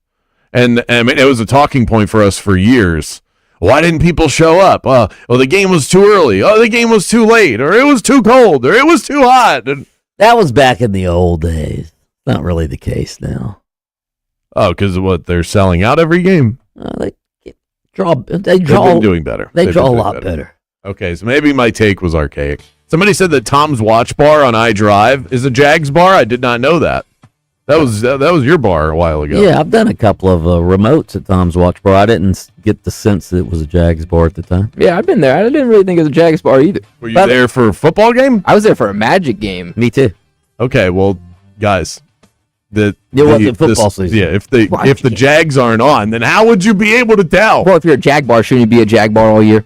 And I mean, it was a talking point for us for years. Why didn't people show up? Well, the game was too early. Oh, the game was too late. Or it was too cold. Or it was too hot. And that was back in the old days. Not really the case now. Oh, because what, they're selling out every game? They've been doing better. They draw a lot better. Okay, so maybe my take was archaic. Somebody said that Tom's Watch Bar on iDrive is a Jags bar. I did not know that. That was your bar a while ago. Yeah, I've done a couple of remotes at Tom's Watch Bar. I didn't get the sense that it was a Jags bar at the time. Yeah, I've been there. I didn't really think it was a Jags bar either. Were you there for a football game? I was there for a Magic game. Me too. Okay, well, guys, it wasn't football season. Yeah, if the Jags aren't on, then how would you be able to tell? Well, if you're a Jag bar, shouldn't you be a Jag bar all year?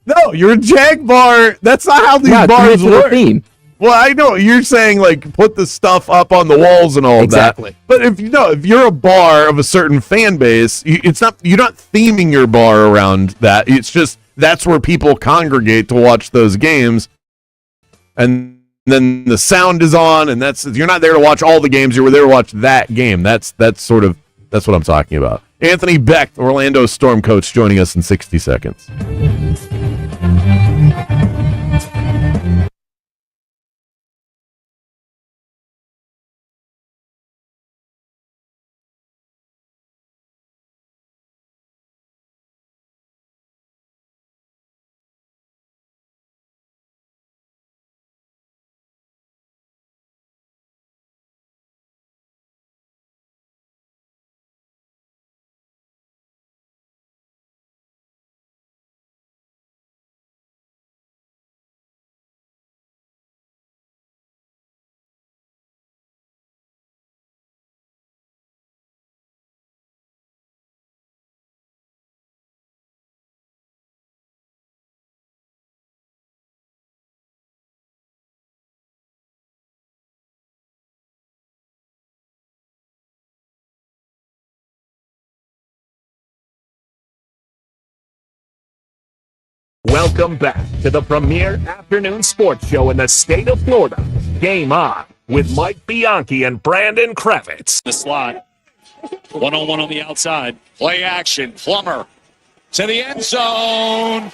No, you're a Jag bar. That's not how these bars work. Theme. Well, I know you're saying like put the stuff up on the walls and all exactly. that. But if you're a bar of a certain fan base, you're not theming your bar around that. It's just that's where people congregate to watch those games, and then the sound is on, and you're not there to watch all the games. You're there to watch that game. That's what I'm talking about. Anthony Becht, Orlando Storm coach, joining us in 60 seconds. Welcome back to the premier afternoon sports show in the state of Florida. Game On with Mike Bianchi and Brandon Kravitz. The slot. One-on-one on the outside. Play action. Plummer to the end zone.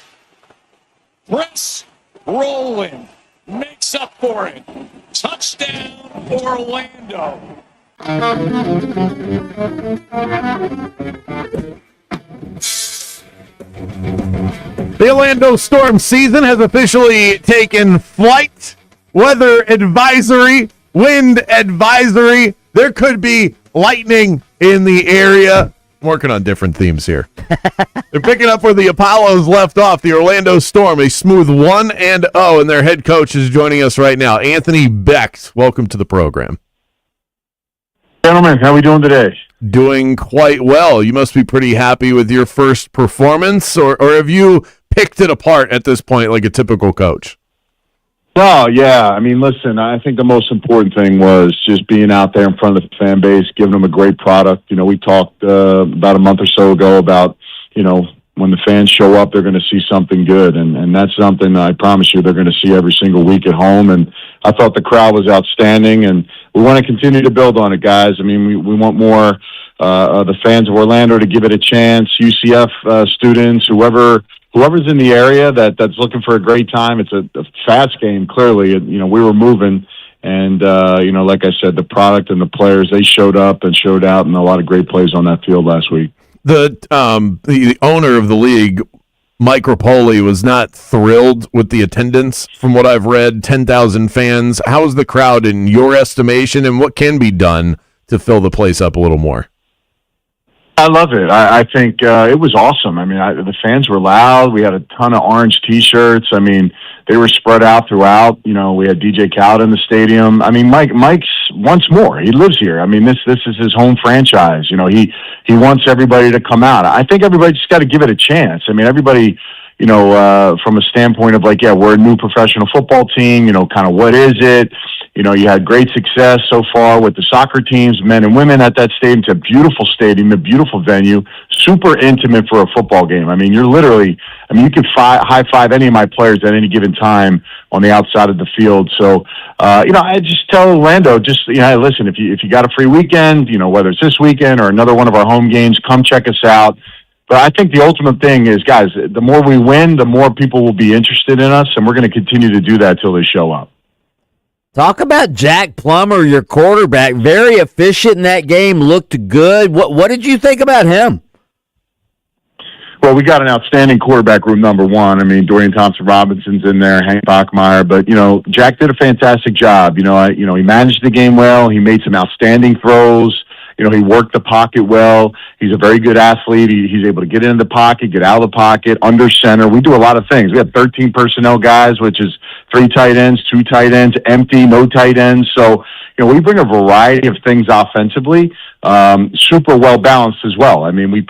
Press rolling. Makes up for it. Touchdown, Orlando. The Orlando Storm season has officially taken flight. Weather advisory, wind advisory. There could be lightning in the area. I'm working on different themes here. They're picking up where the Apollos left off. The Orlando Storm, a smooth 1-0, and their head coach is joining us right now. Anthony Becht, welcome to the program. Gentlemen, how are we doing today? Doing quite well. You must be pretty happy with your first performance, or have you picked it apart at this point like a typical coach? Oh, yeah. I mean, listen, I think the most important thing was just being out there in front of the fan base, giving them a great product. You know, we talked about a month or so ago about, you know, when the fans show up, they're going to see something good. And that's something I promise you they're going to see every single week at home. And I thought the crowd was outstanding, and we want to continue to build on it, guys. I mean, we want more the fans of Orlando to give it a chance, UCF students, whoever's in the area that's looking for a great time. It's a fast game, clearly. You know, we were moving, and, you know, like I said, the product and the players, they showed up and showed out, and a lot of great plays on that field last week. The owner of the league, Mike Rapoli, was not thrilled with the attendance. From what I've read, 10,000 fans. How is the crowd in your estimation, and what can be done to fill the place up a little more? I love it. I think it was awesome. I mean, the fans were loud. We had a ton of orange T-shirts. I mean, they were spread out throughout. You know, we had DJ Khaled in the stadium. I mean, Mike's once more. He lives here. I mean, this is his home franchise. You know, he wants everybody to come out. I think everybody just got to give it a chance. I mean, everybody, you know, from a standpoint of like, yeah, we're a new professional football team. You know, kind of what is it? You know, you had great success so far with the soccer teams, men and women at that stadium. It's a beautiful stadium, a beautiful venue, super intimate for a football game. I mean, you could high five any of my players at any given time on the outside of the field. So, you know, I just tell Orlando, just, you know, hey, listen, if you got a free weekend, you know, whether it's this weekend or another one of our home games, come check us out. But I think the ultimate thing is, guys, the more we win, the more people will be interested in us, and we're going to continue to do that till they show up. Talk about Jack Plummer, your quarterback. Very efficient in that game. Looked good. What did you think about him? Well, we got an outstanding quarterback room, number one. I mean, Dorian Thompson-Robinson's in there, Hank Bachmeier. But, you know, Jack did a fantastic job. You know, he managed the game well. He made some outstanding throws. You know, he worked the pocket well. He's a very good athlete. He's able to get into the pocket, get out of the pocket, under center. We do a lot of things. We have 13 personnel guys, which is 3 tight ends, 2 tight ends, empty, no tight ends. So, you know, we bring a variety of things offensively, super well balanced as well. I mean, we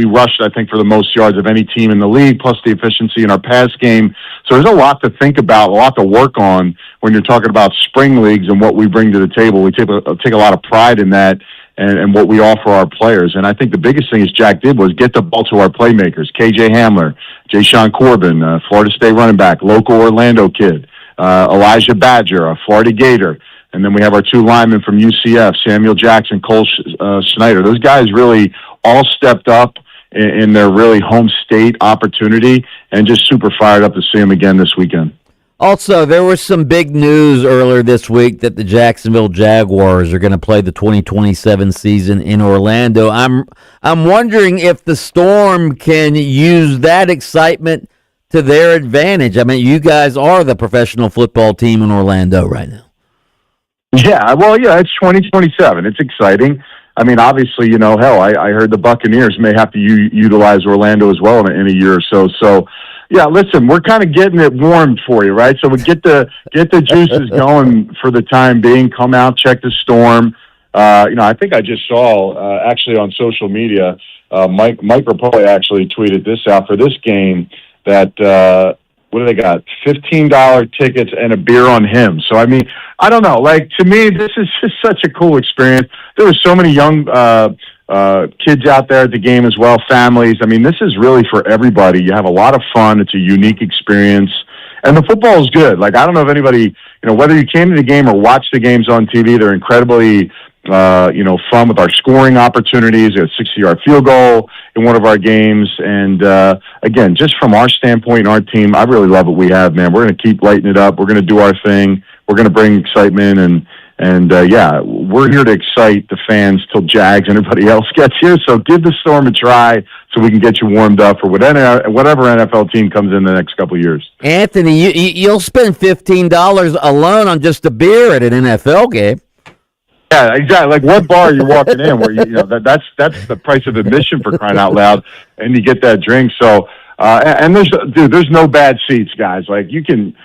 rushed, I think, for the most yards of any team in the league, plus the efficiency in our pass game. So there's a lot to think about, a lot to work on when you're talking about spring leagues and what we bring to the table. We take a lot of pride in that. And what we offer our players. And I think the biggest thing is Jack did was get the ball to our playmakers. KJ Hamler, Jayshon Corbin, Florida State running back, local Orlando kid, Elijah Badger, a Florida Gator. And then we have our 2 linemen from UCF, Samuel Jackson, Cole Schneider. Those guys really all stepped up in their really home state opportunity, and just super fired up to see them again this weekend. Also, there was some big news earlier this week that the Jacksonville Jaguars are going to play the 2027 season in Orlando. I'm wondering if the Storm can use that excitement to their advantage. I mean, you guys are the professional football team in Orlando right now. Yeah, well, yeah, it's 2027. It's exciting. I mean, obviously, you know, hell, I heard the Buccaneers may have to utilize Orlando as well in a year or so. So, yeah, listen, we're kind of getting it warmed for you, right? So we get the juices going for the time being. Come out, check the Storm. You know, I think I just saw actually on social media, Mike Rapoli actually tweeted this out for this game that what do they got? $15 tickets and a beer on him. So I mean, I don't know. Like, to me, this is just such a cool experience. There were so many young kids out there at the game as well, families. I mean, this is really for everybody. You have a lot of fun. It's a unique experience. And the football is good. Like, I don't know if anybody, whether you came to the game or watched the games on TV, they're incredibly, fun with our scoring opportunities. A 60-yard field goal in one of our games. And, again, just from our standpoint and our team, I really love what we have, man. We're going to keep lighting it up. We're going to do our thing. We're going to bring excitement. And we're here to excite the fans till Jags and everybody else gets here. So give the Storm a try so we can get you warmed up for whatever NFL team comes in the next couple of years. Anthony, you'll spend $15 alone on just a beer at an NFL game. Yeah, exactly. Like, what bar are you walking in where that's the price of admission, for crying out loud, and you get that drink. So, and there's no bad seats, guys. Like, you can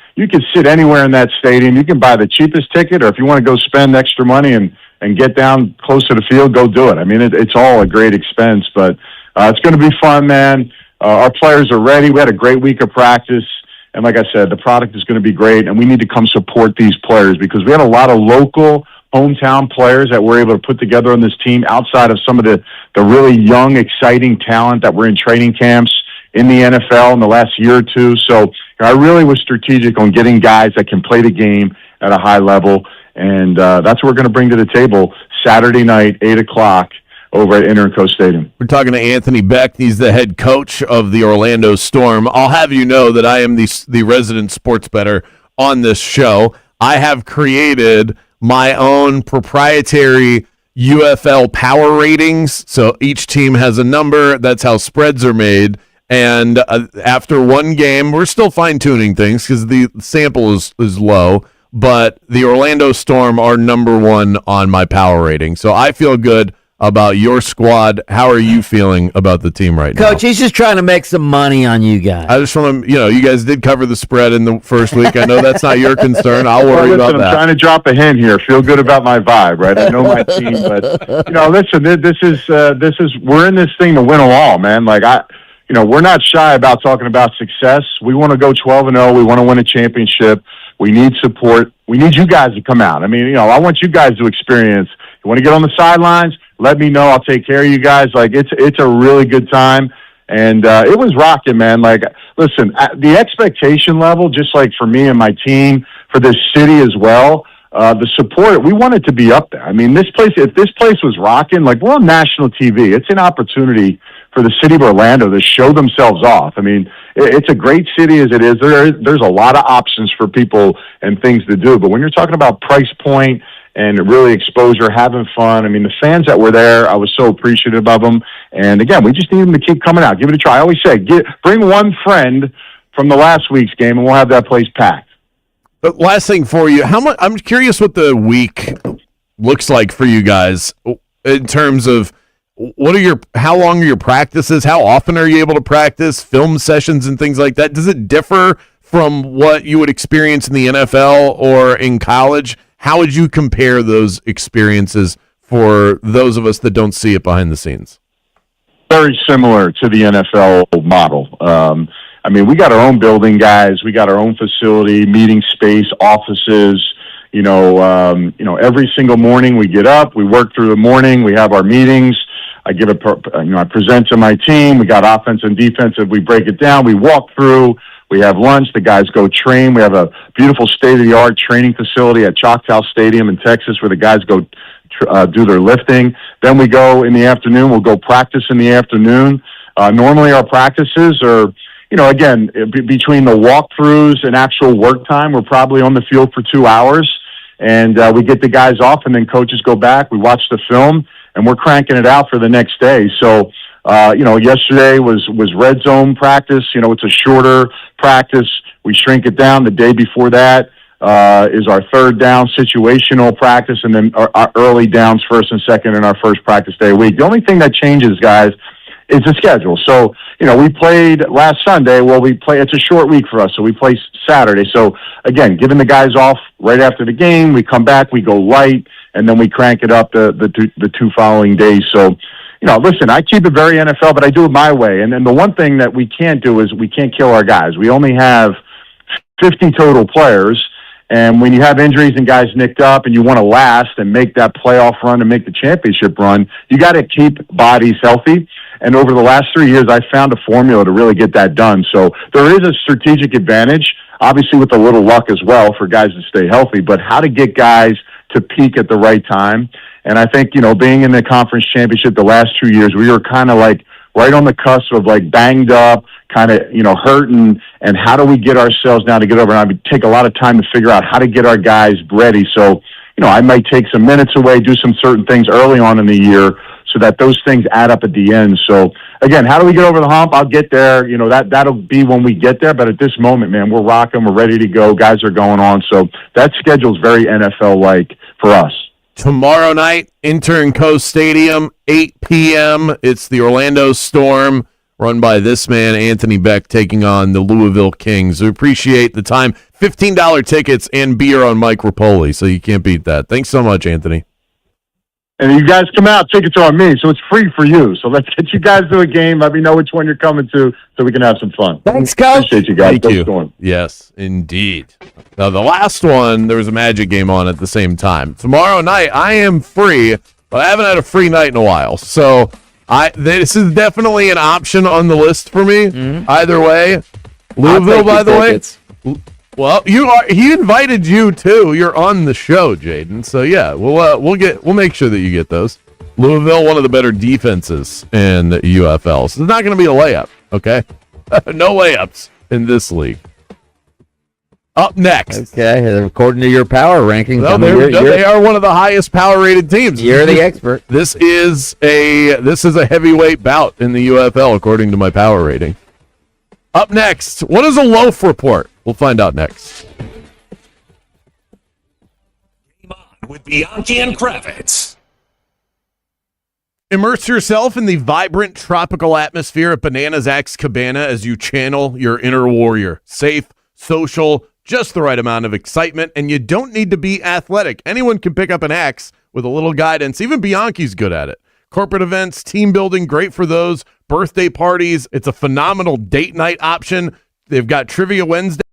sit anywhere in that stadium. You can buy the cheapest ticket, or if you want to go spend extra money and get down close to the field, go do it. I mean, it's all a great expense, but it's going to be fun, man. Our players are ready. We had a great week of practice. And like I said, the product is going to be great, and we need to come support these players because we had a lot of local hometown players that we're able to put together on this team outside of some of the really young, exciting talent that were in training camps in the NFL in the last year or two. So I really was strategic on getting guys that can play the game at a high level, and that's what we're going to bring to the table Saturday night, 8 o'clock, over at Interco Stadium. We're talking to Anthony Beck. He's the head coach of the Orlando Storm. I'll have you know that I am the resident sports bettor on this show. I have created my own proprietary UFL power ratings. So each team has a number. That's how spreads are made. And after one game, we're still fine-tuning things because the sample is low. But the Orlando Storm are number one on my power rating. So I feel good about your squad. How are you feeling about the team right now? Coach, he's just trying to make some money on you guys. I just want to, you guys did cover the spread in the first week. I know that's not your concern. I'll worry about that. I'm trying to drop a hint here. Feel good about my vibe, right? I know my team, but listen, this is we're in this thing to win them all, man. Like we're not shy about talking about success. We want to go 12-0. We want to win a championship. We need support. We need you guys to come out. I mean, I want you guys to experience. You want to get on the sidelines? Let me know. I'll take care of you guys. Like, it's a really good time. And it was rocking, man. Like, listen, the expectation level, just like for me and my team, for this city as well, the support, we want it to be up there. I mean, if this place was rocking, like, we're on national TV. It's an opportunity for the city of Orlando to show themselves off. I mean, it's a great city as it is. There's a lot of options for people and things to do. But when you're talking about price point and really exposure, having fun, I mean, the fans that were there, I was so appreciative of them. And again, we just need them to keep coming out. Give it a try. I always say, bring one friend from the last week's game, and we'll have that place packed. But last thing for you, I'm curious what the week looks like for you guys in terms of how long are your practices? How often are you able to practice, film sessions and things like that? Does it differ from what you would experience in the NFL or in college? How would you compare those experiences for those of us that don't see it behind the scenes? Very similar to the NFL model. I mean, we got our own building, guys. We got our own facility, meeting space, offices. Every single morning we get up, we work through the morning, we have our meetings. I present to my team. We got offense and defensive. We break it down. We walk through. We have lunch. The guys go train. We have a beautiful state-of-the-art training facility at Choctaw Stadium in Texas where the guys go do their lifting. Then we go in the afternoon. We'll go practice in the afternoon. Normally our practices are, again, between the walkthroughs and actual work time, we're probably on the field for 2 hours. And we get the guys off, and then coaches go back. We watch the film, and we're cranking it out for the next day. So, yesterday was red zone practice. It's a shorter practice. We shrink it down. The day before that is our third down situational practice, and then our early downs, first and second, in our first practice day a week. The only thing that changes, guys, is the schedule. So, we played last Sunday. Well, it's a short week for us, so we play Saturday. So, again, giving the guys off right after the game, we come back, we go light, and then we crank it up the two following days. So, listen, I keep it very NFL, but I do it my way. And then the one thing that we can't do is we can't kill our guys. We only have 50 total players, And when you have injuries and guys nicked up and you want to last and make that playoff run and make the championship run, you got to keep bodies healthy. And over the last 3 years, I found a formula to really get that done. So there is a strategic advantage, obviously with a little luck as well for guys to stay healthy, but how to get guys to peak at the right time. And I think, being in the conference championship the last 2 years, we were kind of like right on the cusp of like banged up, kind of, hurting. And how do we get ourselves now to get over? And I would take a lot of time to figure out how to get our guys ready. So, I might take some minutes away, do some certain things early on in the year so that those things add up at the end. So again, how do we get over the hump? I'll get there. That'll be when we get there. But at this moment, man, we're rocking. We're ready to go. Guys are going on. So that schedule's very NFL-like for us. Tomorrow night, Intern Coast Stadium, 8 p.m. It's the Orlando Storm, run by this man, Anthony Beck, taking on the Louisville Kings. We appreciate the time. $15 tickets and beer on Mike Rapoli, so you can't beat that. Thanks so much, Anthony. And you guys come out, tickets are on me, so it's free for you. So let's get you guys to a game. Let me know which one you're coming to so we can have some fun. Thanks, Coach. Appreciate you guys. Thank you. Storm. Yes, indeed. Now, the last one, there was a Magic game on at the same time. Tomorrow night, I am free, but I haven't had a free night in a while. So this is definitely an option on the list for me. Mm-hmm. Either way. Louisville, by the way. Well, he invited you too. You're on the show, Jaden. So yeah, we'll make sure that you get those. Louisville, one of the better defenses in the UFL. So it's not going to be a layup, okay? No layups in this league. Up next. Okay, according to your power rankings, well, they are one of the highest power rated teams. You're the expert. This is a heavyweight bout in the UFL according to my power rating. Up next, what is a loaf report? We'll find out next. Game on with Bianchi and Kravitz. Immerse yourself in the vibrant tropical atmosphere at Bananas Axe Cabana as you channel your inner warrior. Safe, social, just the right amount of excitement, and you don't need to be athletic. Anyone can pick up an axe with a little guidance. Even Bianchi's good at it. Corporate events, team building, great for those. Birthday parties. It's a phenomenal date night option. They've got Trivia Wednesday.